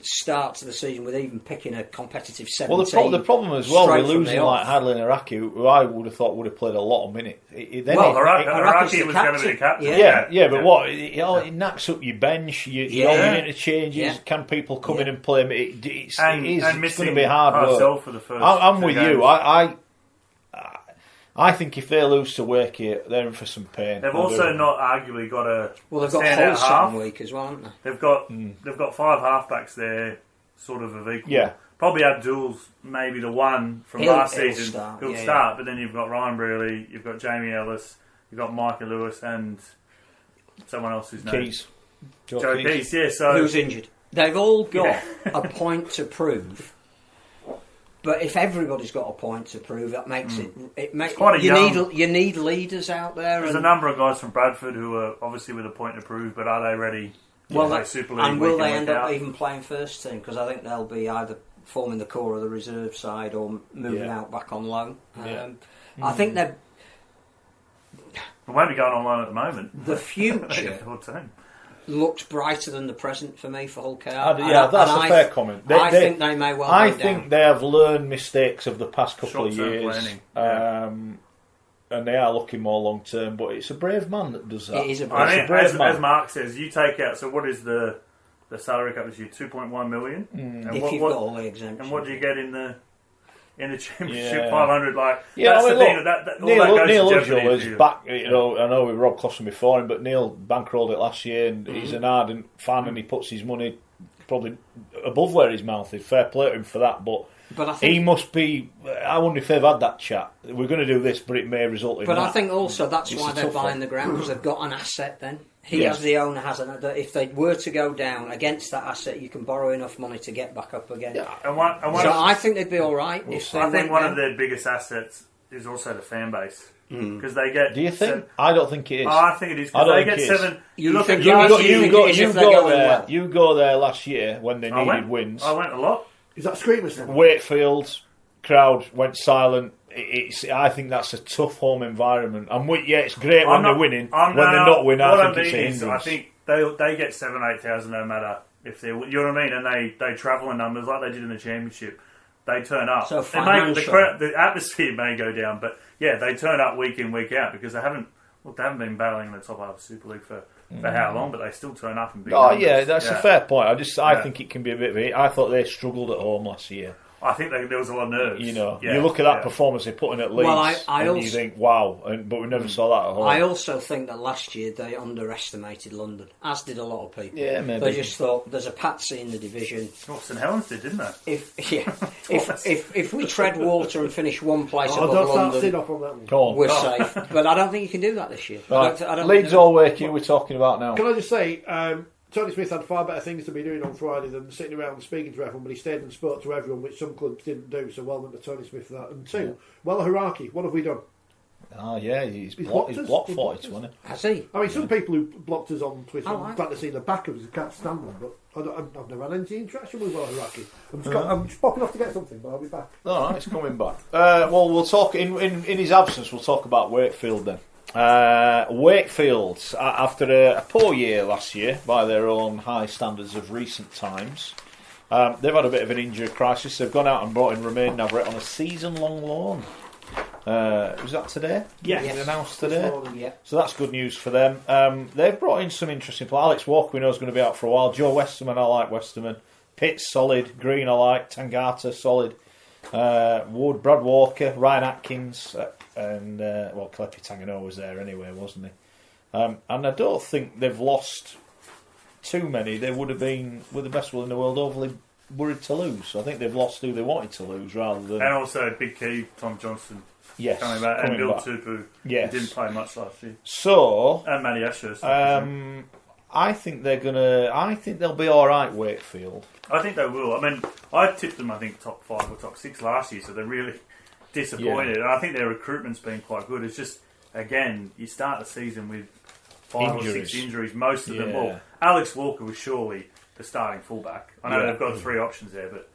start to the season with even picking a competitive 17. Well, the problem as well, we're losing like Hadley and Haraki, who I would have thought would have played a lot of minutes. Haraki was going to be the captain. Yeah, but what? It knacks up your bench. Your interchanges. Can people come in and play? It's going to be hard work. For the first I'm with you. I think if they lose to Wakey, they're in for some pain. They've also not arguably got a they've got standout half week as well, haven't they? They've got 5 halfbacks there, sort of equal. Yeah. Probably Abdul's maybe the one from last season who'll start, but then you've got Ryan Brearley, you've got Jamie Ellis, you've got Micah Lewis, and someone else who's Keys. Joe Keys, yeah. So who's injured? They've all got a point to prove. But if everybody's got a point to prove, that makes it makes you need leaders out there. There's a number of guys from Bradford who are obviously with a point to prove, but are they ready? Well, Super League and will they end up even playing first team? Because I think they'll be either forming the core of the reserve side or moving out back on loan. I think they're. They won't be going on loan at the moment. The future looks brighter than the present for me for Hull KR. That's a fair comment. I think they may well. I think they have learned mistakes of the past couple of years, and they are looking more long term. But it's a brave man that does that. It is a brave man. As Mark says, you take out. So what is the salary cap this year? 2.1 million. And if you've got all the exemptions. And what do you get in the championship? 500. Like that's the thing. Neil Udgell is back. I know we Rob Cosson before him, but Neil bankrolled it last year, and he's an ardent fan, and he puts his money probably above where his mouth is. Fair play to him for that, but I think he must be. I wonder if they've had that chat. We're going to do this, but it may result in. But that. I think also that's why they're buying the ground, because they've got an asset. Then as the owner has if they were to go down against that asset, you can borrow enough money to get back up again. Yeah. I think they'd be all right. I think one of their biggest assets is also the fan base. Because they get. Do you think? I don't think it is. I think it is. Because they get 7. You go there last year when they needed wins. I went a lot. Is that Screamers then? Wakefield crowd went silent. I think that's a tough home environment. And it's great when they're winning. When they're not winning, I think it's a hindrance. I think they get 7,000-8,000 no matter if they're. You know what I mean? And they travel in numbers like they did in the championship. They turn up. So the atmosphere may go down, but they turn up week in, week out because they haven't been battling in the top half of the Super League for how long, but they still turn up in big numbers. That's a fair point. I think it can be a bit of a. I thought they struggled at home last year. I think there was a lot of nerves. You look at that performance they put in at Leeds, and you think, wow, but we never saw that at home. I also think that last year they underestimated London, as did a lot of people. Yeah, maybe. They just thought there's a patsy in the division. St Helens did, didn't they? If we tread water and finish one place above London, we're safe. But I don't think you can do that this year. Right. Leeds or Wakey we're talking about now. Can I just say, Tony Smith had far better things to be doing on Friday than sitting around and speaking to everyone, but he stayed and spoke to everyone, which some clubs didn't do, so well done to Tony Smith for that. And two, Haraki, what have we done? He's blocked 40-20. Has he? I mean, some people who blocked us on Twitter, I'm glad to see the back of us, I can't stand them, but I've never had any interaction with Haraki. I'm just popping off to get something, but I'll be back. Alright, he's coming back. We'll talk, in his absence, we'll talk about Wakefield then. Wakefield, after a poor year last year by their own high standards of recent times, they've had a bit of an injury crisis. They've gone out and brought in Romain Navarrete on a season-long loan. Was that today? Yes. Announced today? Yeah. So that's good news for them. They've brought in some interesting players. Alex Walker we know is going to be out for a while. Joe Westerman, I like Westerman. Pitts, solid. Green, I like. Tangata, solid. Wood, Brad Walker, Ryan Atkins, and Klepi Tangano was there anyway, wasn't he? And I don't think they've lost too many. They would have been, with the best will in the world, overly worried to lose. I think they've lost who they wanted to lose rather than. And also big key, Tom Johnson. Yes, coming back, and Bill Tupu, who didn't play much last year. So, and Matty Asher. I think they'll be all right. Wakefield. I think they will. I mean, I tipped them. I think top 5 or top 6 last year, so they're really disappointed. And I think their recruitment's been quite good. It's just again, you start the season with 5 or 6 injuries, most of them. Well, Alex Walker was surely the starting fullback. I know they've got 3 options there, but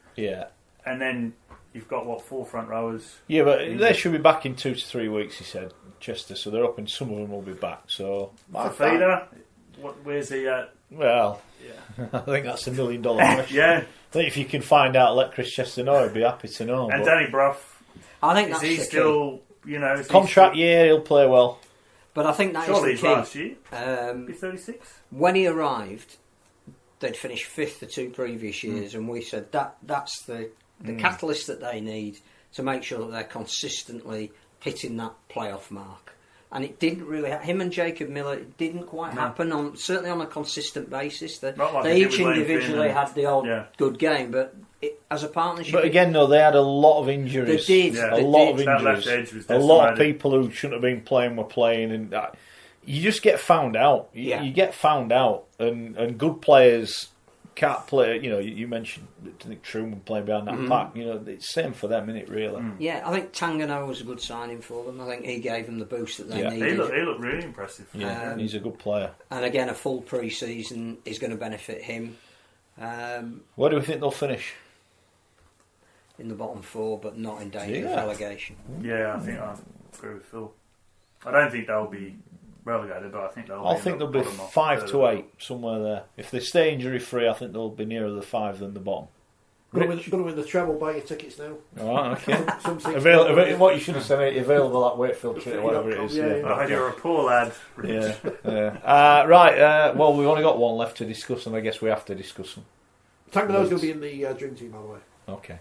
and then you've got 4 front rowers. Yeah, but they should be back in 2 to 3 weeks. He said, Chester. So they're up, and some of them will be back. So Fafita, where's he at? Well, I think that's $1 million question. Yeah, I think if you can find out, let Chris Chester know. He'd be happy to know. And Danny Brough, I think is he still? You know, contract year, he'll play well. But I think that surely is the key. Last year, he's 36. When he arrived, they'd finished 5th the 2 previous years, and we said that's the catalyst that they need to make sure that they're consistently hitting that playoff mark. And it didn't really. Him and Jacob Miller, it didn't quite happen certainly on a consistent basis. They each individually had the odd good game, but as a partnership. But again, though, they had a lot of injuries. They did. A lot of That left injuries. edge was A lot of decimated. people who shouldn't have been playing were playing, and you just get found out. You get found out, and good players can't play. You know, you mentioned, I think Truman playing behind that pack. You know, it's same for them, isn't it? Really. Yeah, I think Tangano was a good signing for them. I think he gave them the boost that they needed. He looked really impressive. Yeah, he's a good player. And again, a full pre-season is going to benefit him. Where do we think they'll finish? In the bottom 4, but not in danger of relegation. Yeah, I think I agree with Phil. I don't think they'll be relegated, but I think they'll. I think they'll be 5 to 8, somewhere there. If they stay injury free, I think they'll be nearer the 5 than the bottom. Going to win the treble. Buy your tickets now. All right, okay. What you should have said, available at Wakefield Street or whatever it is. I heard you're a poor lad, Rich. Right. Well, we've only got one left to discuss, and I guess we have to discuss them. Tangano's going to be in the dream team, by the way. Okay.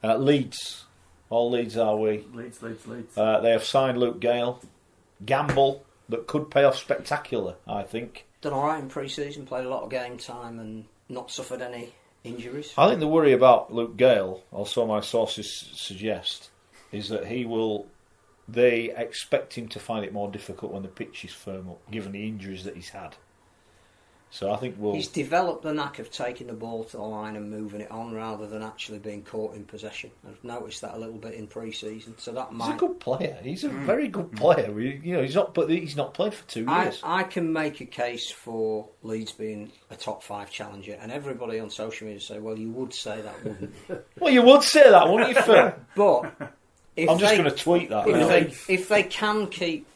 Leeds. All Leeds are we. Leeds. They have signed Luke Gale. Gamble that could pay off spectacular, I think. Done all right in pre-season, played a lot of game time and not suffered any injuries. I think the worry about Luke Gale, also my sources suggest, is that they expect him to find it more difficult when the pitch is firm up, given the injuries that he's had. So I think he's developed the knack of taking the ball to the line and moving it on rather than actually being caught in possession. I've noticed that a little bit in pre-season. So that he's a good player. He's a very good player. He's not played for 2 years. I can make a case for Leeds being a top 5 challenger, and everybody on social media say, "Well, you would say that, wouldn't you?" Well, you would say that, wouldn't you, Phil? But I'm just going to tweet that. If they can keep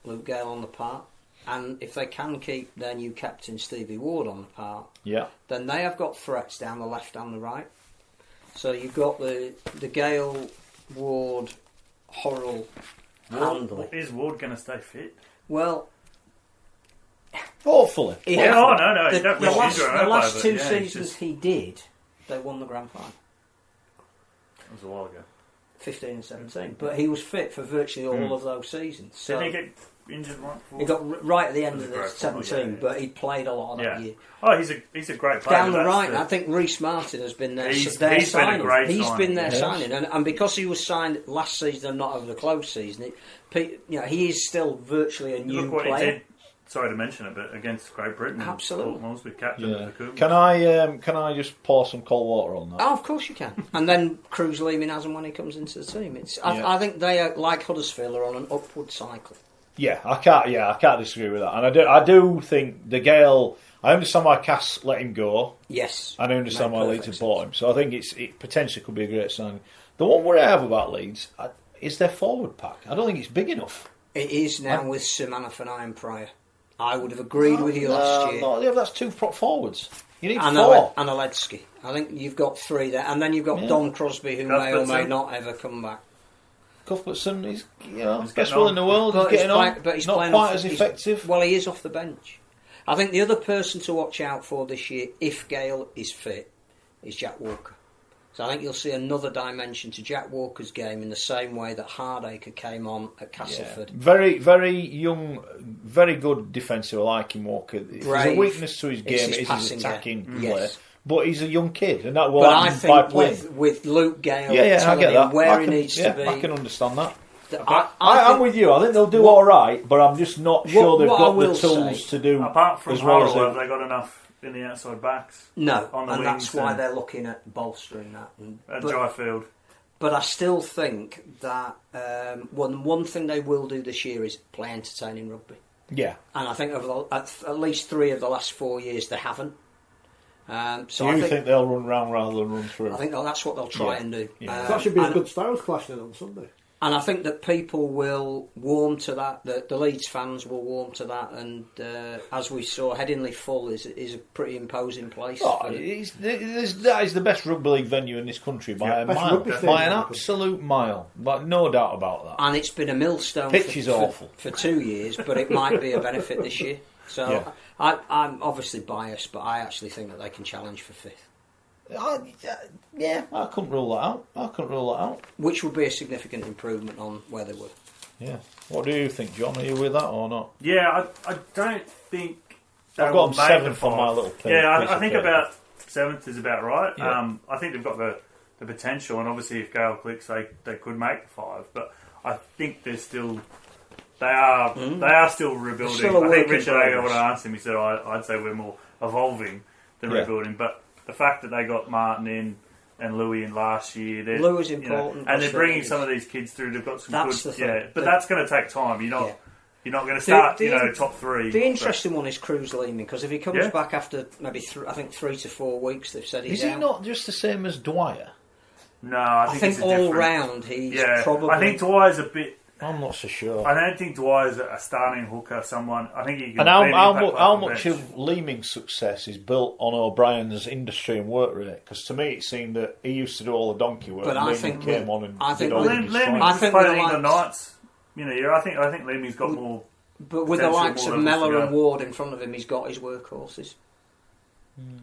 Luke Gale on the park. And if they can keep their new captain Stevie Ward on the park, then they have got threats down the left and the right. So you've got the Gale, Ward, Horrell, Handley. Is Ward going to stay fit? Well, hopefully. No. The last 2 seasons he did, they won the grand final. That was a while ago. 15 and 17. But he was fit for virtually all of those seasons. So did he get injured right before? He got right at the end of the 17, but he played a lot of that year. Oh, he's a great player. Down the right, I think Reece Martin has been there. He's signing. been a great He's signing. been their signing, and because he was signed last season and not over the close season, he is still virtually a new Look what player. he did. Sorry to mention it, but against Great Britain, absolutely, Mosby captain of the coup. Can I just pour some cold water on that? Oh, of course you can. And then Cruz leaving as and when he comes into the team. I think they are, like Huddersfield, are on an upward cycle. Yeah, I can't disagree with that. And I do think the Gale. I understand why Cass let him go. Yes, and I understand why Leeds have bought him. So I think it potentially could be a great signing. The one worry I have about Leeds is their forward pack. I don't think it's big enough. It is now with Simanathan and Pryor. I would have agreed with you last year. No, that's 2 prop forwards. You need 4. And Aledzki. I think you've got 3 there. And then you've got Don Crosby, who may or may not ever come back. Cuthbertson, he's best will in the world. He's getting on, but he's not quite as effective. Well, he is off the bench. I think the other person to watch out for this year, if Gale is fit, is Jack Walker. So I think you'll see another dimension to Jack Walker's game in the same way that Hardacre came on at Castleford. Yeah. Very, very young, very good defensive. I like him, Walker. There's a weakness to his game. It's his attacking play. Yes. But he's a young kid, and that will happen I think by with Luke Gale telling him where he needs to be. I can understand that. I'm with you. I think they'll do all right, but I'm just not sure they've got the tools to do. Apart from as well as have they got enough in the outside backs? No, on the and wings that's why they're looking at bolstering that. At Dryfield. But I still think that one thing they will do this year is play entertaining rugby. Yeah. And I think over at least 3 of the last 4 years they haven't. So I think they'll run round rather than run through. I think that's what they'll try and do. Yeah. That should be a good styles clash then on Sunday. And I think that people will warm to that. The Leeds fans will warm to that. And as we saw, Headingley Full is a pretty imposing place. That is the best rugby league venue in this country by a mile, by an absolute mile, but no doubt about that. And it's been a millstone. Pitch is awful for 2 years, but it might be a benefit this year. So I'm obviously biased, but I actually think that they can challenge for 5th. I couldn't rule that out. Which would be a significant improvement on where they were. Yeah. What do you think, John? Are you with that or not? Yeah, I don't think... I've got them 7th on my little piece. Yeah, I think about 7th is about right. Yeah. I think they've got the potential, and obviously if Gale clicks, they could make the 5. But I think they're still... They are still rebuilding. Still I think Richard Ager, when I asked him, he said, I'd say we're more evolving than rebuilding. But the fact that they got Martin in and Louis in last year, Louis is important, and they're bringing some of these kids through. They've got some that's good, the thing. but that's going to take time. You're not going to start, top 3. The interesting one is Cruz Leeming, because if he comes back after maybe 3 to 4 weeks, they've said he's out. Is he out. not just the same as Dwyer? No, I think all round he's probably. I think Dwyer's a bit. I'm not so sure. I don't think Dwyer's a starting hooker. I think he can. And how much of Leeming's success is built on O'Brien's industry and work rate? Because to me, it seemed that he used to do all the donkey work. But and I think came on and I think Leeming played in England Knights. I think Leeming's got more. But with the likes of Mellor and Ward in front of him, he's got his workhorses.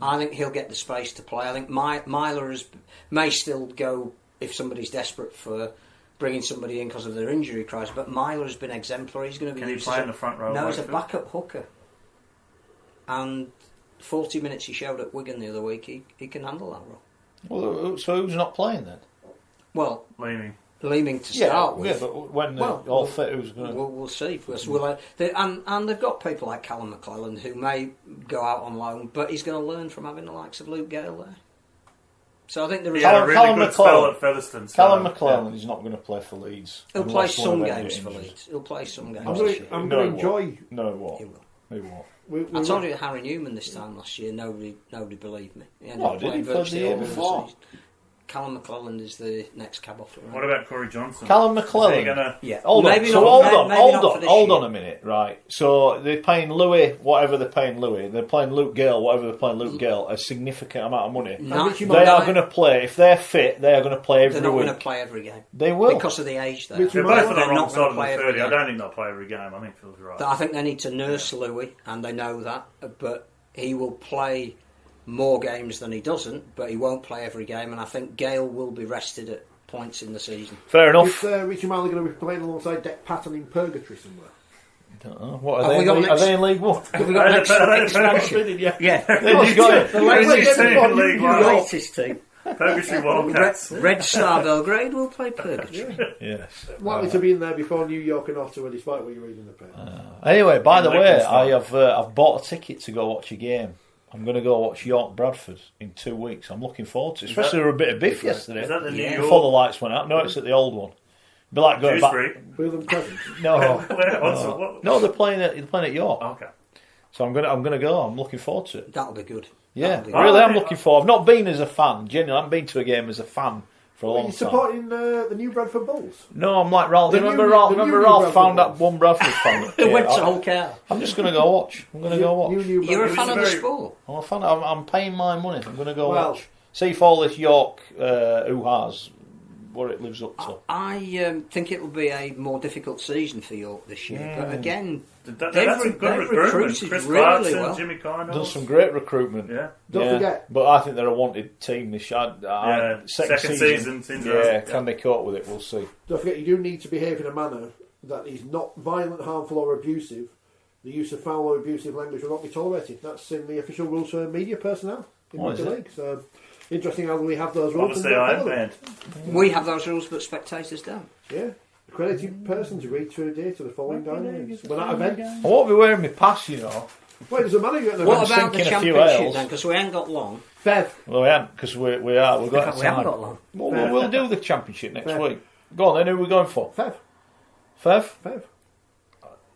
I think he'll get the space to play. I think Myler may still go if somebody's desperate for bringing somebody in because of their injury crisis, but Myler has been exemplary. He's going to be. Can he play in the front row? No, he's a backup hooker. And 40 minutes he showed at Wigan the other week, he can handle that role. Well, so who's not playing then? Well, Leeming to start with. Yeah, but when they're all fit, who's going to... We'll see. And they've got people like Callum McClelland who may go out on loan, but he's going to learn from having the likes of Luke Gale there. So I think there is a really good spell at Featherstone. Callum McClelland is not going to play for Leeds. He'll play some games for Leeds. He'll play some games. I'm going to enjoy. No, what? He will. I told you Harry Newman this time last year. Nobody believed me. Did he play the year before? Callum McClelland is the next cab off the rank. What about Corey Johnson? Callum McClelland? Yeah. Hold on a minute, right? So they're paying Louis whatever they're paying Louis. They're paying Luke Gale whatever they're paying Luke Gale, a significant amount of money. They are going to play, if they're fit, they are going to play every week. They're not going to play every game. They will. Because of the age, though. They're both on the wrong side of the 30. I don't think they'll play every game. I think Phil's right. I think they need to nurse Louis, and they know that, but he will play more games than he doesn't, but he won't play every game, and I think Gale will be rested at points in the season. Fair enough. Is Richie Marley going to be playing alongside Deck Patton in Purgatory somewhere? I don't know. What are they in League One? Have we got next expansion? Yeah. They've got it. The latest team. Purgatory Wildcats. Red Star Belgrade will play Purgatory. Yes. Likely to be in there before New York and Ottawa, despite what you read in the paper. Anyway, by the way, I've bought a ticket to go watch a game. I'm going to go watch York Bradford in 2 weeks. I'm looking forward to it. Especially there were a bit of biff yesterday. Is that the New York? Before the lights went out. No, it's at the old one. It'd be like going back. William Crescent. No, they're playing at York. Okay. So I'm going to go. I'm looking forward to it. That'll be good. Yeah, really, I'm looking forward. I've not been as a fan. Genuinely, I haven't been to a game as a fan for a long time. Are you supporting the new Bradford Bulls? No, I'm like Ralph. Remember Ralph found that one Bradford fan. Who went to Hull Cow. I'm just going to go watch. You're a fan of the sport? I'm a fan. I'm paying my money. I'm going to go watch. See if all this York hoo-has, what it lives up to. I think it will be a more difficult season for York this year. But again, that's some good recruitment. Chris really Clarkson, well. Jimmy Carnell. Done some great recruitment. Yeah. Don't forget. But I think they're a wanted team this year. Second season. Can they cope with it? We'll see. Don't forget, you do need to behave in a manner that is not violent, harmful or abusive. The use of foul or abusive language will not be tolerated. That's in the official rules for media personnel in Rugby League. So, interesting how we have those rules. Obviously, I am banned. We have those rules, but spectators don't. Yeah. Accredited persons read through a day to the following guidelines. When at event. I won't be wearing my pass, you know. Well, it doesn't matter. What about the championship then? Because we ain't got long. Fev. Well, we haven't, because we haven't got We haven't got long. Well, we'll do the championship next week. Go on then, who are we going for? Fev?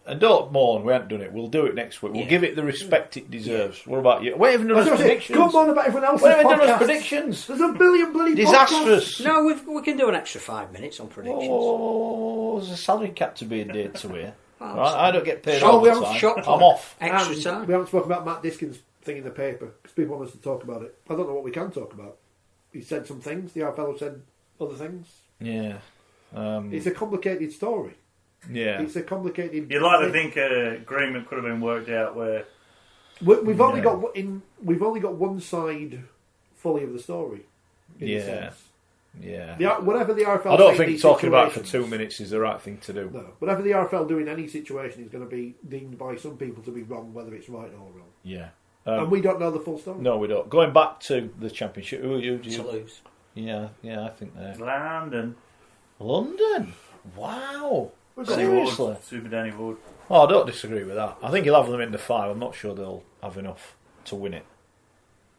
And don't mourn, we haven't done it. We'll do it next week. We'll give it the respect it deserves. What about you? We haven't done us predictions. Come on about everyone else's We haven't podcast. done us predictions. There's a billion bloody disastrous. podcasts. No, we can do an extra 5 minutes on predictions. Oh, there's a salary cap to be adhered to here. Right, I don't get paid Oh, all we the haven't time. I'm off. Extra time. We haven't spoken about Matt Diskin's thing in the paper because people want us to talk about it. I don't know what we can talk about. He said some things. The fellow said other things. Yeah. It's a complicated story. Yeah. It's a complicated. You'd like to think an agreement could have been worked out where we've only got one side fully of the story. In a sense. Yeah. Whatever the RFL. I don't think talking about it for 2 minutes is the right thing to do. No, whatever the RFL do in any situation is going to be deemed by some people to be wrong, whether it's right or wrong. Yeah. And we don't know the full story. No, we don't. Going back to the championship, who are you? Toulouse. Yeah, I think they're London. Wow. Danny Seriously? Ward, Super Danny Ward. Oh, I don't disagree with that. I think he'll have them in the 5. I'm not sure they'll have enough to win it.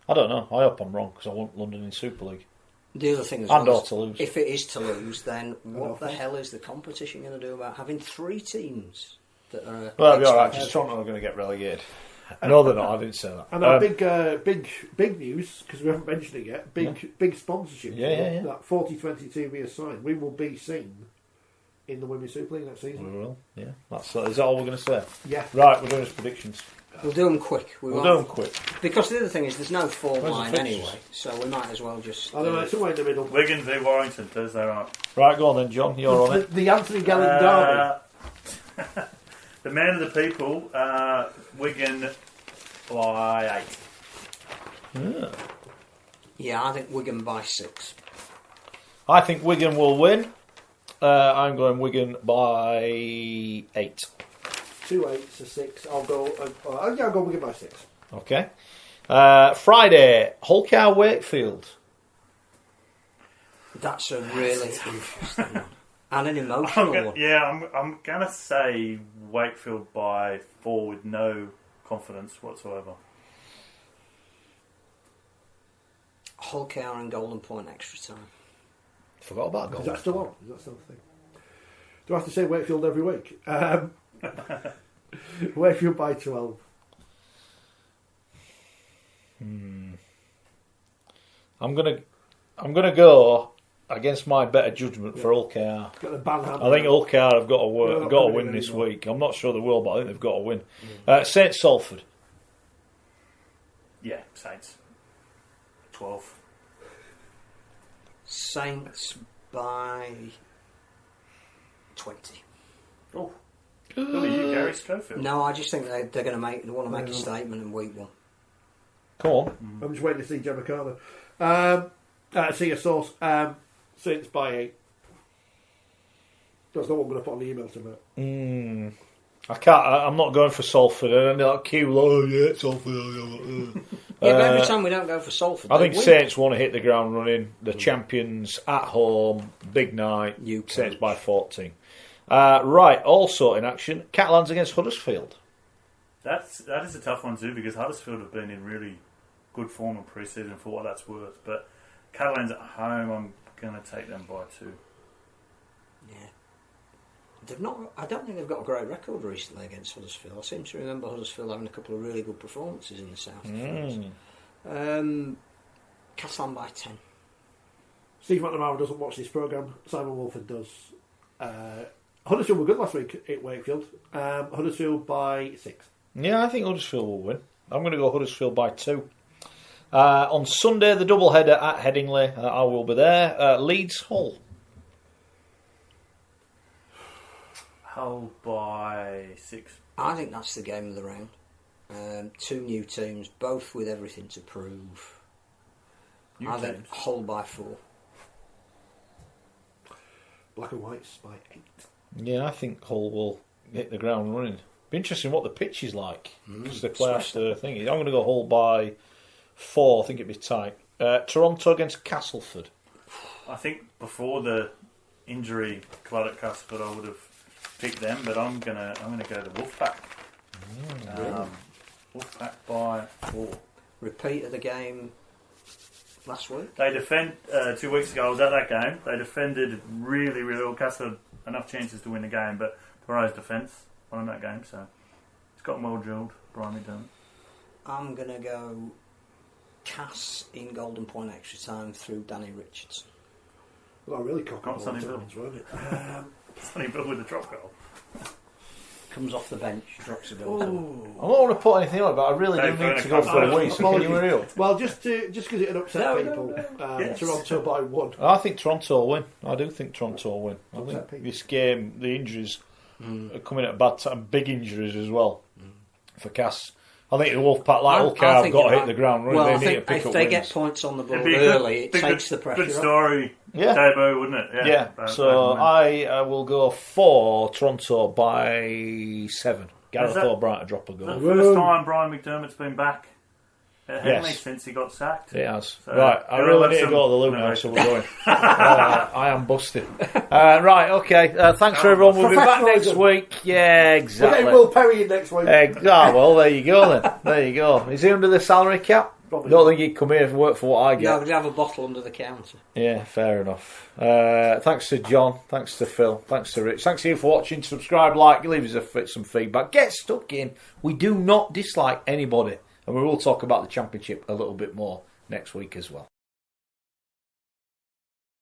I don't know. I hope I'm wrong because I want London in Super League. The other thing is, Toulouse. if it is Toulouse, then what the hell is the competition going to do about having 3 teams that are? Well, that'll be all right because Toronto are going to get relegated. No, they're not. I didn't say that. And our big news, because we haven't mentioned it yet. Big sponsorship. Yeah. That 4020 TV is signed. We will be seen in the Women's Super League next season. We will. Yeah. Is that all we're going to say? Yeah. Right. We're doing his predictions. We'll do them quick. We'll do them quick. Because the other thing is, there's no form Where's line the fixtures? anyway, so we might as well just. I don't know. It's somewhere in the middle. Wigan v Warrington Thursday night. Right. Go on then, John. You're on it. The Anthony Gelling derby. The man of the people, Wigan by 8. Yeah, I think Wigan by 6. I think Wigan will win. I'm going Wigan by 8. 2 8 to 6. I'll go. I'll go Wigan by 6. Okay. Friday, Hull Cow Wakefield. That's a really interesting one. And an emotional one. I'm gonna say Wakefield by 4 with no confidence whatsoever. Hull Cow and Golden Point extra time. Forgot about goal. Is that still on? Is that still a thing? Do I have to say Wakefield every week? Wakefield by 12. I'm gonna go against my better judgment for Hull Cow. Got the ban hand. I think Hull Cow have got to They're not win winning this anymore. week. I'm not sure they will, but I think they've got to win. St Salford. Yeah, Saints. 12. Saints by 20. Oh. Who are you, Gary Schofield? No, I just think they're going to they want to make a statement in week 1. Come on. I'm just waiting to see Gemma Carter. See a source. Saints by 8. That's not what I'm going to put on the email tonight. I can't. I'm not going for Salford. And they're like, Q, it's Salford. Yeah, but every time we don't go for Salford, I think win. Saints want to hit the ground running. The champions at home, big night. Saints by 14. Right, also in action, Catalans against Huddersfield. That is a tough one too because Huddersfield have been in really good form in pre-season for what that's worth. But Catalans at home, I'm going to take them by 2. Yeah. They've not. I don't think they've got a great record recently against Huddersfield. I seem to remember Huddersfield having a couple of really good performances in the south. Catalan by 10. Steve McNamara doesn't watch this programme. Simon Wolford does. Huddersfield were good last week at Wakefield. Huddersfield by 6. Yeah, I think Huddersfield will win. I'm going to go Huddersfield by 2. On Sunday, the double header at Headingley. I will be there. Leeds Hull. Hull by 6. I think that's the game of the round. 2 new teams, both with everything to prove. I think Hull by 4. Black and Whites by 8. Yeah, I think Hull will hit the ground running. Be interesting what the pitch is like because they play after the thing. I'm going to go Hull by 4. I think it'd be tight. Toronto against Castleford. I think before the injury cloud at Castleford, I would have picked them, but I'm gonna go the Wolfpack. Wolfpack by 4. Repeat of the game last week. They defend 2 weeks ago. I was at that game. They defended really, really well. Castle had enough chances to win the game, but Toronto's defence won that game. So it's gotten well drilled. Brian done. I'm gonna go Cass in Golden Point extra time through Danny Richardson. Well, really cock up Sonny Bill. wasn't it? Sonny Bill with the drop goal. Comes off the bench, drops a Oh. goal. I don't want to put anything on it, but I really do need to go for a wee. So can you hurry up? Well, just because it upset people. Yes. Toronto by 1. I think Toronto will win. I do think Toronto will win. I Upset think people. this game, the injuries are coming at a bad time. Big injuries as well for Cass. I think the Wolfpack, like Ulker, have got to hit the ground running. Well, I they need think to pick if up they wins. get points on the board It'd be early, it takes the pressure Good off. story Yeah. debut, wouldn't it? Yeah. So I will go for Toronto by 7. Gareth O'Brien to drop a goal. The first time Brian McDermott's been back at Henley since he got sacked. It has. So, right, I really need to go to the loo now, so we're going. I am busted. Right, okay. Thanks for everyone. We'll be back next week. Yeah, exactly. We're getting Will Perry in next week. Well, there you go then. There you go. Is he under the salary cap? Probably Don't not. think he'd come here and work for what I get. No, we'd have a bottle under the counter. Yeah, fair enough. Thanks to John. Thanks to Phil. Thanks to Rich. Thanks to you for watching. Subscribe, like, leave us some feedback. Get stuck in. We do not dislike anybody. And we will talk about the Championship a little bit more next week as well.